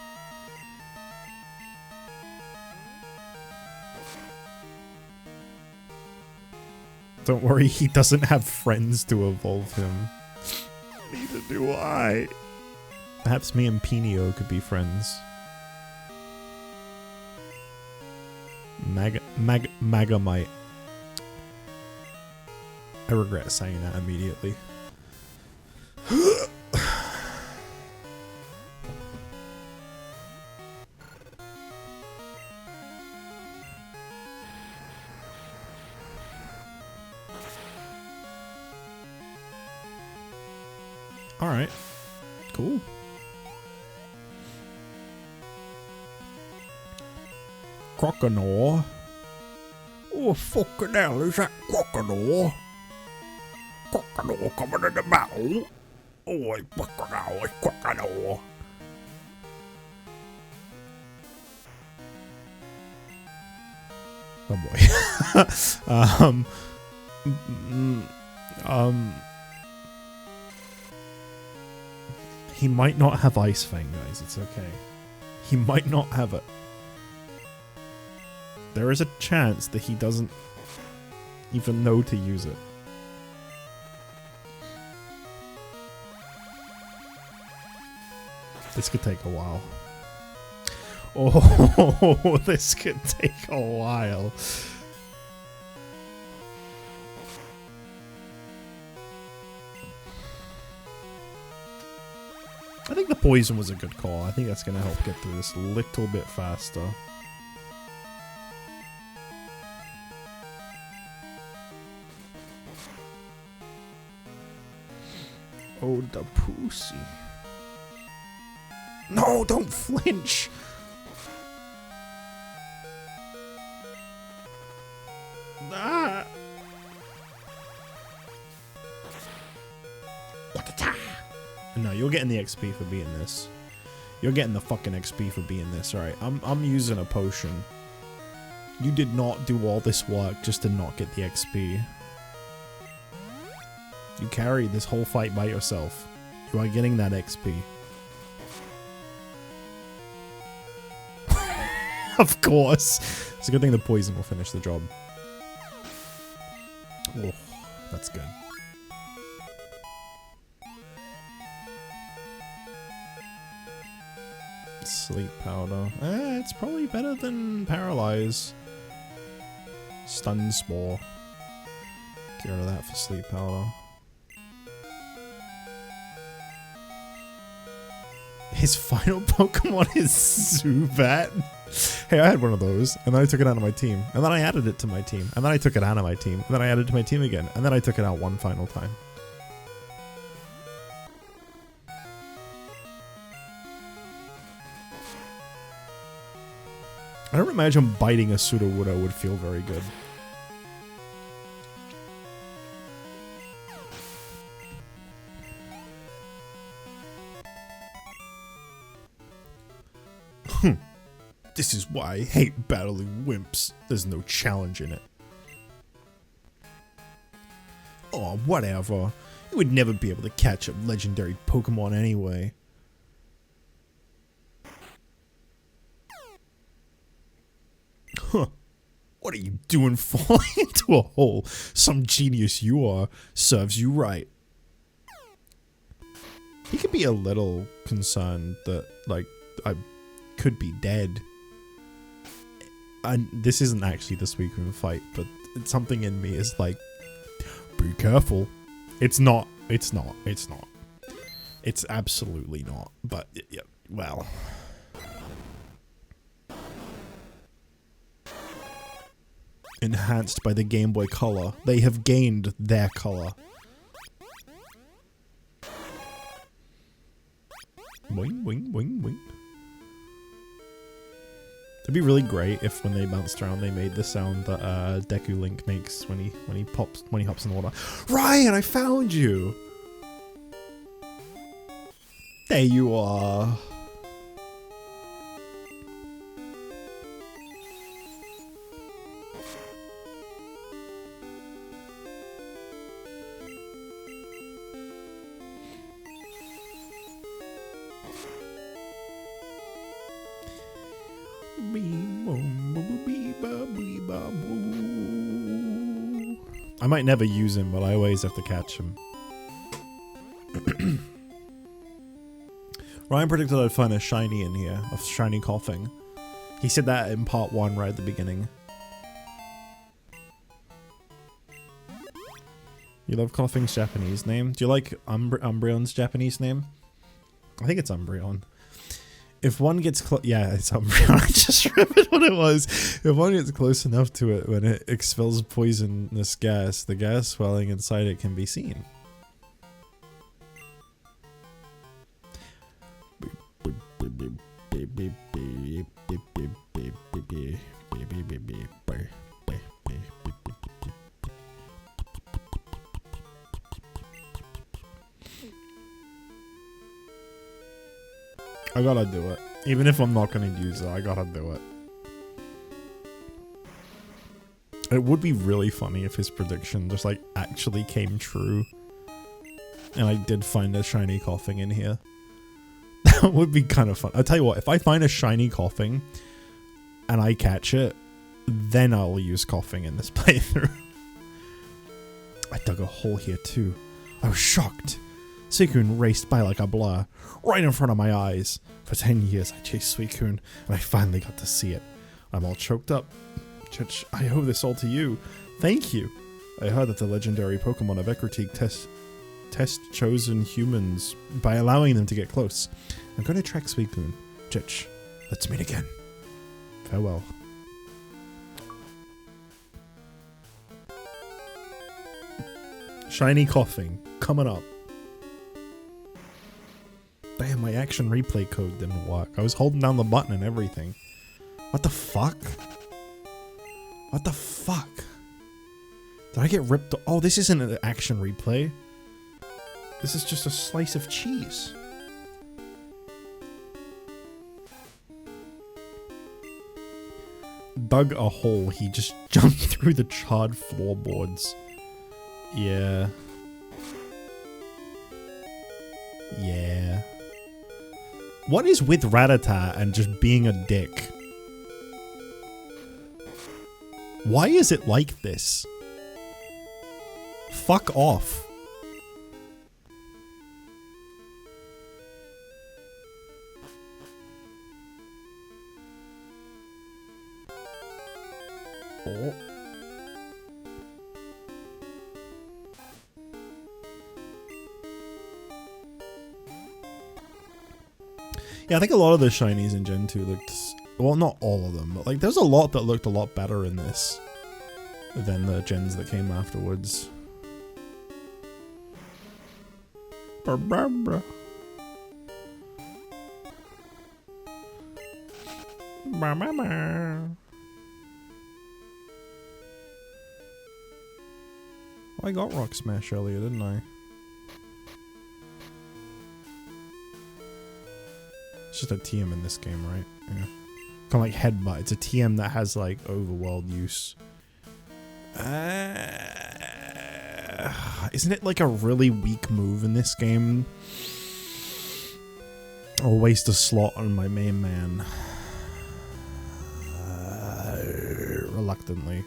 Don't worry, he doesn't have friends to evolve him. Neither do I. Perhaps me and Pinio could be friends. Magamite. I regret saying that immediately. Alright. Cool. Croconaw. Oh, fucking hell, is that Croconaw? Croconaw coming in the battle. Oh, it's Croconaw, it's Croconaw. Oh boy. He might not have Ice Fang, guys. It's okay. He might not have it. There is a chance that he doesn't even know to use it. This could take a while. Oh, this could take a while. I think the poison was a good call. I think that's going to help get through this a little bit faster. Oh, the pussy. No, don't flinch. Ah. No, you're getting the XP for being this. You're getting the fucking XP for being this. Alright, I'm using a potion. You did not do all this work just to not get the XP. You carried this whole fight by yourself. You are getting that XP. Of course. It's a good thing the poison will finish the job. Oh, that's good. Sleep powder. It's probably better than paralyze. Stun spore. Get rid of that for sleep powder. His final Pokemon is Zubat. Hey, I had one of those, and then I took it out of my team, and then I added it to my team, and then I took it out of my team, and then I added it to my team again, and then I took it out one final time. I don't imagine biting a Sudowoodo would feel very good. This is why I hate battling wimps. There's no challenge in it. Oh, whatever. You would never be able to catch a legendary Pokemon anyway. Huh. What are you doing falling into a hole? Some genius you are. Serves you right. He could be a little concerned that, like, I could be dead. And this isn't actually the Suicune fight, but something in me is like, be careful. It's not. It's not. It's not. It's absolutely not. But, yeah, well. Enhanced by the Game Boy Color. They have gained their color. Boing, boing, boing, boing. It'd be really great if when they bounced around they made the sound that Deku Link makes when he hops in the water. Ryan, I found you! There you are. I might never use him, but I always have to catch him. Ryan predicted I'd find a shiny in here, a shiny coughing. He said that in part 1 right at the beginning. You love coughing's Japanese name? Do you like Umbreon's Japanese name? I think it's Umbreon. If one gets close, yeah, it's Umbreon. I just remembered what it was. If one gets close enough to it when it expels poisonous gas, the gas swelling inside it can be seen. I gotta do it. Even if I'm not gonna use it, I gotta do it. It would be really funny if his prediction just like actually came true. And I did find a shiny coughing in here. That would be kind of fun. I'll tell you what, if I find a shiny coughing and I catch it, then I'll use coughing in this playthrough. I dug a hole here too. I was shocked. Suicune raced by like a blur, right in front of my eyes. For 10 years I chased Suicune, and I finally got to see it. I'm all choked up. JustJich, I owe this all to you. Thank you. I heard that the legendary Pokemon of Ecruteak test chosen humans by allowing them to get close. I'm going to track Suicune. JustJich, let's meet again. Farewell. Shiny coughing coming up. Damn, my action replay code didn't work. I was holding down the button and everything. What the fuck? What the fuck? Did I get ripped? Oh, this isn't an action replay. This is just a slice of cheese. Dug a hole. He just jumped through the charred floorboards. Yeah. Yeah. What is with Rattata and just being a dick? Why is it like this? Fuck off. Oh. Yeah, I think a lot of the shinies in Gen 2 looked... Well, not all of them, but like there's a lot that looked a lot better in this than the gens that came afterwards. Barbara. Mama. I got Rock Smash earlier, didn't I? It's just a TM in this game, right? Yeah. Kind of like Headbutt. It's a TM that has like overworld use. Isn't it like a really weak move in this game? I'll waste a slot on my main man. Reluctantly.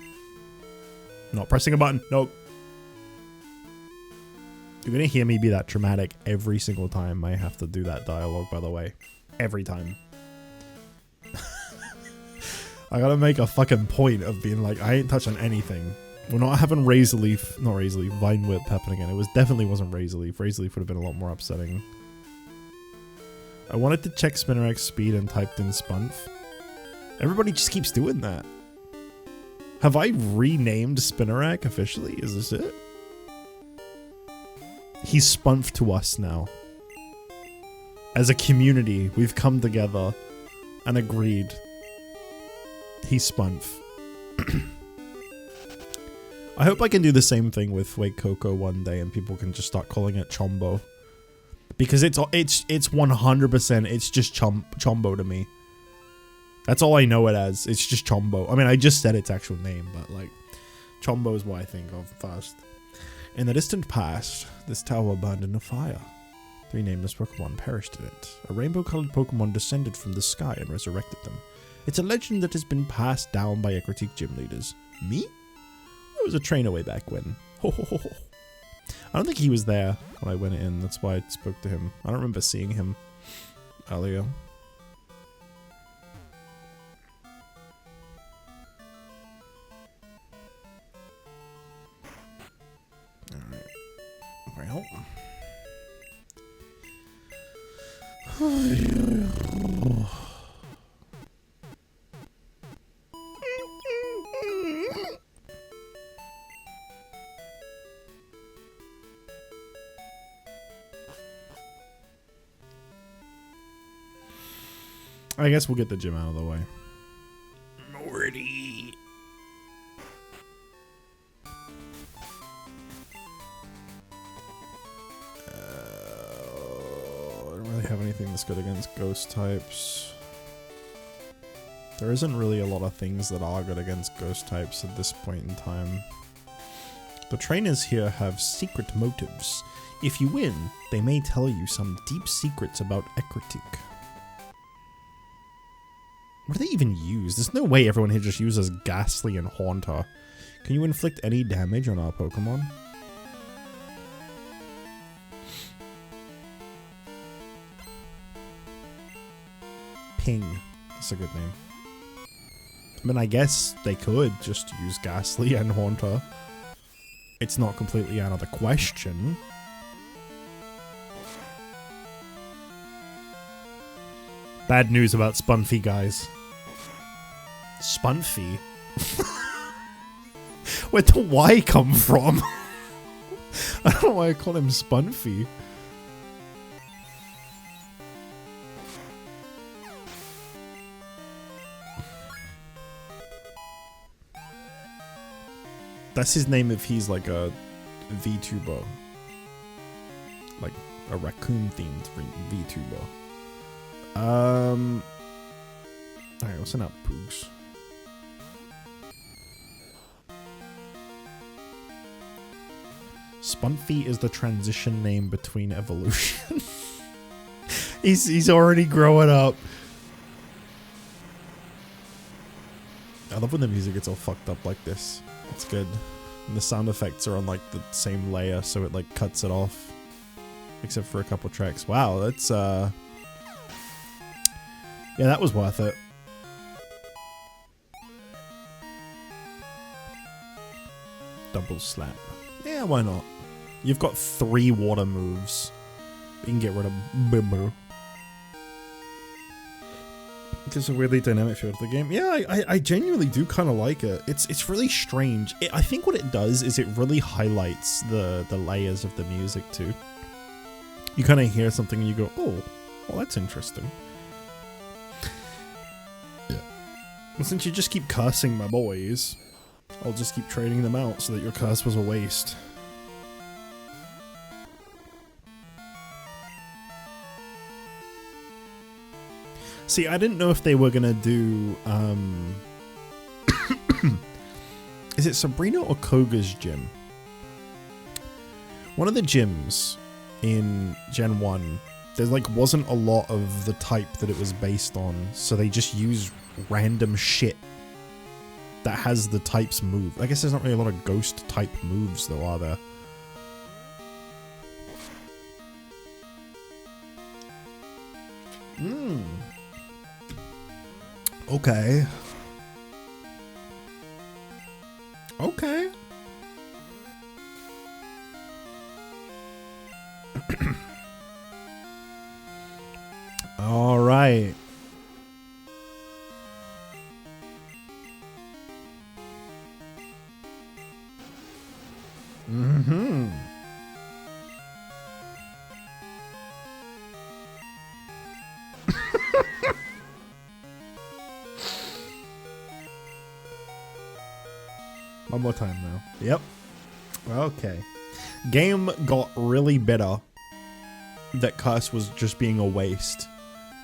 Not pressing a button. Nope. You're gonna hear me be that dramatic every single time I have to do that dialogue, by the way. Every time. I gotta make a fucking point of being like, I ain't touching anything. We're not having Razor Leaf, not Razor Leaf, Vine Whip happen again. It definitely wasn't Razor Leaf. Razor Leaf would have been a lot more upsetting. I wanted to check Spinnerak's speed and typed in Spunf. Everybody just keeps doing that. Have I renamed Spinnerak officially? Is this it? He's Spunf to us now. As a community, we've come together and agreed. He's Spunf. I hope I can do the same thing with Wake Coco one day and people can just start calling it Chombo. Because it's 100%, it's just Chombo to me. That's all I know it as. It's just Chombo. I mean, I just said its actual name, but like, Chombo is what I think of first. In the distant past, this tower burned in a fire. 3 nameless Pokemon perished in it. A rainbow-colored Pokemon descended from the sky and resurrected them. It's a legend that has been passed down by Ecruteak gym leaders. Me? I was a trainer way back when. Ho ho ho ho. I don't think he was there when I went in. That's why I spoke to him. I don't remember seeing him earlier. Alright. Well. I guess we'll get the gym out of the way. Morty. I don't really have anything that's good against ghost types. There isn't really a lot of things that are good against ghost types at this point in time. The trainers here have secret motives. If you win, they may tell you some deep secrets about Ecruteak. What do they even use? There's no way everyone here just uses Ghastly and Haunter. Can you inflict any damage on our Pokemon? Ping. That's a good name. I mean, I guess they could just use Ghastly and Haunter. It's not completely out of the question. Bad news about Spunfy, guys. Spunfy? Where'd the Y come from? I don't know why I call him Spunfy. That's his name if he's like a VTuber. Like a raccoon themed VTuber. Alright, we'll send out Poogs. Spunfy is the transition name between evolution. he's already growing up. I love when the music gets all fucked up like this. It's good. And the sound effects are on like the same layer, so it like cuts it off. Except for a couple tracks. Wow, that's yeah, that was worth it. Double slap. Yeah, why not? You've got 3 water moves. You can get rid of Bibber. It's a weirdly dynamic feel of the game. Yeah, I genuinely do kind of like it. It's really strange. I think what it does is it really highlights the layers of the music too. You kind of hear something and you go, oh, well, that's interesting. Yeah. Well, since you just keep cursing my boys, I'll just keep trading them out so that your curse was a waste. See, I didn't know if they were gonna do, is it Sabrina or Koga's gym? One of the gyms in Gen 1, there like wasn't a lot of the type that it was based on, so they just use random shit that has the types move. I guess there's not really a lot of ghost type moves though, are there? Okay. Okay. All right. Mm-hmm. One more time now. Yep. Okay. Game got really bitter that Curse was just being a waste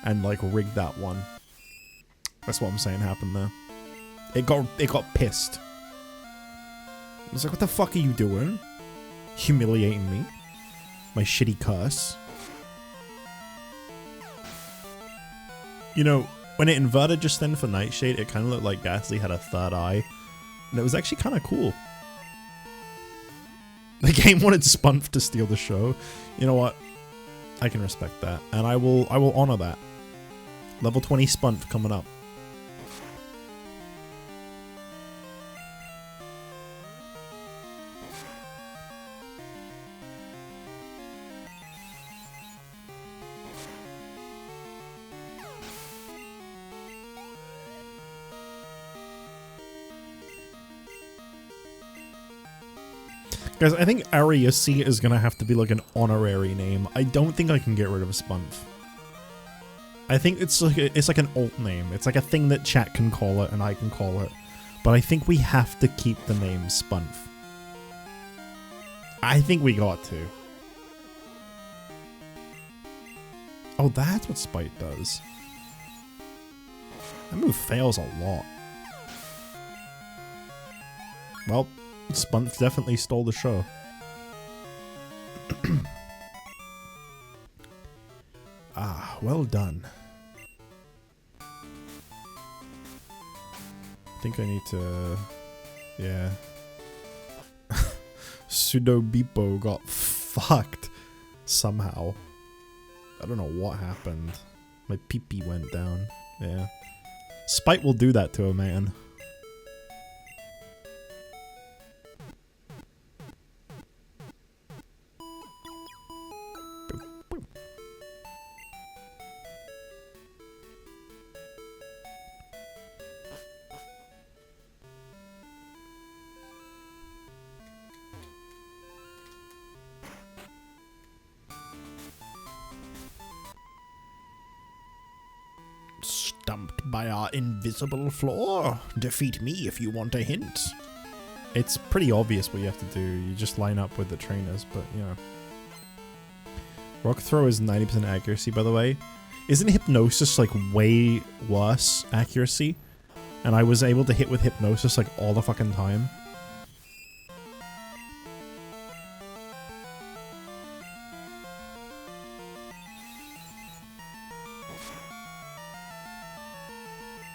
and like rigged that one. That's what I'm saying happened there. It got pissed. It was like, what the fuck are you doing? Humiliating me. My shitty Curse. You know, when it inverted just then for Nightshade, it kind of looked like Ghastly had a third eye. And it was actually kind of cool. The game wanted Spunf to steal the show. You know what? I can respect that. And I will honor that. Level 20 Spunf coming up. Guys, I think Ariusi is gonna have to be like an honorary name. I don't think I can get rid of Spunf. I think it's like an alt name. It's like a thing that chat can call it and I can call it. But I think we have to keep the name Spunf. I think we got to. Oh, that's what Spite does. That move fails a lot. Well, Spunf definitely stole the show. Ah, well done. I think I need to... Yeah. Pseudo Beepo got fucked somehow. I don't know what happened. My pee-pee went down. Yeah. Spite will do that to a man. Stumped by our invisible floor. Defeat me if you want a hint. It's pretty obvious what you have to do. You just line up with the trainers, but yeah. Rock throw is 90% accuracy, by the way. Isn't hypnosis like way worse accuracy? And I was able to hit with hypnosis like all the fucking time.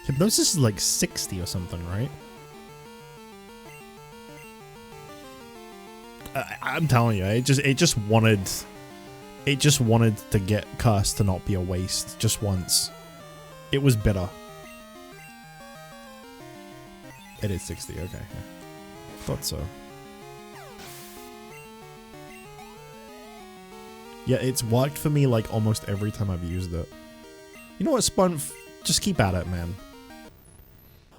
Hypnosis is like 60 or something, right? I'm telling you, it just wanted to get cursed to not be a waste just once. It was bitter. It is 60, okay. Yeah. Thought so. Yeah, it's worked for me like almost every time I've used it. You know what, Spunf? Just keep at it, man.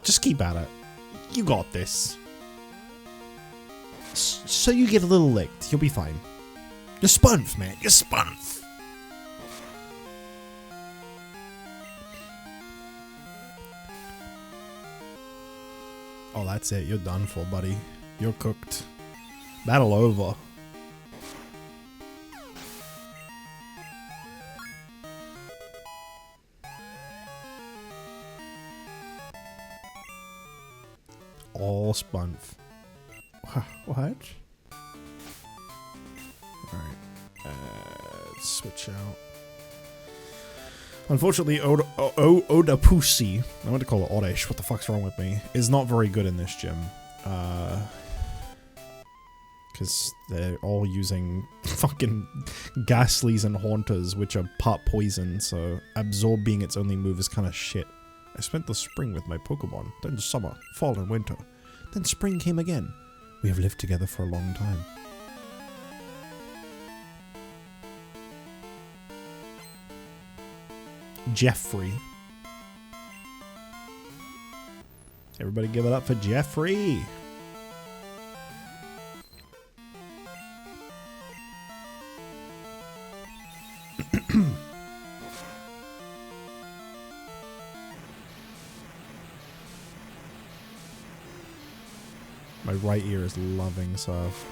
Just keep at it. You got this. So you get a little licked. You'll be fine. You're Spunf, man. You're Spunf. Oh, that's it. You're done for, buddy. You're cooked. Battle over. All Spunf. What? Alright. Switch out. Unfortunately, Odapusi, I want to call it Odesh, what the fuck's wrong with me, is not very good in this gym. Because they're all using fucking Ghastlies and Haunters, which are part poison, so Absorb being its only move is kind of shit. I spent the spring with my Pokémon, then summer, fall and winter. Then spring came again. We have lived together for a long time. Jeffrey. Everybody give it up for Jeffrey. My right ear is loving surf.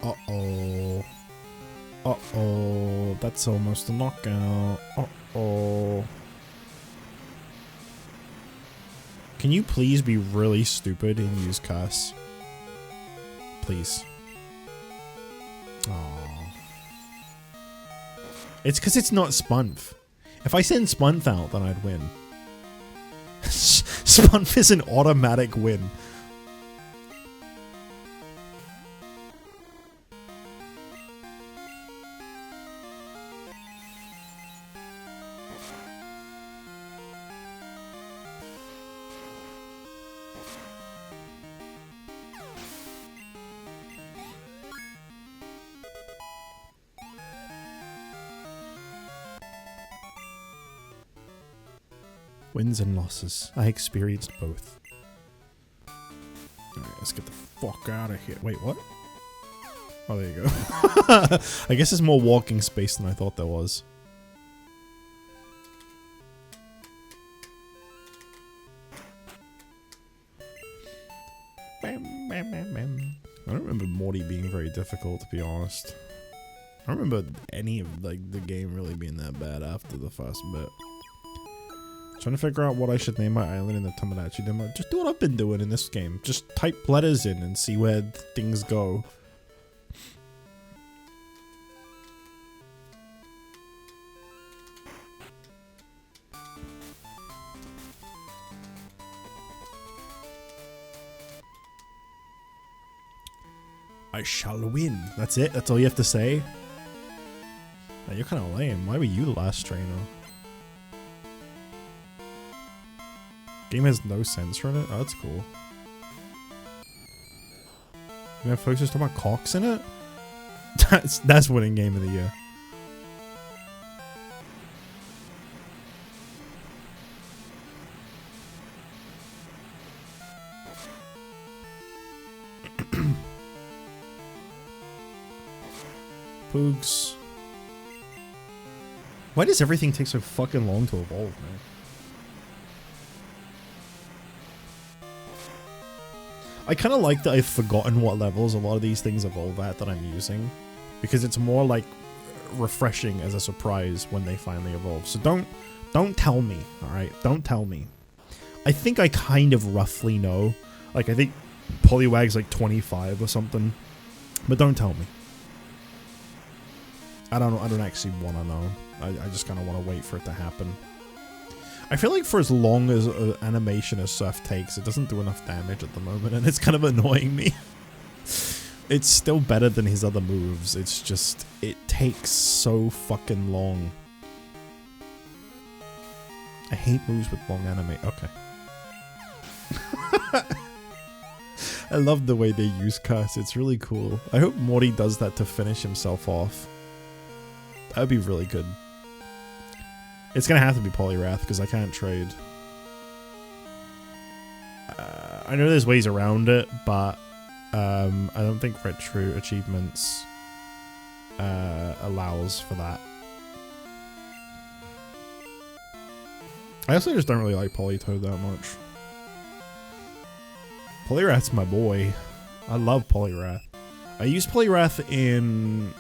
Uh-oh. Uh-oh. That's almost a knockout. Uh-oh. Can you please be really stupid and use curse? Please. Aww. It's because it's not Spunf. If I send Spunf out, then I'd win. Spunf is an automatic win. Wins and losses. I experienced both. Alright, let's get the fuck out of here. Wait, what? Oh, there you go. I guess there's more walking space than I thought there was. Bam, bam, bam, bam. I don't remember Morty being very difficult, to be honest. I don't remember any of like the game really being that bad after the first bit. Trying to figure out what I should name my island in the Tomodachi demo. Just do what I've been doing in this game. Just type letters in and see where things go. I shall win. That's it? That's all you have to say? Now, you're kind of lame. Why were you the last trainer? Game has no censor in it? Oh, that's cool. You know, folks just talking about cocks in it? That's winning game of the year. Poogs. Why does everything take so fucking long to evolve, man? I kind of like that I've forgotten what levels a lot of these things evolve at that I'm using, because it's more like refreshing as a surprise when they finally evolve. So don't tell me, all right? Don't tell me. I think I kind of roughly know. Like, I think Poliwag's like 25 or something, but don't tell me. I don't actually want to know. I just kind of want to wait for it to happen. I feel like for as long as animation as Surf takes, it doesn't do enough damage at the moment, and it's kind of annoying me. It's still better than his other moves, it's just, it takes so fucking long. I hate moves with long anime. Okay. I love the way they use curse, it's really cool. I hope Morty does that to finish himself off. That would be really good. It's gonna have to be Poliwrath because I can't trade. I know there's ways around it, but I don't think Retro Achievements allows for that. I also just don't really like Politoed that much. Poliwrath's my boy. I love Poliwrath. I used Poliwrath in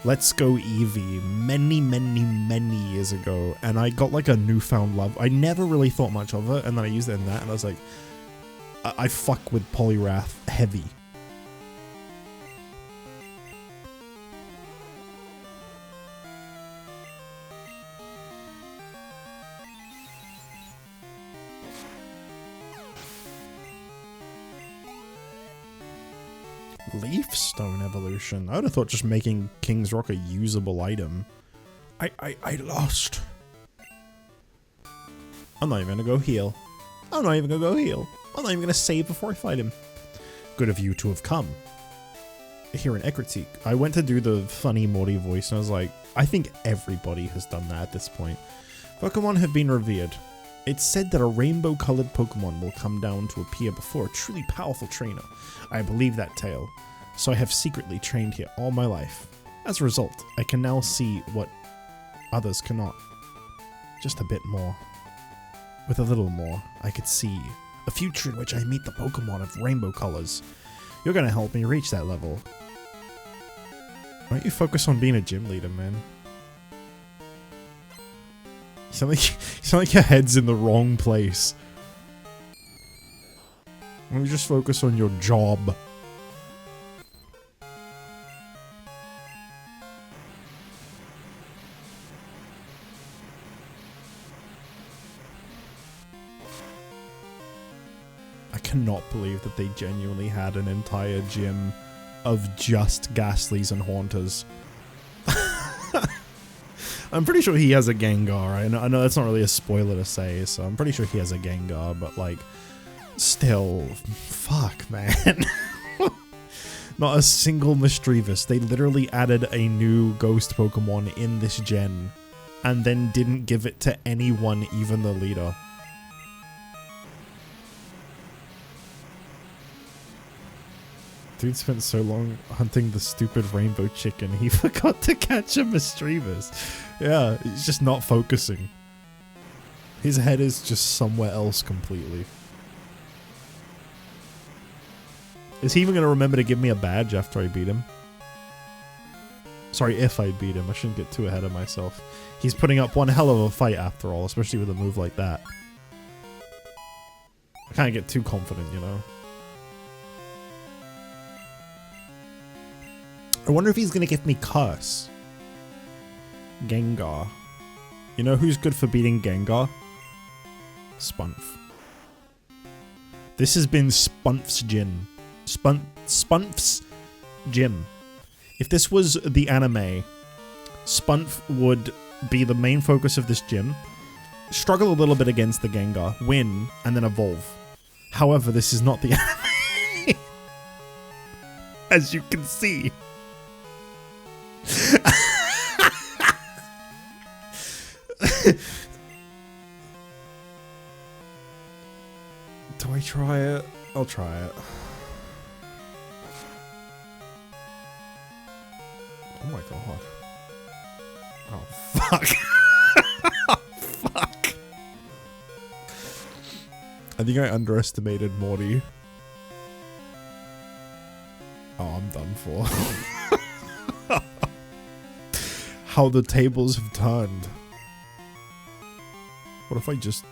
Let's Go Eevee many years ago, and I got like a newfound love. I never really thought much of it, and then I used it in that, and I was like, I fuck with Poliwrath heavy. Leaf Stone evolution. I would have thought just making King's Rock a usable item. I lost. I'm not even gonna go heal. I'm not even gonna go heal. I'm not even gonna save before I fight him. Good of you to have come. Here in Ekritik. I went to do the funny Morty voice and I was like, I think everybody has done that at this point. Pokemon have been revered. It's said that a rainbow-colored Pokemon will come down to appear before a truly powerful trainer. I believe that tale, so I have secretly trained here all my life. As a result, I can now see what others cannot. Just a bit more. With a little more, I could see a future in which I meet the Pokemon of rainbow colors. You're gonna help me reach that level. Why don't you focus on being a gym leader, man? You sound like your head's in the wrong place. Why don't you just focus on your job? I cannot believe that they genuinely had an entire gym of just Ghastlies and Haunters. I'm pretty sure he has a Gengar. I know that's not really a spoiler to say, so I'm pretty sure he has a Gengar, but like, still, fuck, man. Not a single Mischievous. They literally added a new ghost Pokemon in this gen, and then didn't give it to anyone, even the leader. Dude spent so long hunting the stupid rainbow chicken, he forgot to catch a Mischievous. Yeah, he's just not focusing. His head is just somewhere else completely. Is he even going to remember to give me a badge after I beat him? Sorry, if I beat him. I shouldn't get too ahead of myself. He's putting up one hell of a fight after all, especially with a move like that. I can't get too confident, you know? I wonder if he's going to give me Curse. Gengar. You know who's good for beating Gengar? Spunf. This has been Spunf's gym. Spunf's gym. If this was the anime, Spunf would be the main focus of this gym, struggle a little bit against the Gengar, win, and then evolve. However, this is not the anime. As you can see. Do I try it? I'll try it. Oh my god. Oh fuck. Oh fuck. I think I underestimated Morty. I'm done for. How the tables have turned. What if I just...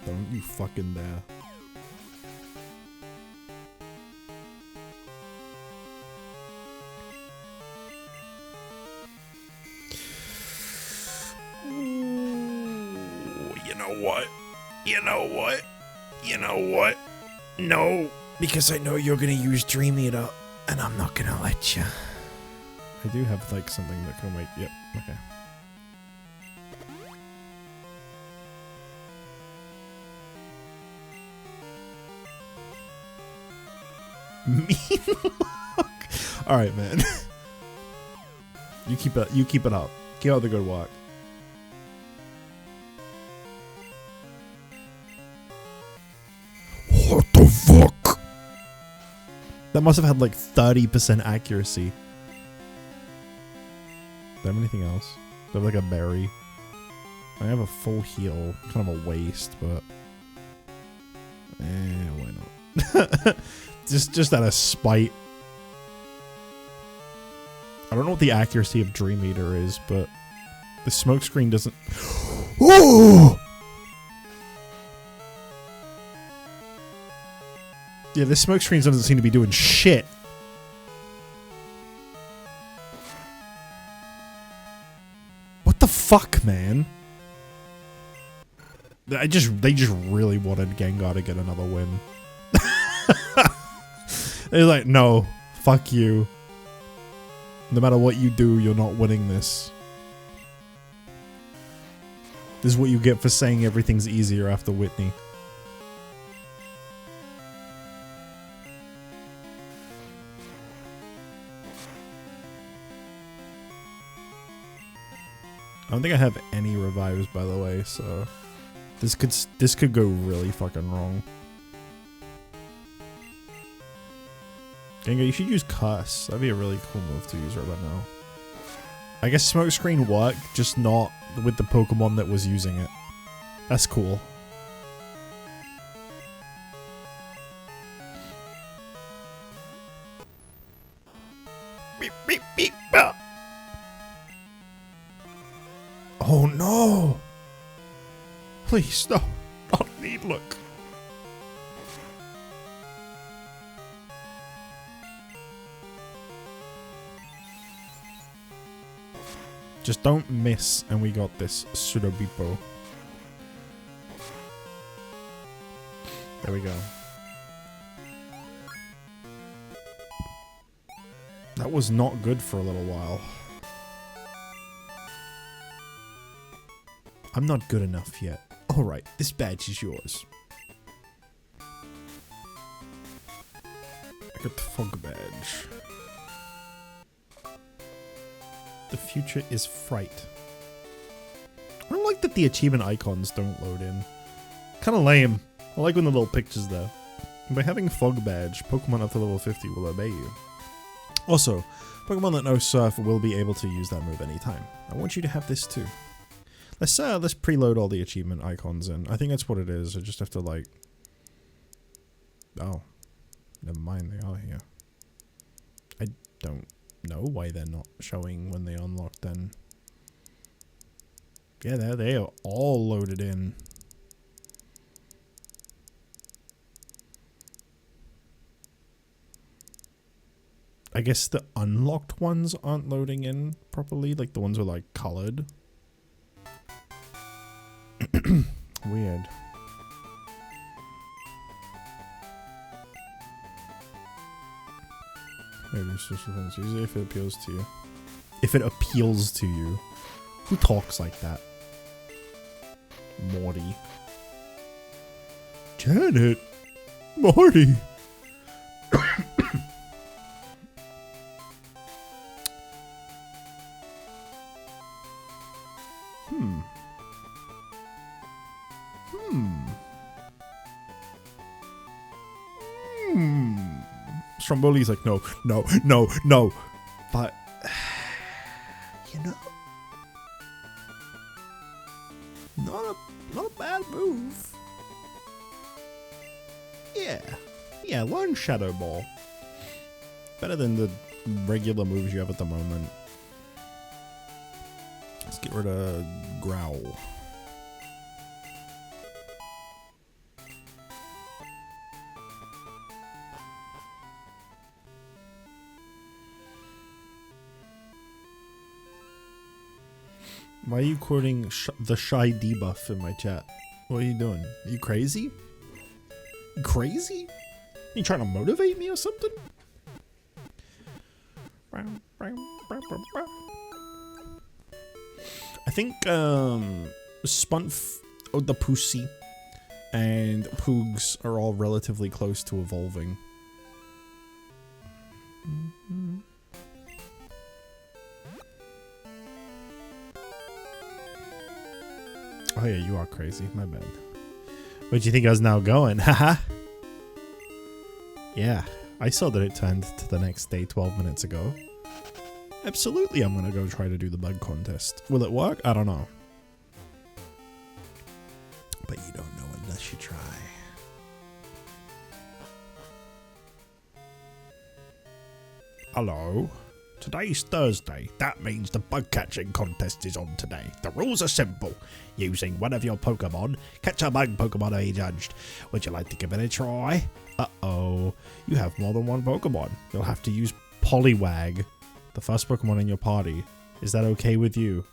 Don't you fucking dare. Ooh, you know what? You know what? You know what? No, because I know you're gonna use Dream Eater, and I'm not gonna let you. I do have like something that can wait. Yep. Okay. All right, man. You keep it. You keep it up. Keep up the good work. What the fuck? That must have had like 30% accuracy. Do I have anything else? Do I have like a berry? I have a full heal. Kind of a waste, but... why not? just out of spite. I don't know what the accuracy of Dream Eater is, but... The smoke screen doesn't... Oh! Yeah, this smoke screen doesn't seem to be doing shit. What the fuck, man? They just really wanted Gengar to get another win. They're like, no, fuck you. No matter what you do, you're not winning this. This is what you get for saying everything's easier after Whitney. I don't think I have any revives, by the way, so this could go really fucking wrong. Gengar, you should use Cuss. That'd be a really cool move to use right now. I guess Smokescreen worked, just not with the Pokemon that was using it. That's cool. Beep, beep, beep, bah. Oh no! Please, no. Not need look. Just don't miss, and we got this Pseudobipo. There we go. That was not good for a little while. I'm not good enough yet. Alright, this badge is yours. I got the fog badge. The future is fright. I don't like that the achievement icons don't load in. Kinda lame. I like when the little pictures there. By having fog badge, Pokemon up to level 50 will obey you. Also, Pokemon that know Surf will be able to use that move anytime. I want you to have this too. Let's preload all the achievement icons in. I think that's what it is. I just have to like... Oh. Never mind, they are here. I don't know why they're not showing when they unlock then. Yeah, they are all loaded in. I guess the unlocked ones aren't loading in properly, like the ones with like colored. Weird. Maybe social things. Usually if it appeals to you. If it appeals to you. Who talks like that? Morty. Janet! Morty! Stromboli's like, no, no, no, no. But, you know, not a bad move. Yeah, learn Shadow Ball. Better than the regular moves you have at the moment. Let's get rid of Growl. Why are you quoting the shy debuff in my chat? What are you doing? Are you crazy? You crazy? You trying to motivate me or something? I think Spunf, the Pussy, and Poogs are all relatively close to evolving. Oh yeah, you are crazy. My bad. Where'd you think I was now going? Haha. Yeah, I saw that it turned to the next day 12 minutes ago. Absolutely, I'm gonna go try to do the bug contest. Will it work? I don't know. But you don't know unless you try. Hello. Today's Thursday. That means the bug catching contest is on today. The rules are simple. Using one of your Pokemon, catch a bug Pokemon to be judged. Would you like to give it a try? Uh-oh. You have more than one Pokemon. You'll have to use Poliwag, the first Pokemon in your party. Is that okay with you?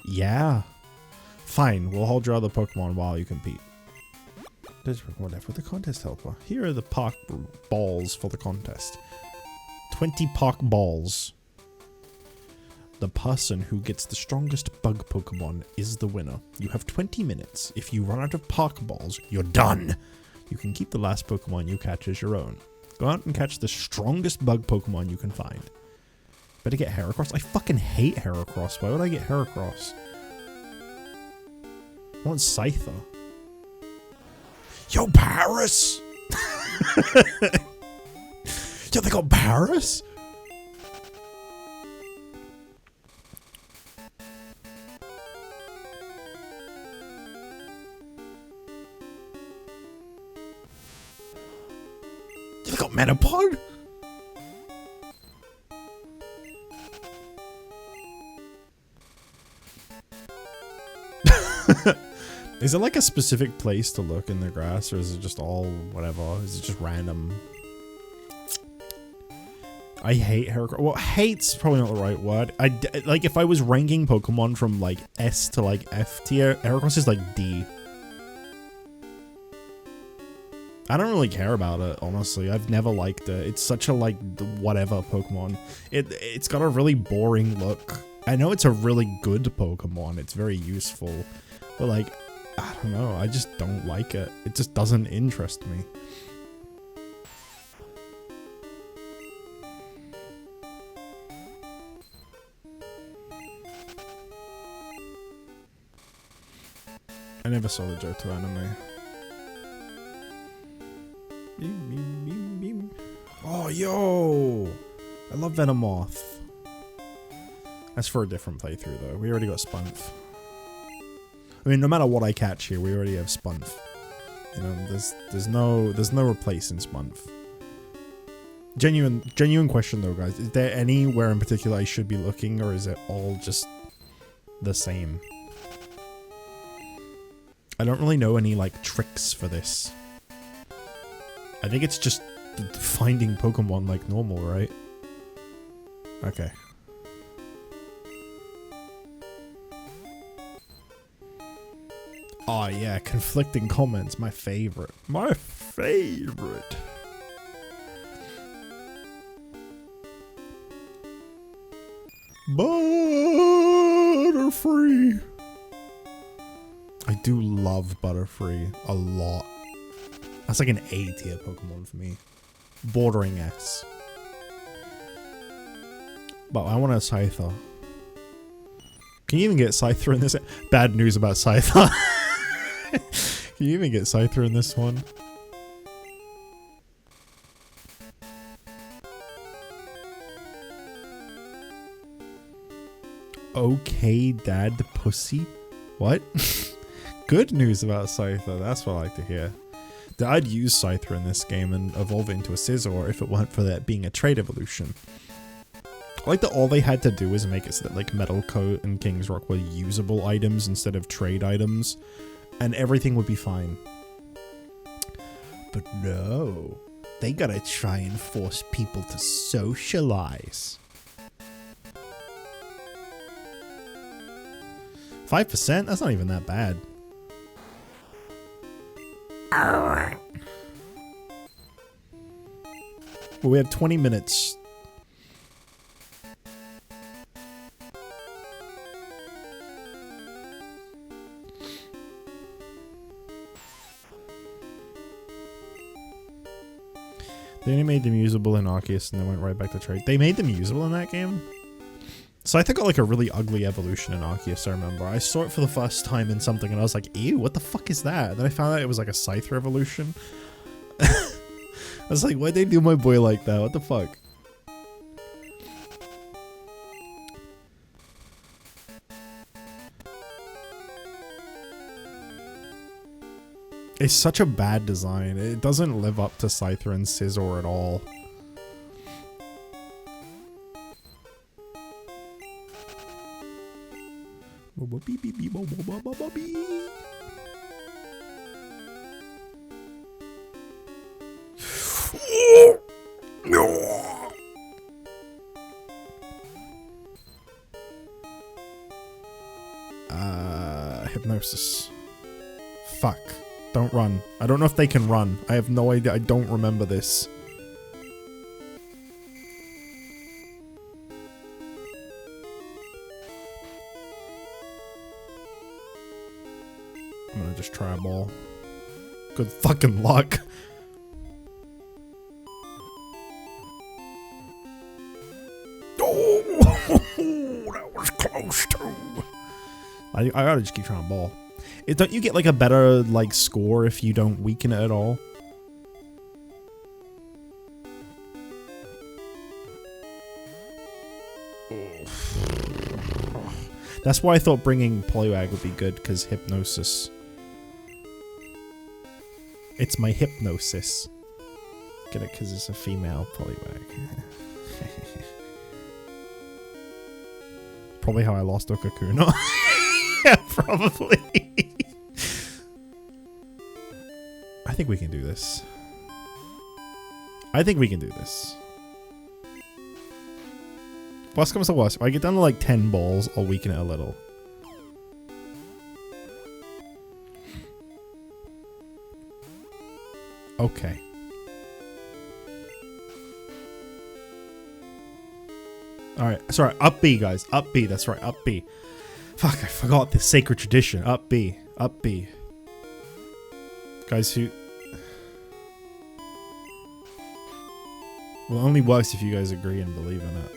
Yeah. Fine, we'll hold your other Pokemon while you compete. There's Pokemon left with the contest helper. Here are the park balls for the contest. 20 park balls. The person who gets the strongest bug Pokemon is the winner. You have 20 minutes. If you run out of park balls, you're done. You can keep the last Pokemon you catch as your own. Go out and catch the strongest bug Pokemon you can find. Better get Heracross. I fucking hate Heracross. Why would I get Heracross? I want Scyther. Yo, Paris! Yo, they got Paris? They got Metapod? Is it like a specific place to look in the grass, or is it just all whatever? Is it just random? I hate Heracross. Well, hate's probably not the right word. Like if I was ranking Pokemon from like S to like F tier, Heracross is like D. I don't really care about it, honestly. I've never liked it. It's such a like whatever Pokemon. It's got a really boring look. I know it's a really good Pokemon. It's very useful, but like, I don't know, I just don't like it. It just doesn't interest me. I never saw the Johto anime. Oh, yo! I love Venomoth. That's for a different playthrough, though. We already got Spunf. I mean, no matter what I catch here, we already have Spunf. You know, there's no replacing Spunf. Genuine question though, guys. Is there anywhere in particular I should be looking, or is it all just the same? I don't really know any like tricks for this. I think it's just finding Pokemon like normal, right? Okay. Oh yeah, conflicting comments, my favorite. My favorite. Butterfree. I do love Butterfree a lot. That's like an A tier Pokemon for me. Bordering S. But I want a Scyther. Can you even get Scyther in this? Bad news about Scyther. Can you even get Scyther in this one? Okay, Dad Pussy? What? Good news about Scyther, that's what I like to hear. I'd use Scyther in this game and evolve it into a Scizor if it weren't for that being a trade evolution. I like that all they had to do was make it so that like Metal Coat and King's Rock were usable items instead of trade items, and everything would be fine. But no, they gotta try and force people to socialize. 5%? That's not even that bad. Well, we have 20 minutes. They only made them usable in Arceus and then went right back to trade. They made them usable in that game? So I got like a really ugly evolution in Arceus, I remember. I saw it for the first time in something and I was like, ew, what the fuck is that? And then I found out it was like a Scyther evolution. I was like, why'd they do my boy like that? What the fuck? It's such a bad design. It doesn't live up to Scyther and Scizor at all. Hypnosis. Fuck. Don't run. I don't know if they can run. I have no idea. I don't remember this. I'm gonna just try a ball. Good fucking luck. Oh, that was close too. I gotta just keep trying to ball. Don't you get like a better like score if you don't weaken it at all? That's why I thought bringing Poliwag would be good, because Hypnosis. It's my Hypnosis. Get it because it's a female Poliwag. Probably how I lost Okakuna. Yeah, probably. I think we can do this. I think we can do this. Worst comes to worst, if I get down to like 10 balls, I'll weaken it a little. Okay. Alright, sorry, up B, guys. Up B, that's right, up B. Fuck, I forgot the sacred tradition. Up B. Up B. Guys who... Well, it only works if you guys agree and believe in it.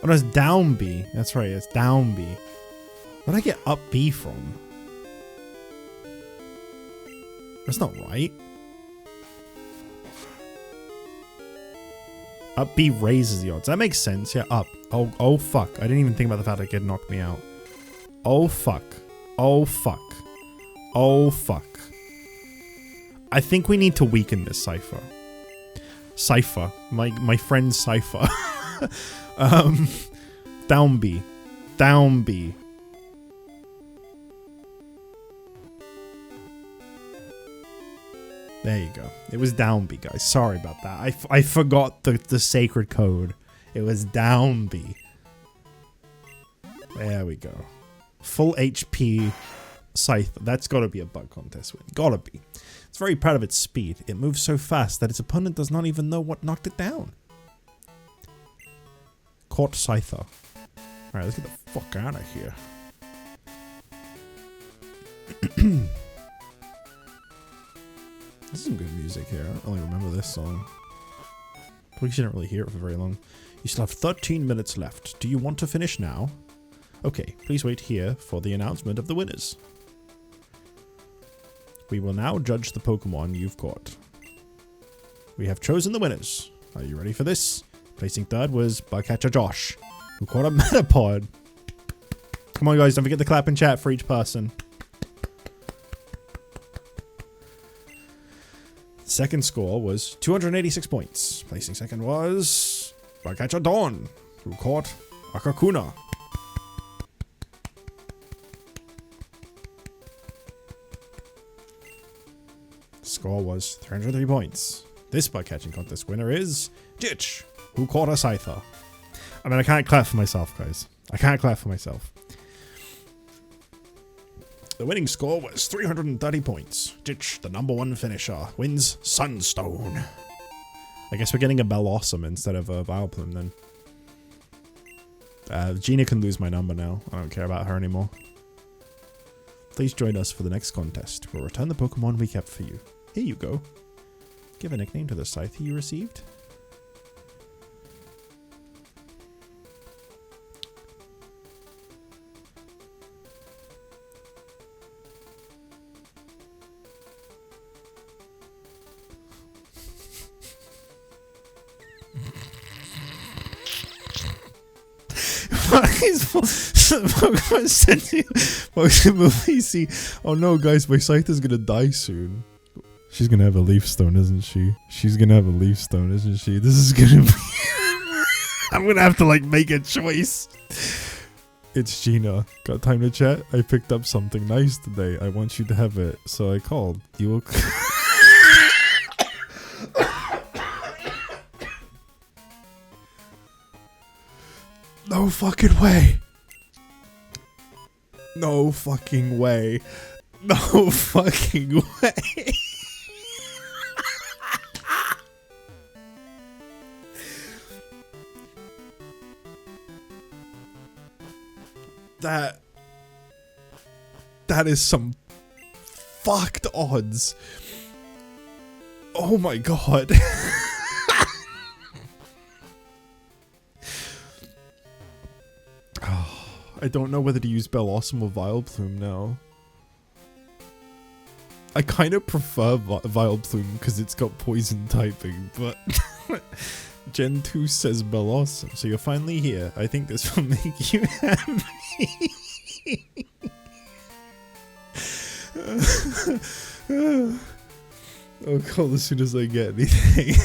Oh, no, it's down B. That's right, it's down B. Where'd I get up B from? That's not right. Up B raises the odds. That makes sense. Yeah, up. Oh fuck. I didn't even think about the fact that it could knock me out. Oh fuck. Oh fuck. Oh fuck. I think we need to weaken this Cypher. Cypher. My friend Cypher. Down B. Down B. There you go. It was down B, guys. Sorry about that. I forgot the sacred code. It was down B. There we go. Full HP Scythe. That's got to be a bug contest win. Gotta be. It's very proud of its speed. It moves so fast that its opponent does not even know what knocked it down. Caught Scyther. Alright, let's get the fuck out of here. This is some good music here. I don't really remember this song. Probably shouldn't really hear it for very long. You still have 13 minutes left. Do you want to finish now? Okay, please wait here for the announcement of the winners. We will now judge the Pokemon you've caught. we have chosen the winners. Are you ready for this? Placing third was Bugcatcher Josh, who caught a Metapod. Come on, guys, don't forget to clap in chat for each person. Second score was 286 points. Placing second was Bugcatcher Dawn, who caught a Kakuna. Score was 303 points. This bug catching contest winner is JustJich, who caught a Scyther. I mean, I can't clap for myself, guys. I can't clap for myself. The winning score was 330 points. JustJich, the #1 finisher, wins Sunstone. I guess we're getting a Bellossom instead of a Vileplume then. Gina can lose my number now. I don't care about her anymore. Please join us for the next contest. We'll return the Pokemon we kept for you. Here you go. Give a nickname to the Scyther you received. Pokemon sent you Pokemon see. Oh no, guys, my Scyther's gonna die soon. She's gonna have a Leaf Stone, isn't she? She's gonna have a Leaf Stone, isn't she? This is gonna be I'm gonna have to like make a choice. It's Gina. Got time to chat? I picked up something nice today. I want you to have it. So I called. You will No fucking way. No fucking way. No fucking way. That is some fucked odds. Oh my god. I don't know whether to use Bellossom or Vileplume now. I kind of prefer Vileplume because it's got poison typing, but Gen 2 says Bellossom, so you're finally here. I think this will make you happy. I'll call as soon as I get anything.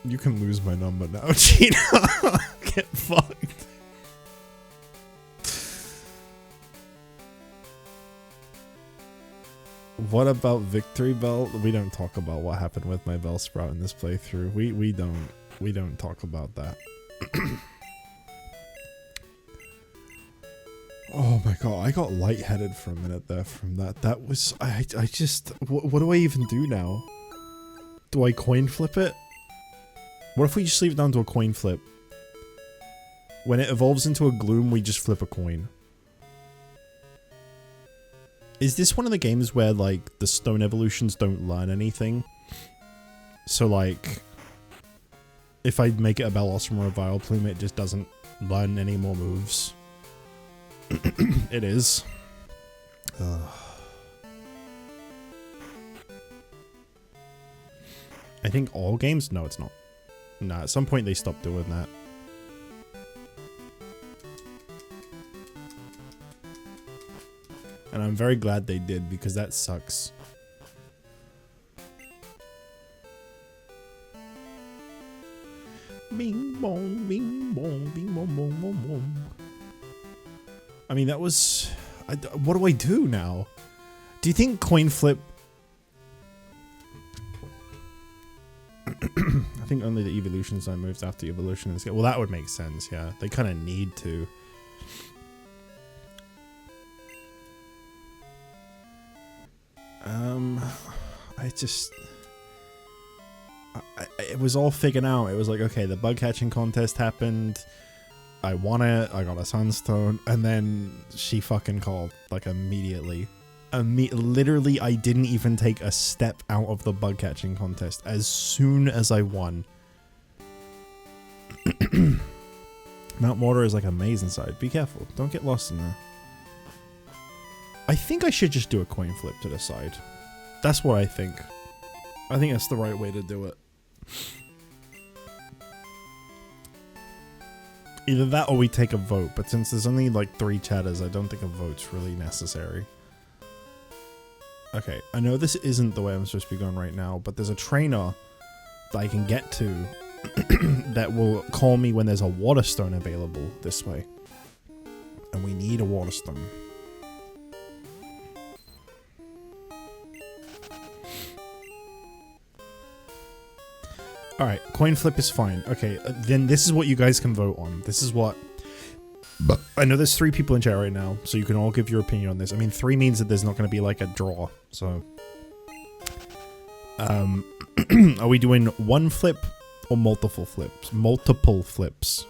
You can lose my number now, Gina. Get fucked. What about Victory Bell? We don't talk about what happened with my Bellsprout in this playthrough. We don't talk about that. Oh my god, I got lightheaded for a minute there from that. That was I just what do I even do now? Do I coin flip it? What if we just leave it down to a coin flip? When it evolves into a Gloom, we just flip a coin. Is this one of the games where, like, the stone evolutions don't learn anything? So, like, if I make it a Bellossom or a Vileplume, it just doesn't learn any more moves. It is. I think all games? No, it's not. Nah, at some point they stopped doing that. And I'm very glad they did, because that sucks. Bing bong, bing bong, bing bong bong bong bong. I mean, that was... what do I do now? Do you think coin flip... I think only the evolution zone moves after evolution. Well, that would make sense, yeah. They kind of need to. It was all figured out. It was like, okay, the bug catching contest happened. I won it. I got a Sunstone. And then she fucking called, like, immediately. Literally, I didn't even take a step out of the bug catching contest as soon as I won. Mount Mortar is like a maze inside. Be careful. Don't get lost in there. I think I should just do a coin flip to decide. That's what I think. I think that's the right way to do it. Either that or we take a vote, but since there's only like 3 chatters, I don't think a vote's really necessary. Okay, I know this isn't the way I'm supposed to be going right now, but there's a trainer that I can get to that will call me when there's a water stone available this way. And we need a water stone. Alright, coin flip is fine. Okay, then this is what you guys can vote on. This is what... I know there's 3 people in chat right now, so you can all give your opinion on this. I mean, 3 means that there's not going to be like a draw, so... are we doing 1 flip or multiple flips? Multiple flips.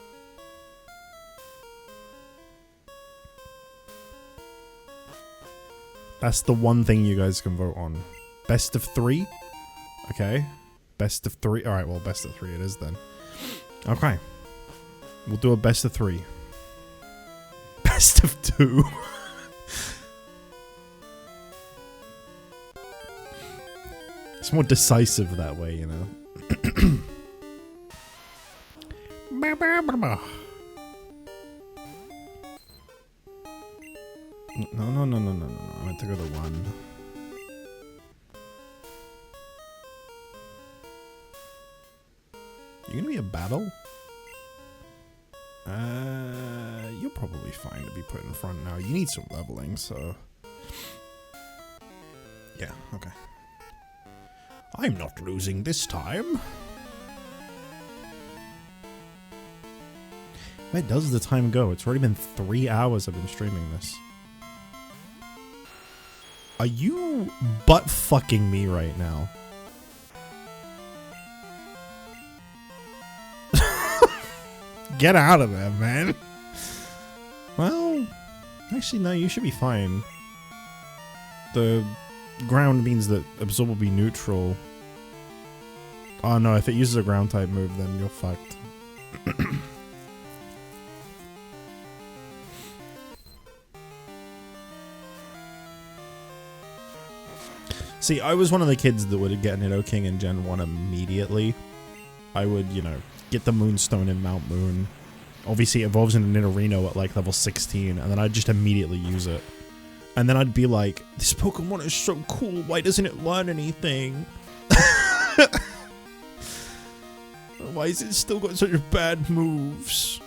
That's the one thing you guys can vote on. Best of 3? Okay. Best of 3. Alright, well, best of 3 it is then. Okay. We'll do a best of 3. Best of 2. It's more decisive that way, you know. No. I meant to go to 1. You gonna be a battle? You're probably fine to be put in front now. You need some leveling, so... Yeah, okay. I'm not losing this time. Where does the time go? It's already been 3 hours I've been streaming this. Are you butt-fucking me right now? Get out of there, man. Well, actually, no, you should be fine. The ground means that Absorb will be neutral. Oh no, if it uses a ground type move, then you're fucked. See, I was one of the kids that would get Nidoking in Gen 1 immediately. I would, you know, get the Moonstone in Mount Moon. Obviously, it evolves into Nidorino at like level 16, and then I'd just immediately use it. And then I'd be like, this Pokemon is so cool, why doesn't it learn anything? Why is it still got such bad moves?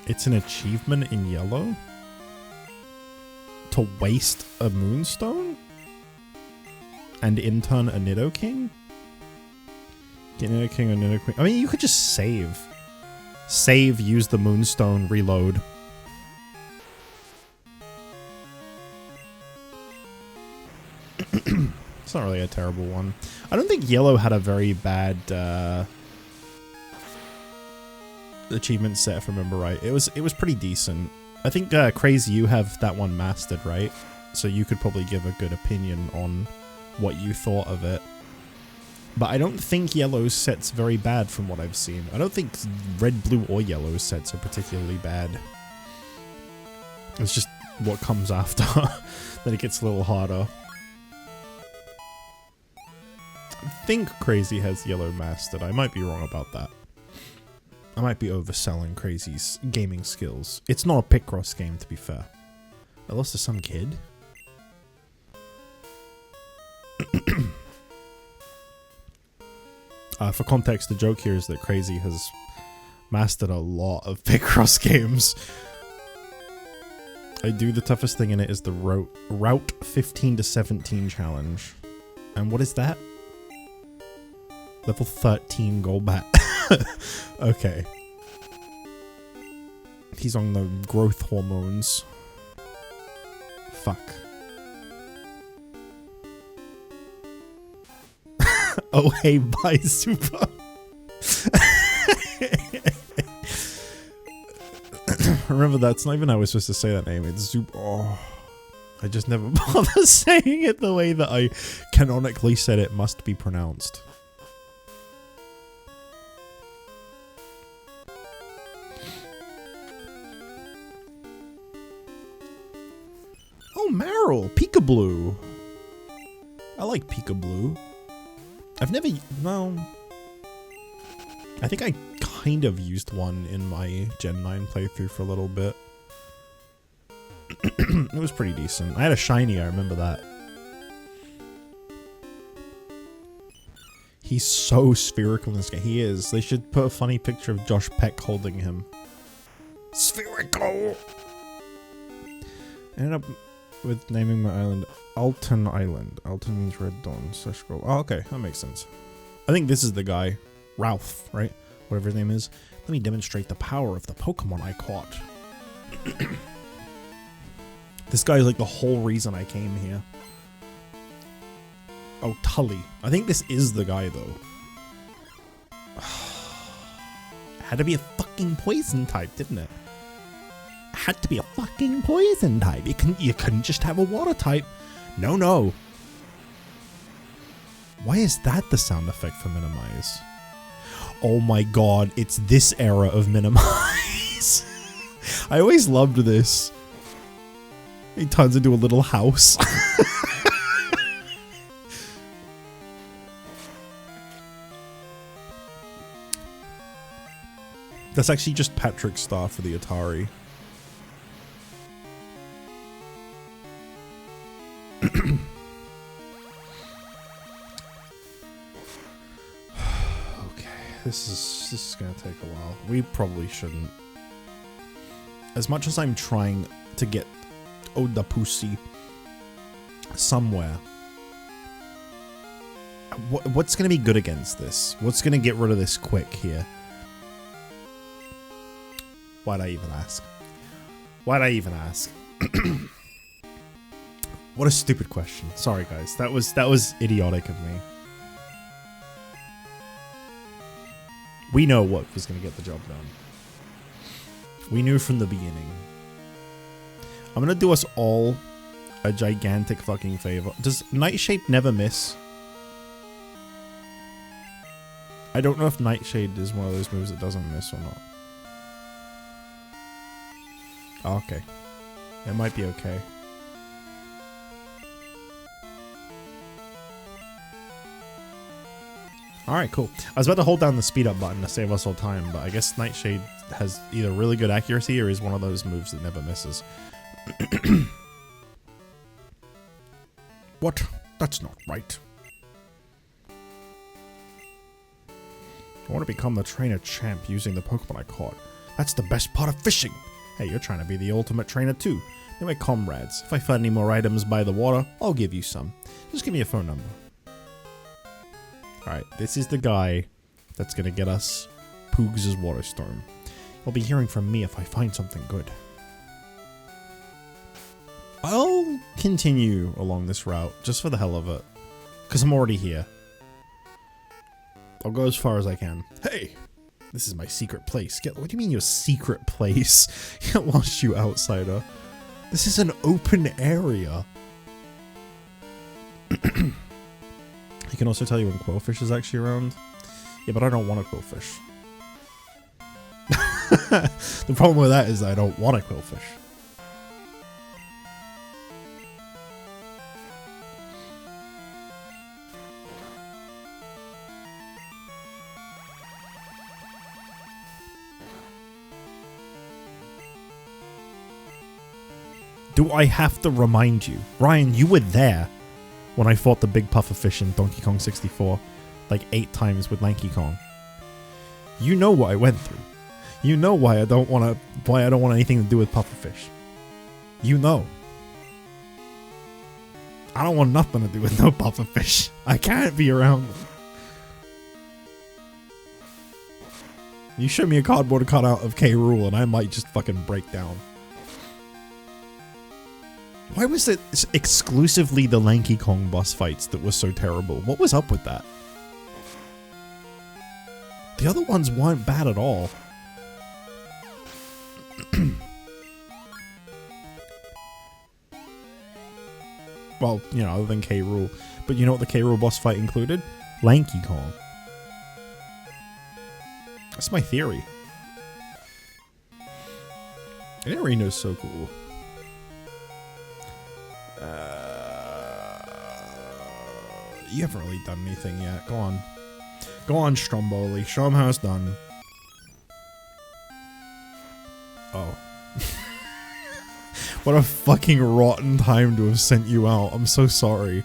It's an achievement in yellow? To waste a Moonstone? And in turn a Nidoking? Get Nidoking or Nidoking. I mean, you could just save. Save, use the Moonstone, reload. It's not really a terrible one. I don't think yellow had a very bad achievement set, if I remember right. It was pretty decent. I think Crazy, you have that one mastered, right? So you could probably give a good opinion on what you thought of it. But I don't think yellow's set's very bad from what I've seen. I don't think red, blue, or yellow sets are particularly bad. It's just what comes after that it gets a little harder. I think Crazy has yellow mastered. I might be wrong about that. I might be overselling Crazy's gaming skills. It's not a Picross game, to be fair. I lost to some kid. For context, the joke here is that Crazy has mastered a lot of Picross games. I do the toughest thing in it is the Route 15 to 17 challenge. And what is that? Level 13 Golbat. Okay. He's on the growth hormones. Fuck. Oh, hey, bye, Super. Remember, that's not even how we're supposed to say that name. It's Super. Oh, I just never bother saying it the way that I canonically said it must be Marill! Peekaboo! I like Peekaboo. I've never... No. I think I kind of used one in my Gen 9 playthrough for a little bit. It was pretty decent. I had a shiny, I remember that. He's so spherical in this game. He is. They should put a funny picture of Josh Peck holding him. Spherical! I ended up with naming my island Alton Island. Alton means red dawn / gold. Oh, okay. That makes sense. I think this is the guy. Ralph, right? Whatever his name is. Let me demonstrate the power of the Pokemon I caught. This guy is like the whole reason I came here. Oh, Tully. I think this is the guy, though. Had to be a fucking poison type, didn't it? Had to be a fucking poison type. You couldn't just have a water type. No, no. Why is that the sound effect for Minimize? Oh my god, it's this era of Minimize. I always loved this. He turns into a little house. That's actually just Patrick's star for the Atari. This is gonna take a while. We probably shouldn't. As much as I'm trying to get Odapussy somewhere, what's gonna be good against this? What's gonna get rid of this quick here? Why'd I even ask? Why'd I even ask? What a stupid question. Sorry guys, that was idiotic of me. We know what was going to get the job done. We knew from the beginning. I'm going to do us all a gigantic fucking favor. Does Nightshade never miss? I don't know if Nightshade is one of those moves that doesn't miss or not. Oh, okay. It might be okay. Alright, cool. I was about to hold down the speed up button to save us all time, but I guess Nightshade has either really good accuracy or is one of those moves that never misses. What? That's not right. I want to become the trainer champ using the Pokemon I caught. That's the best part of fishing. Hey, you're trying to be the ultimate trainer too. They're my comrades. If I find any more items by the water, I'll give you some. Just give me a phone number. Alright, this is the guy that's gonna get us Poogs' Water Storm. You'll be hearing from me if I find something good. I'll continue along this route, just for the hell of it. Because I'm already here. I'll go as far as I can. Hey! This is my secret place. What do you mean your secret place? Get lost, you outsider. This is an open area. He can also tell you when Quillfish is actually around. Yeah, but I don't want a Quillfish. The problem with that is I don't want a Quillfish. Do I have to remind you? Ryan, you were there when I fought the big pufferfish in Donkey Kong 64 like 8 times with Lanky Kong. You know what I went through. You know why I don't want anything to do with pufferfish. You know. I don't want nothing to do with no pufferfish. I can't be around them. You show me a cardboard cutout of K. Rool and I might just fucking break down. Why was it exclusively the Lanky Kong boss fights that were so terrible? What was up with that? The other ones weren't bad at all. Well, you know, other than K. Rool. But you know what the K. Rool boss fight included? Lanky Kong. That's my theory. Areno's so cool. You haven't really done anything yet. Go on. Go on, Stromboli. Show him how it's done. Oh. What a fucking rotten time to have sent you out. I'm so sorry.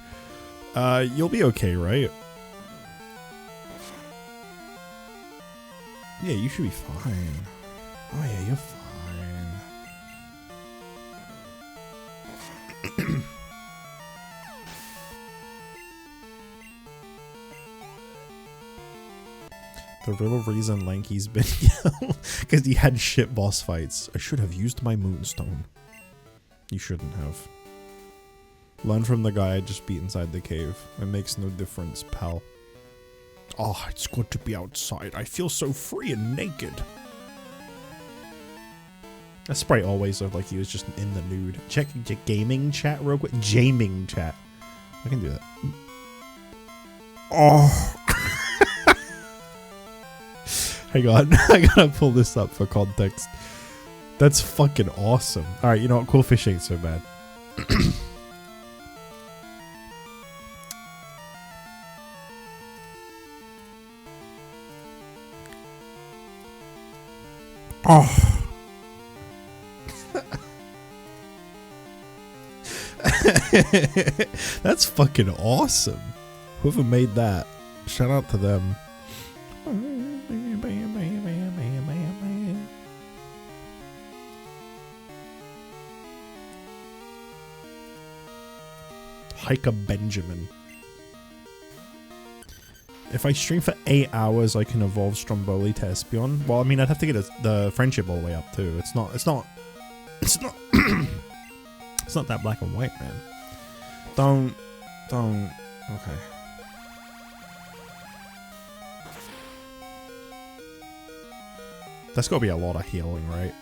You'll be okay, right? Yeah, you should be fine. Oh yeah, you're fine. The real reason Lanky's been because he had shit boss fights. I should have used my moonstone. You shouldn't have. Learn from the guy I just beat inside the cave. It makes no difference, pal. Oh, it's good to be outside. I feel so free and naked. That sprite always looked like he was just in the nude. Check gaming chat real quick. Jaming chat. I can do that. Oh. Hang on. I gotta pull this up for context. That's fucking awesome. Alright, you know what? Cool fish ain't so bad. Oh. That's fucking awesome. Whoever made that, shout out to them. Hiker Benjamin. If I stream for 8 hours, I can evolve Stromboli to Espeon. Well, I mean, I'd have to get the friendship all the way up too. It's not it's not it's not that black and white, man. Don't. Okay. That's gotta be a lot of healing, right?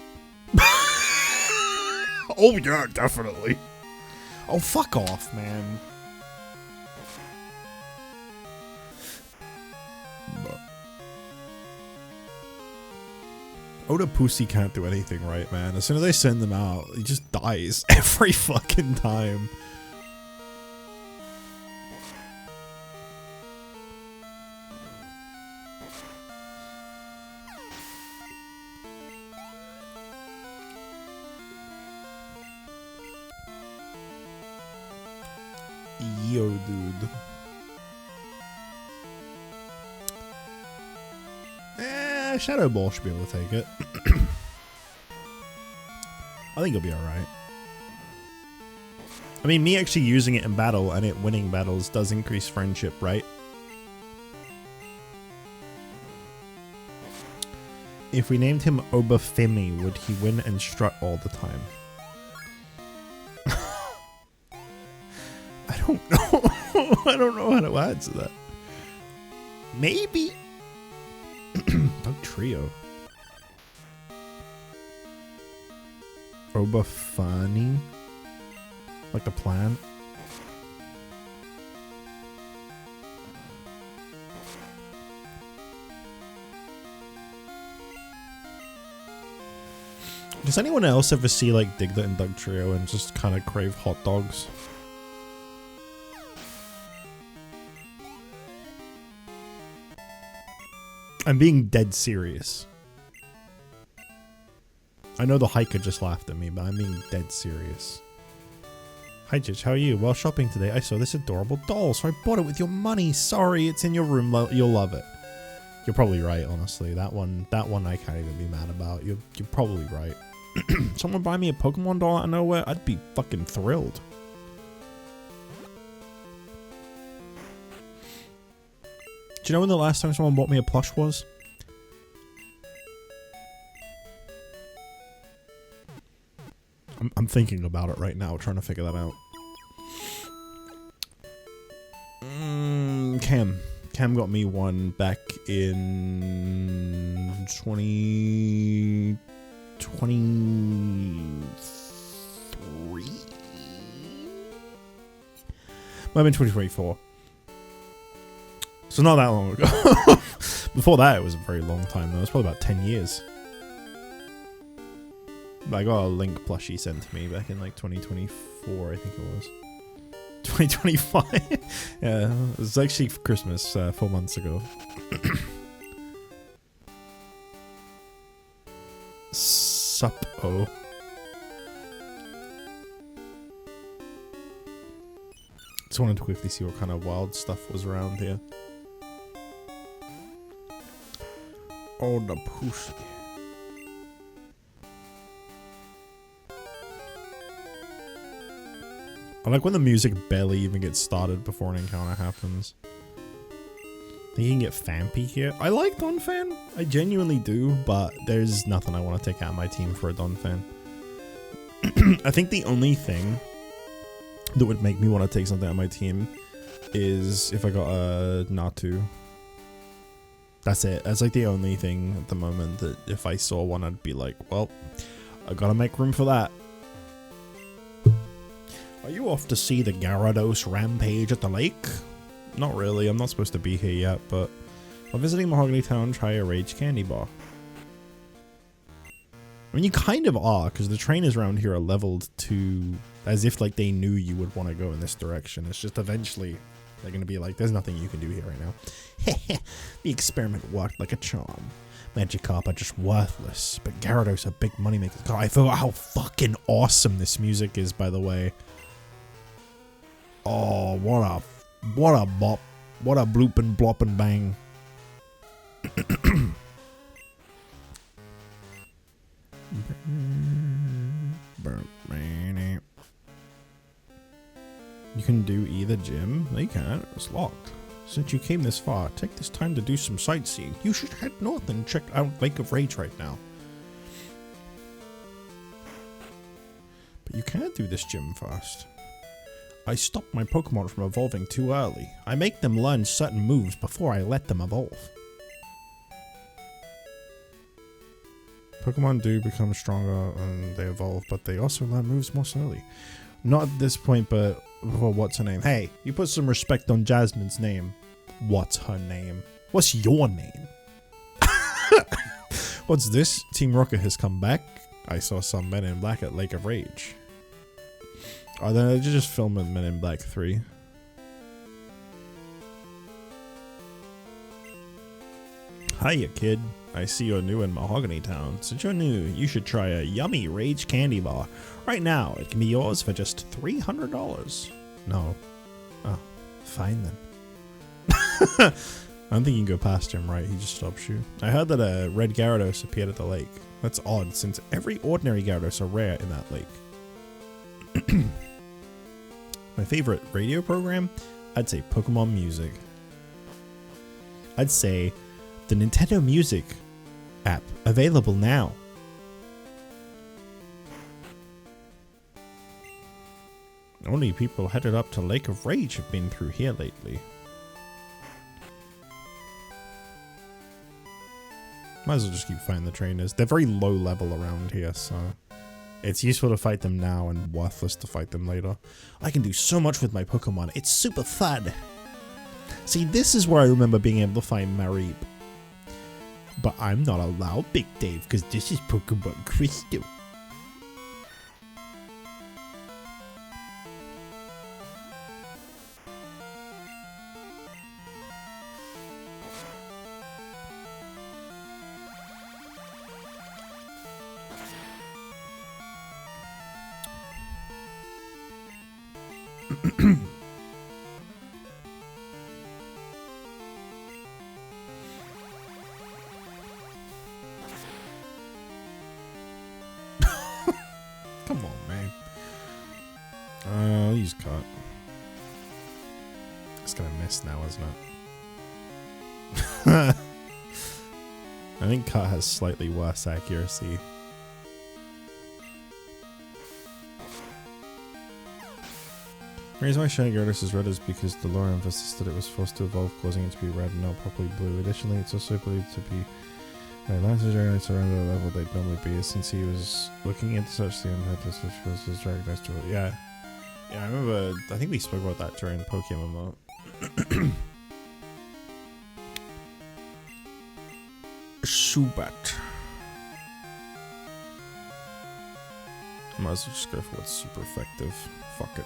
Oh yeah, definitely. Oh, fuck off, man. Oda Pussy can't do anything right, man. As soon as I send them out, he just dies every fucking time. Yo, dude. Shadow Ball should be able to take it. I think he'll be alright. I mean, me actually using it in battle and it winning battles does increase friendship, right? If we named him Obafemi, would he win and strut all the time? I don't know. I don't know how to answer that. Maybe. Dog Trio. Obafani? Like the plant? Does anyone else ever see like Diglett and Dug Trio and just kind of crave hot dogs? I'm being dead serious. I know the hiker just laughed at me, but I'm being dead serious. Hi Jich, how are you? While shopping today, I saw this adorable doll, so I bought it with your money. Sorry, it's in your room. You'll love it. You're probably right, honestly. That one I can't even be mad about. You're probably right. Someone buy me a Pokemon doll out of nowhere? I'd be fucking thrilled. Do you know when the last time someone bought me a plush was? I'm thinking about it right now, trying to figure that out. Cam got me one back in 2023. Might have been 2024. So not that long ago. Before that, it was a very long time though. It was probably about 10 years. But I got a Link plushie sent to me back in like 2024, I think it was. 2025. Yeah, it was actually for Christmas 4 months ago. Sup-oh. Just wanted to quickly see what kind of wild stuff was around here. Oh, the pussy. I like when the music barely even gets started before an encounter happens. I think you can get Fampy here. I like Donphan. I genuinely do, but there's nothing I want to take out of my team for a Donphan. I think the only thing that would make me want to take something out of my team is if I got a Natu. That's it. That's like the only thing at the moment that if I saw one, I'd be like, well, I gotta make room for that. Are you off to see the Gyarados rampage at the lake? Not really, I'm not supposed to be here yet, but while visiting Mahogany Town, try a Rage Candy Bar. I mean, you kind of are, because the trainers around here are leveled to as if like they knew you would want to go in this direction. It's just eventually they're going to be like, there's nothing you can do here right now. The experiment worked like a charm. Magikarp are just worthless, but Gyarados are big moneymakers. God, I forgot how fucking awesome this music is, by the way. Oh, what a bop. What a bloop and blop and bang. You can do either gym. No, you can't. It's locked. Since you came this far, take this time to do some sightseeing. You should head north and check out Lake of Rage right now. But you can't do this gym first. I stop my Pokemon from evolving too early. I make them learn certain moves before I let them evolve. Pokemon do become stronger and they evolve, but they also learn moves more slowly. Not at this point, but well, what's her name? Hey, you put some respect on Jasmine's name. What's her name? What's your name? What's this? Team Rocket has come back. I saw some Men in Black at Lake of Rage. Oh, then just filming Men in Black 3. Hiya, kid. I see you're new in Mahogany Town. Since you're new, you should try a yummy Rage Candy Bar. Right now, it can be yours for just $300. No. Oh, fine then. I don't think you can go past him, right? He just stops you. I heard that a red Gyarados appeared at the lake. That's odd, since every ordinary Gyarados are rare in that lake. My favorite radio program? I'd say Pokemon Music. I'd say the Nintendo Music app, available now. Only people headed up to Lake of Rage have been through here lately. Might as well just keep fighting the trainers. They're very low level around here, so it's useful to fight them now and worthless to fight them later. I can do so much with my Pokemon. It's super fun. See, this is where I remember being able to find Marip. But I'm not allowed, Big Dave, because this is Pokemon Crystal. Come on, man. He's cut. It's gonna miss now, isn't it? I think cut has slightly worse accuracy. The reason why Shiny Gyarados is red is because the lore emphasized that it was forced to evolve, causing it to be red and not properly blue. Additionally, it's also believed to be last Gyarados around the level they'd normally be, since he was looking into such the impetus which was his Gyarados to it. Yeah. Yeah, I remember, I think we spoke about that during Pokemon Mode. Subat. Might as well just go for what's super effective. Fuck it.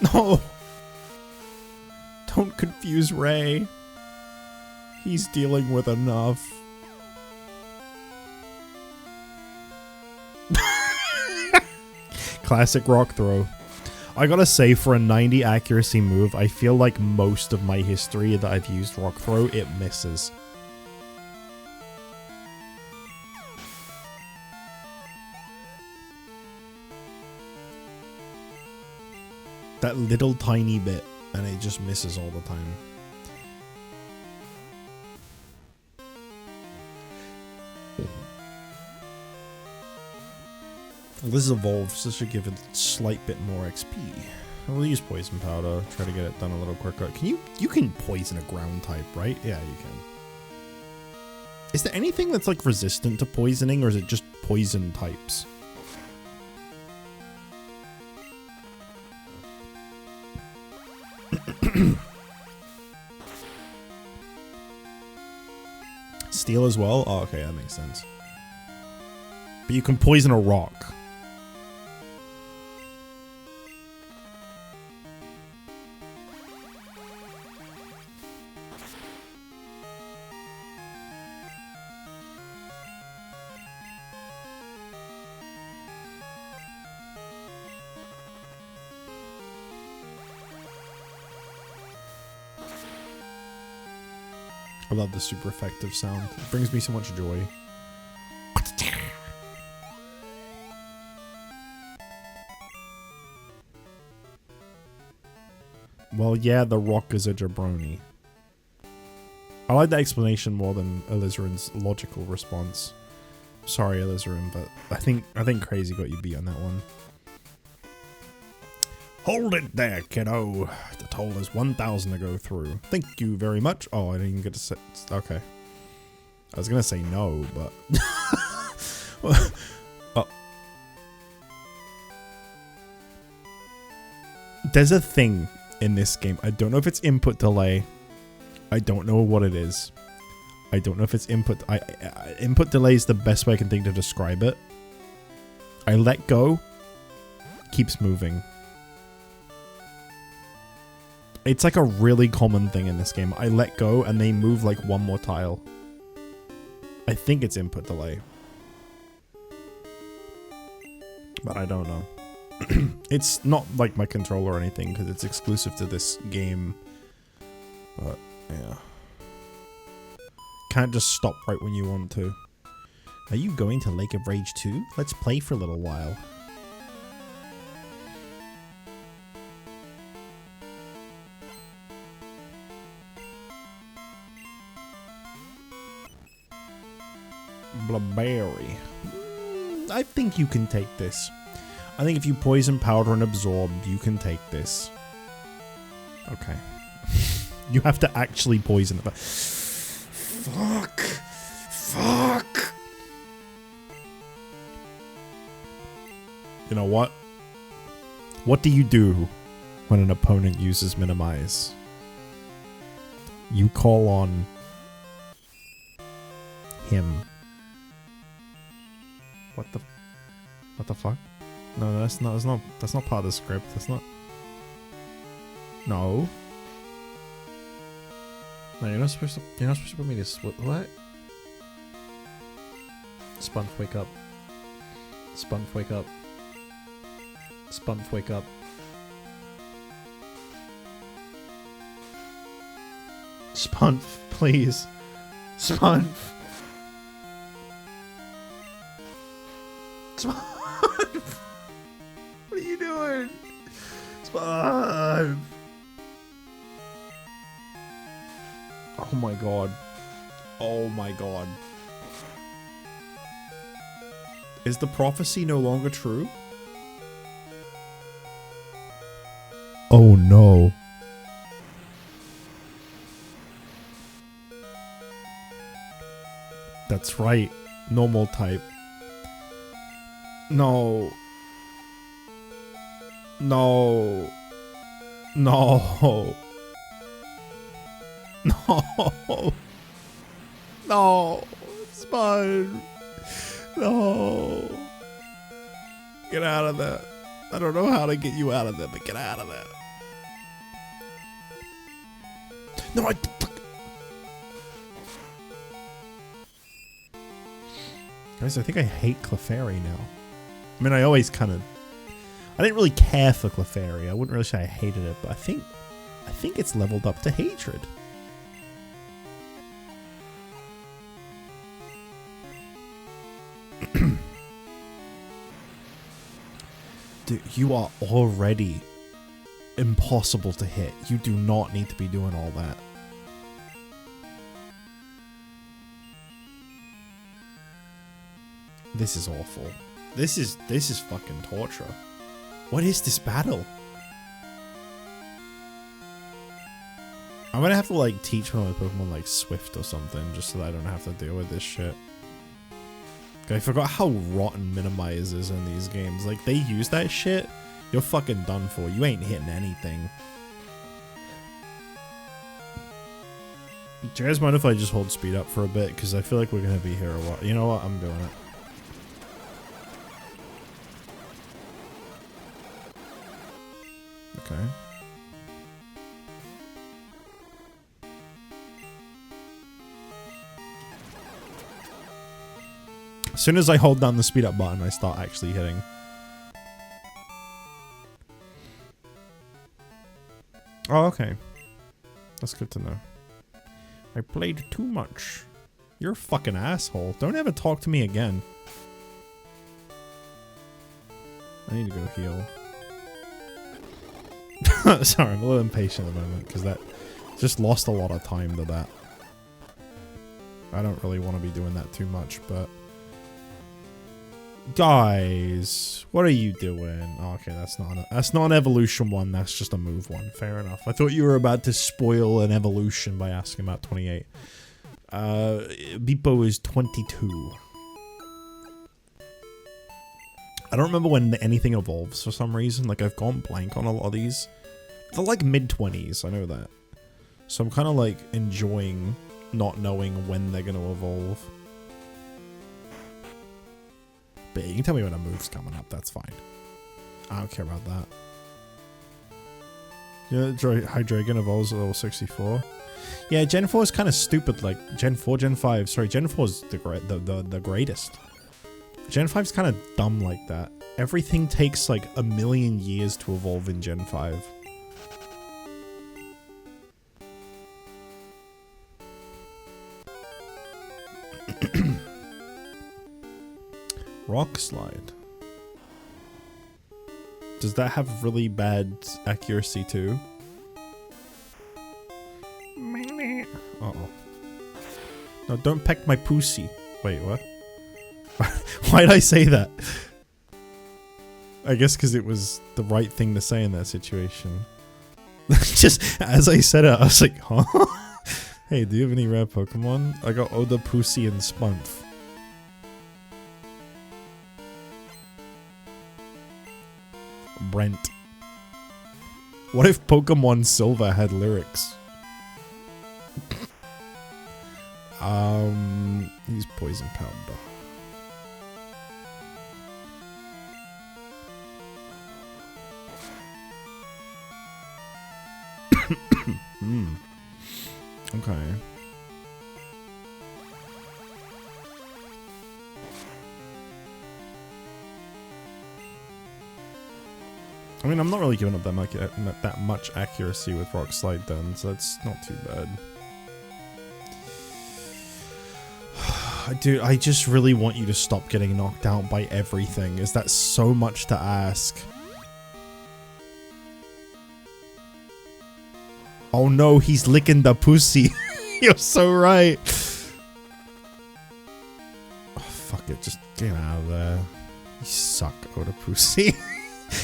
No! Don't confuse Ray. He's dealing with enough. Classic rock throw. I gotta say, for a 90 accuracy move, I feel like most of my history that I've used rock throw, it misses. That little tiny bit, and it just misses all the time. This evolves. This should give it a slight bit more XP. We'll use poison powder. Try to get it done a little quicker. You can poison a ground type, right? Yeah, you can. Is there anything that's like resistant to poisoning, or is it just poison types? Steel as well? Oh, okay, that makes sense. But you can poison a rock. I love the super effective sound. It brings me so much joy. Well, yeah, the rock is a jabroni. I like that explanation more than Alizarin's logical response. Sorry, Alizarin, but I think Crazy got you beat on that one. Hold it there, kiddo. The toll is 1,000 to go through. Thank you very much. Oh, I didn't even get to say... Okay. I was gonna say no, but... Oh. There's a thing in this game. I don't know if it's input delay. I don't know what it is. I don't know if it's input... input delay is the best way I can think to describe it. I let go. Keeps moving. It's like a really common thing in this game. I let go and they move like one more tile. I think it's input delay. But I don't know. It's not like my controller or anything because it's exclusive to this game. But yeah. Can't just stop right when you want to. Are you going to Lake of Rage 2? Let's play for a little while. Blaberry. I think you can take this. I think if you poison powder and absorb, you can take this. Okay. You have to actually poison it. Fuck. Fuck. You know what? What do you do when an opponent uses minimize? You call on him. What the fuck? No, that's not part of the script. That's not. No. No, you're not supposed to put me to split. What? Spunf, wake up. Spunf, wake up. Spunf, wake up. Spunf, please. Spunf. Spunf. What are you doing? Spunf. Oh my god. Oh my god. Is the prophecy no longer true? Oh no. That's right. Normal type. No. No. No. No. No. Spud. No. Get out of there. I don't know how to get you out of there, but get out of there. No, Guys, I think I hate Clefairy now. I mean, I always kind of... I didn't really care for Clefairy. I wouldn't really say I hated it, but I think it's leveled up to hatred. Dude, you are already impossible to hit. You do not need to be doing all that. This is awful. This is fucking torture. What is this battle? I'm gonna have to like teach one of my Pokemon like Swift or something just so that I don't have to deal with this shit. I forgot how rotten Minimize is in these games. Like, they use that shit, you're fucking done for. You ain't hitting anything. Do you guys mind if I just hold speed up for a bit? Because I feel like we're gonna be here a while. You know what? I'm doing it. Okay. As soon as I hold down the speed up button, I start actually hitting. Oh, okay. That's good to know. I played too much. You're a fucking asshole. Don't ever talk to me again. I need to go heal. Sorry, I'm a little impatient at the moment because that just lost a lot of time to that. I don't really want to be doing that too much, but... Guys, what are you doing? Oh, okay, that's not an evolution one, that's just a move one. Fair enough. I thought you were about to spoil an evolution by asking about 28. Beepo is 22. I don't remember when anything evolves for some reason. Like, I've gone blank on a lot of these. They're like mid-20s, I know that. So I'm kind of like enjoying not knowing when they're going to evolve. But you can tell me when a move's coming up, that's fine. I don't care about that. Yeah, Hydreigon evolves at level 64. Yeah, Gen 4 is kind of stupid, like Gen 4, Gen 5. Sorry, Gen 4 is the greatest. Gen 5 is kind of dumb like that. Everything takes like a million years to evolve in Gen 5. Rock Slide. Does that have really bad accuracy too? Uh-oh. No, don't peck my pussy. Wait, what? Why'd I say that? I guess because it was the right thing to say in that situation. Just as I said it, I was like, huh? Hey, do you have any rare Pokemon? I got Oda, Pussy, and Spunf. Brent. What if Pokemon Silver had lyrics? Use poison powder. Okay. I mean, I'm not really giving up that much accuracy with Rock Slide then, so that's not too bad. Dude, I just really want you to stop getting knocked out by everything. Is that so much to ask? Oh no, he's licking the pussy. You're so right. Oh, fuck it, just get out of there. You suck, Oda Pussy.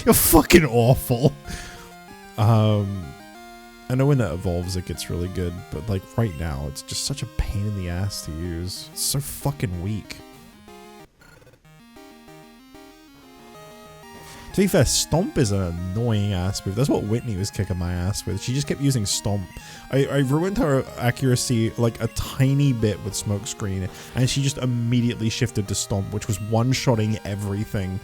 You're fucking awful. I know when that evolves it gets really good, but like right now it's just such a pain in the ass to use. It's so fucking weak. To be fair, Stomp is an annoying ass move. That's what Whitney was kicking my ass with. She just kept using Stomp. I ruined her accuracy like a tiny bit with Smokescreen, and she just immediately shifted to Stomp, which was one-shotting everything.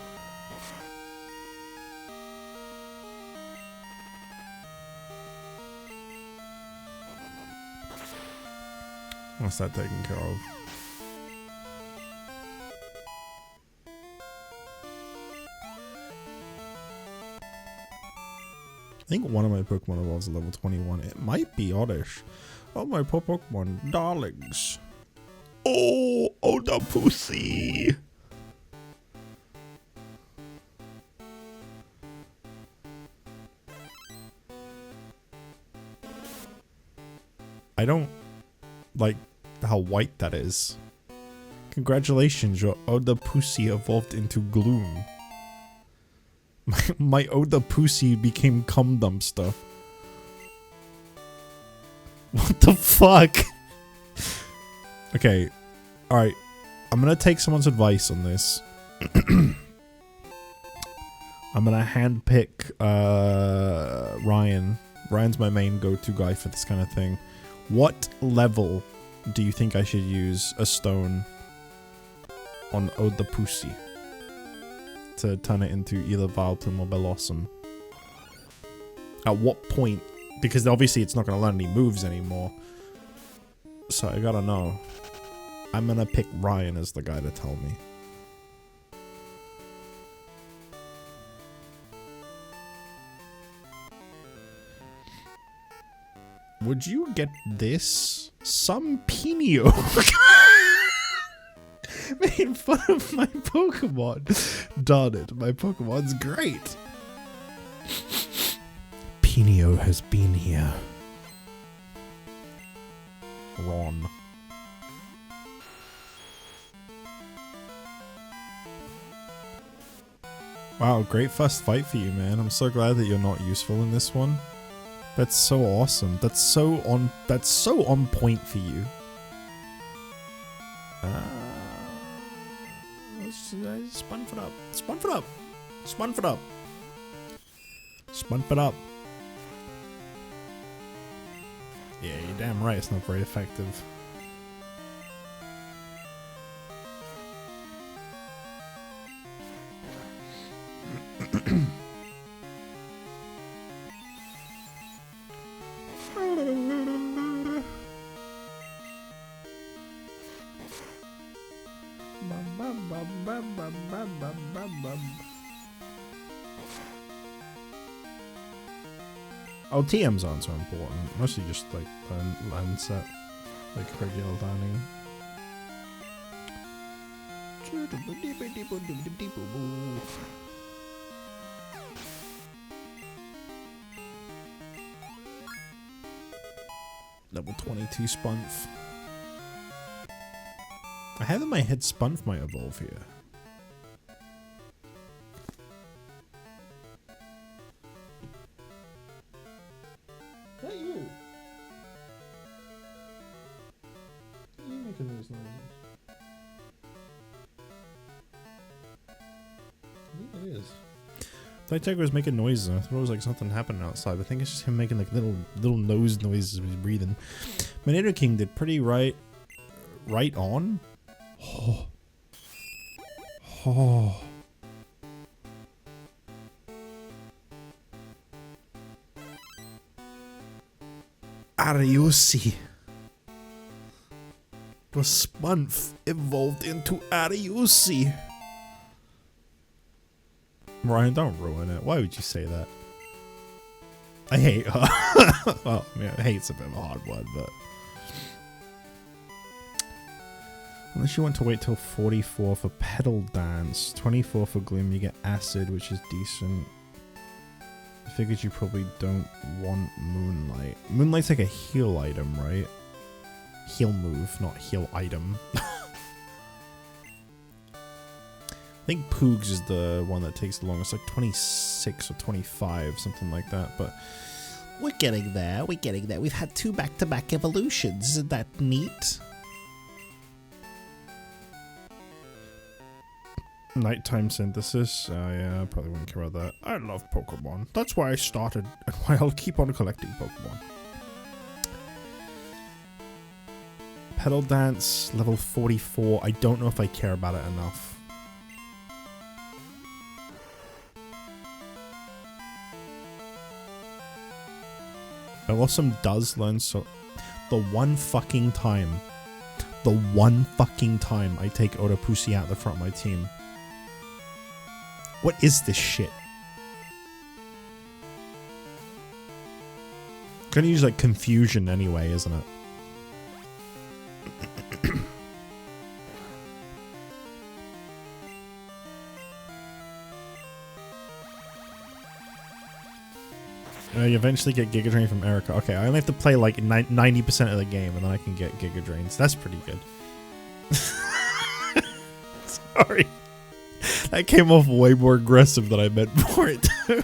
What's that taken care of? I think one of my Pokemon evolves at level 21. It might be Oddish. Oh, my poor Pokemon darlings. Oh, the pussy. I don't like how white that is. Congratulations, your Oda Pussy evolved into gloom. My Oda Pussy became cum dumpster. What the fuck? Okay, alright. I'm gonna take someone's advice on this. I'm gonna handpick Ryan. Ryan's my main go-to guy for this kind of thing. What level do you think I should use a stone on Oda Pussy to turn it into either Vileplume or Bellossom? At what point? Because obviously it's not going to learn any moves anymore. So I gotta know. I'm gonna pick Ryan as the guy to tell me. Would you get this? Some Pinio made fun of my Pokemon. Darn it, my Pokemon's great. Pinio has been here. Ron. Wow, great first fight for you, man. I'm so glad that you're not useful in this one. That's so awesome. That's so on point for you. Spun up. Spun up. Spun up. Spun up. Yeah, you're damn right. It's not very effective. Oh, TMs aren't so important. Mostly just like land set, like regular landing. Level 22 Spunf. I have in my head Spunf might evolve here. Is that you? What are you making those noises? I think it is. Tiger was making noises. I thought it was like something happening outside. But I think it's just him making like little nose noises when he's breathing. Manado King did pretty right on. Oh. Oh. Ariusi. The Spunf evolved into Ariusi. Ryan, don't ruin it. Why would you say that? I hate her. Well, I mean, hate's a bit of a hard word, but... Unless you want to wait till 44 for Petal Dance, 24 for Gloom, you get Acid, which is decent. I figured you probably don't want Moonlight. Moonlight's like a heal item, right? Heal move, not heal item. I think Poogs is the one that takes the longest, like 26 or 25, something like that, but we're getting there, We've had 2 back-to-back evolutions, isn't that neat? Nighttime synthesis, yeah, I probably wouldn't care about that. I love Pokemon, that's why I started, and why I'll keep on collecting Pokemon. Petal Dance, level 44, I don't know if I care about it enough. Bellossom does learn so... The one fucking time the one fucking time I take Otopussy out the front of my team. What is this shit? Gonna use like confusion anyway, isn't it? You eventually get Giga Drain from Erica. Okay, I only have to play like 90% of the game and then I can get Giga Drains. That's pretty good. Sorry. That came off way more aggressive than I meant for it to.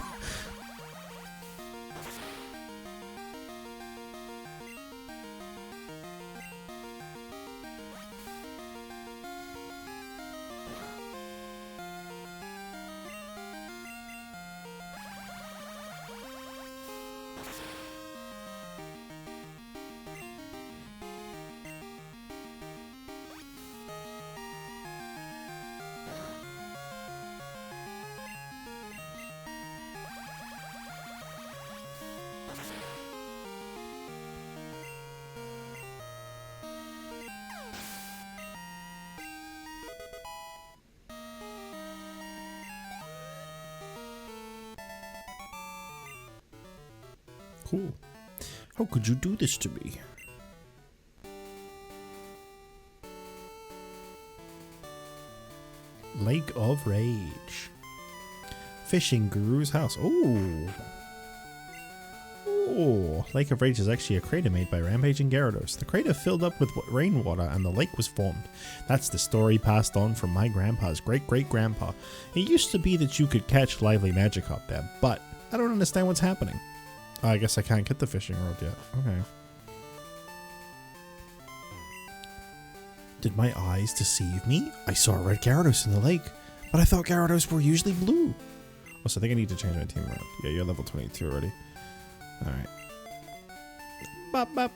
Cool. How could you do this to me? Lake of Rage. Fishing Guru's house. Ooh. Ooh. Lake of Rage is actually a crater made by rampaging Gyarados. The crater filled up with rainwater and the lake was formed. That's the story passed on from my grandpa's great-great-grandpa. It used to be that you could catch lively Magikarp there, but I don't understand what's happening. I guess I can't get the fishing rod yet. Okay. Did my eyes deceive me? I saw a red Gyarados in the lake, but I thought Gyarados were usually blue. Oh, so I think I need to change my team around. Yeah, you're level 22 already. Alright. Bop, bop.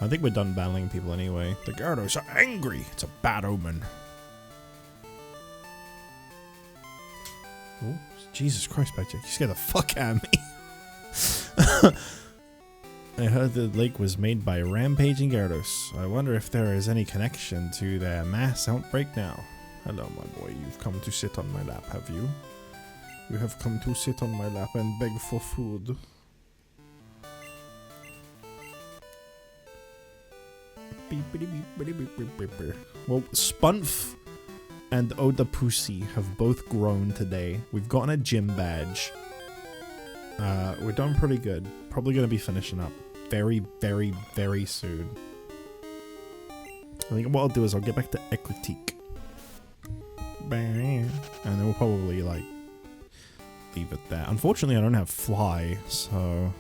I think we're done battling people anyway. The Gyarados are angry. It's a bad omen. Oh, Jesus Christ, Backjack. You scared the fuck out of me. I heard the lake was made by rampaging Gyarados. I wonder if there is any connection to their mass outbreak now. Hello, my boy. You've come to sit on my lap, have you? You have come to sit on my lap and beg for food. Well, Spunf and Otopussy have both grown today. We've gotten a gym badge. We're done pretty good. Probably going to be finishing up very, very, very soon. I think what I'll do is I'll get back to Equitique. And then we'll probably, like, leave it there. Unfortunately, I don't have Fly, so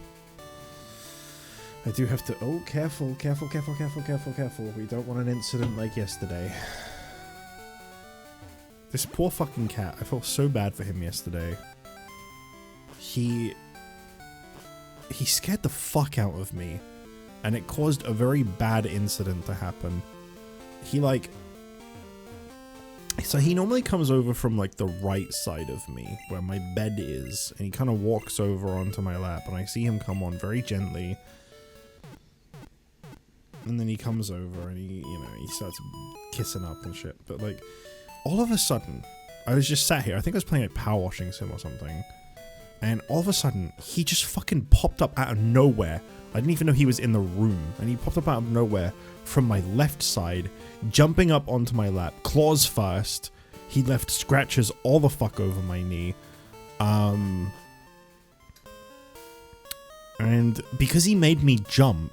I do have to... Oh, careful, careful, careful, careful, careful, careful. We don't want an incident like yesterday. This poor fucking cat. I felt so bad for him yesterday. He scared the fuck out of me, and it caused a very bad incident to happen. He, like... So he normally comes over from, like, the right side of me, where my bed is, and he kind of walks over onto my lap, and I see him come on very gently. And then he comes over, and he, you know, he starts kissing up and shit. But, like, all of a sudden, I was just sat here, I think I was playing, like, Power Washing Sim or something, and all of a sudden, he just fucking popped up out of nowhere. I didn't even know he was in the room, and he popped up out of nowhere from my left side, jumping up onto my lap, claws first. He left scratches all the fuck over my knee. And because he made me jump,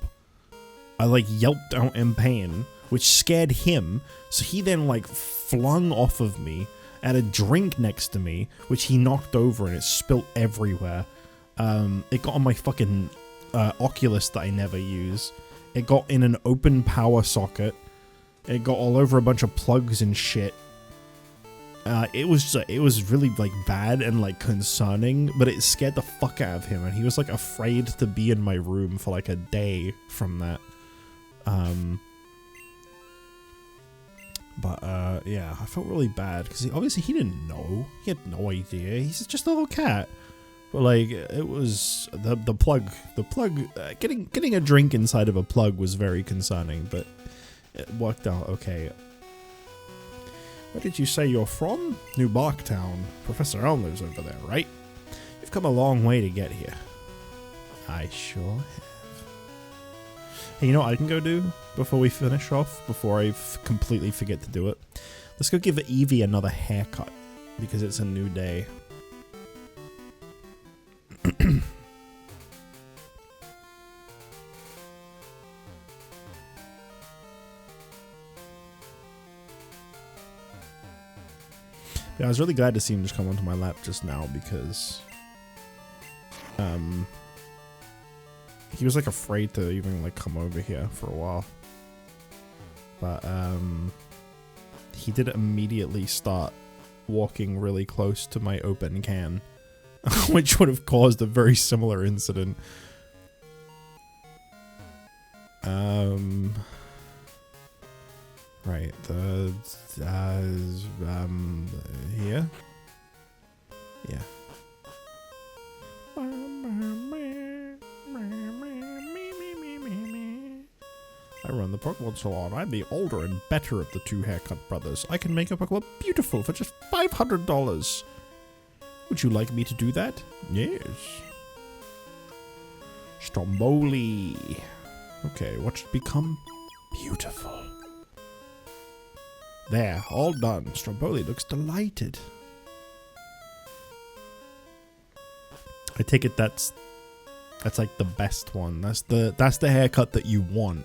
I, like, yelped out in pain, which scared him, so he then, like, flung off of me, had a drink next to me, which he knocked over and it spilt everywhere. It got on my fucking Oculus that I never use. It got in an open power socket. It got all over a bunch of plugs and shit. It was really, like, bad and, like, concerning, but it scared the fuck out of him, and he was, like, afraid to be in my room for, like, a day from that. Yeah, I felt really bad, because obviously he didn't know. He had no idea. He's just a little cat. But like, it was the plug, getting a drink inside of a plug was very concerning, but it worked out okay. Where did you say you're from? New Barktown. Professor Elm lives over there, right? You've come a long way to get here. I sure have. Hey, you know what I can go do before we finish off? Before I completely forget to do it? Let's go give Evie another haircut, because it's a new day. Yeah, I was really glad to see him just come onto my lap just now because he was like afraid to even like come over here for a while. But he did immediately start walking really close to my open can, which would have caused a very similar incident. Right, here? Yeah. I run the Pokemon Salon. I'm the older and better of the two haircut brothers. I can make a Pokemon beautiful for just $500. Would you like me to do that? Yes. Stromboli. Okay, what should become beautiful? There, all done. Stromboli looks delighted. I take it that's like the best one. That's the haircut that you want.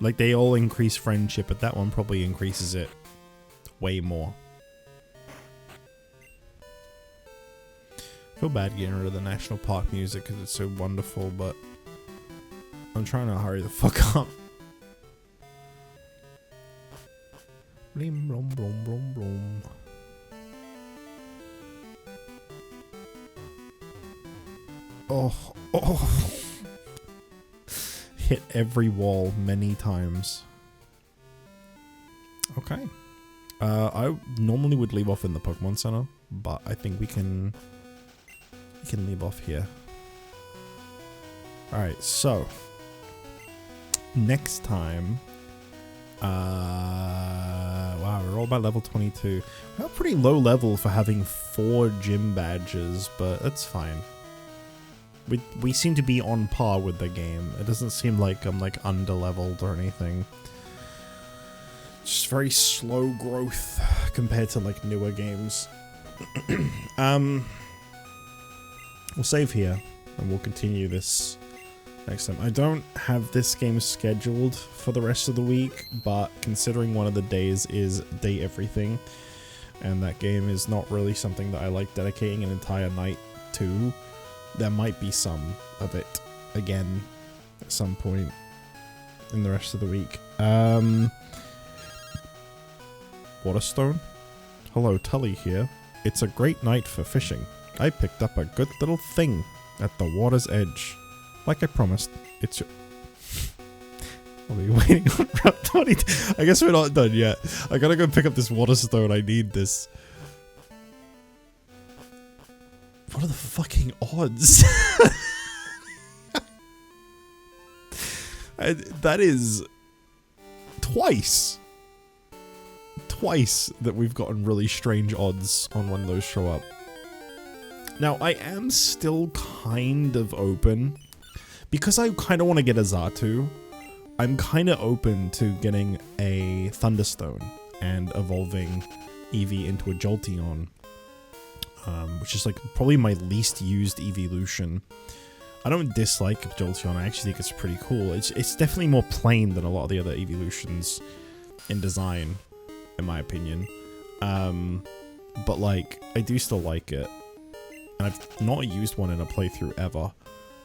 Like, they all increase friendship, but that one probably increases it way more. I feel bad getting rid of the national park music because it's so wonderful, but I'm trying to hurry the fuck up. Blim, blom, blom, blom, blom. Oh. Hit every wall many times. Okay. I normally would leave off in the Pokemon Center, but I think we can leave off here. Alright, so next time, wow, we're all about level 22. We're pretty low level for having 4 gym badges, but that's fine. We seem to be on par with the game. It doesn't seem like I'm like under-leveled or anything. Just very slow growth compared to like newer games. We'll save here and we'll continue this next time. I don't have this game scheduled for the rest of the week, but considering one of the days is Day Everything, and that game is not really something that I like dedicating an entire night to, there might be some of it again at some point in the rest of the week. Waterstone? Hello, Tully here. It's a great night for fishing. I picked up a good little thing at the water's edge. Like I promised, it's your... I'll be waiting on Route 20. I guess we're not done yet. I gotta go pick up this Waterstone. I need this. What are the fucking odds? That is twice that we've gotten really strange odds on when those show up. Now, I am still kind of open, because I kind of want to get a Xatu. I'm kind of open to getting a Thunderstone and evolving Eevee into a Jolteon, which is like probably my least used evolution. I don't dislike Jolteon. I actually think it's pretty cool. It's definitely more plain than a lot of the other evolutions in design, in my opinion. But like, I do still like it. And I've not used one in a playthrough ever.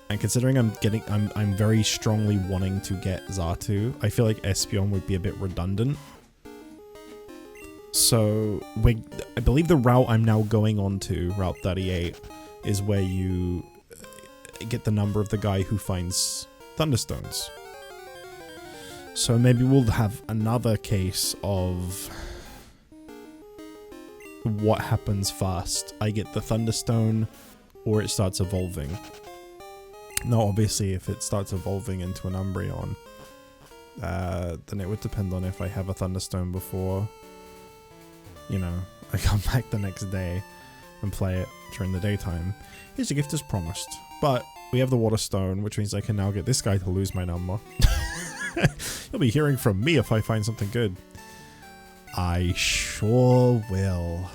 And considering I'm very strongly wanting to get Xatu, I feel like Espeon would be a bit redundant. So, I believe the route I'm now going on to, Route 38, is where you get the number of the guy who finds Thunderstones. So maybe we'll have another case of what happens first. I get the Thunderstone or it starts evolving. Now, obviously, if it starts evolving into an Umbreon, then it would depend on if I have a Thunderstone before, you know, I come back the next day and play it during the daytime. Here's a gift as promised. But we have the Water Stone, which means I can now get this guy to lose my number. You'll be hearing from me if I find something good. I sure will.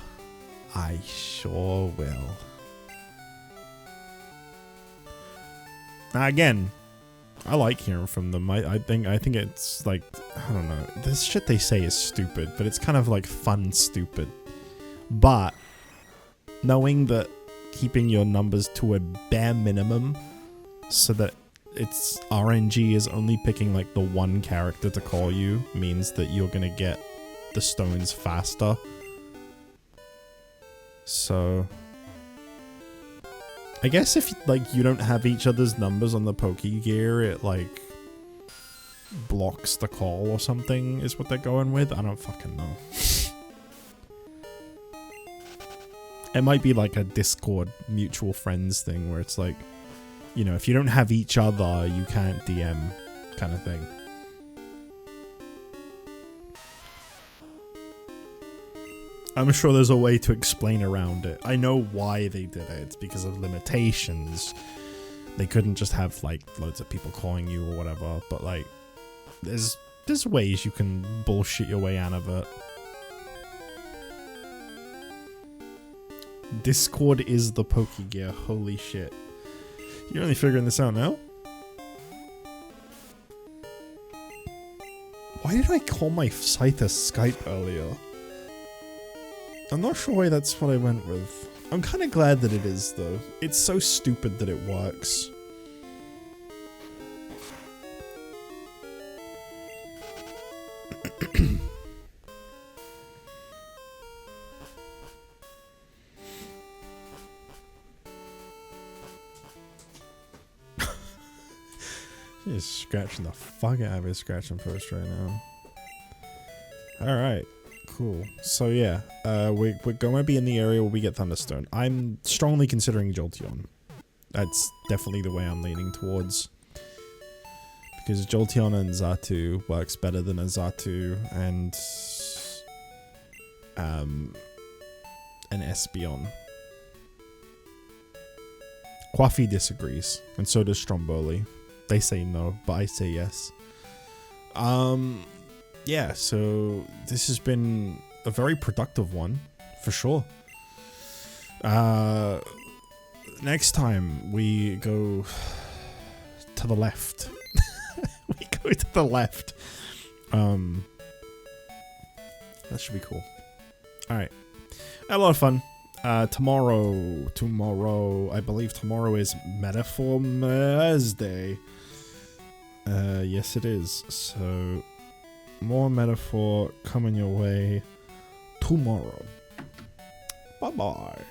I sure will. Now again, I like hearing from them. I think it's like, I don't know, this shit they say is stupid, but it's kind of like fun stupid. But knowing that keeping your numbers to a bare minimum so that it's RNG is only picking like the one character to call you means that you're gonna get the stones faster. So I guess if like you don't have each other's numbers on the Pokegear, it like blocks the call or something is what they're going with. I don't fucking know. It might be like a Discord mutual friends thing where it's like, you know, if you don't have each other, you can't DM kind of thing. I'm sure there's a way to explain around it. I know why they did it. It's because of limitations. They couldn't just have like loads of people calling you or whatever, but like there's ways you can bullshit your way out of it. Discord is the Pokegear. Holy shit. You're only figuring this out now? Why did I call my Scyther Skype earlier? I'm not sure why that's what I went with. I'm kind of glad that it is, though. It's so stupid that it works. He's scratching the fuck out of his scratching post right now. Alright, cool. So yeah, we're going to be in the area where we get Thunderstone. I'm strongly considering Jolteon. That's definitely the way I'm leaning towards. Because Jolteon and Xatu works better than a Xatu and an Espeon. Quaffy disagrees, and so does Stromboli. They say no, but I say yes. Yeah, so this has been a very productive one, for sure. Next time we go to the left. We go to the left. That should be cool. Alright. Had a lot of fun. Tomorrow, I believe tomorrow is Metaphor Thursday. Yes it is. So, more Metaphor coming your way tomorrow. Bye-bye.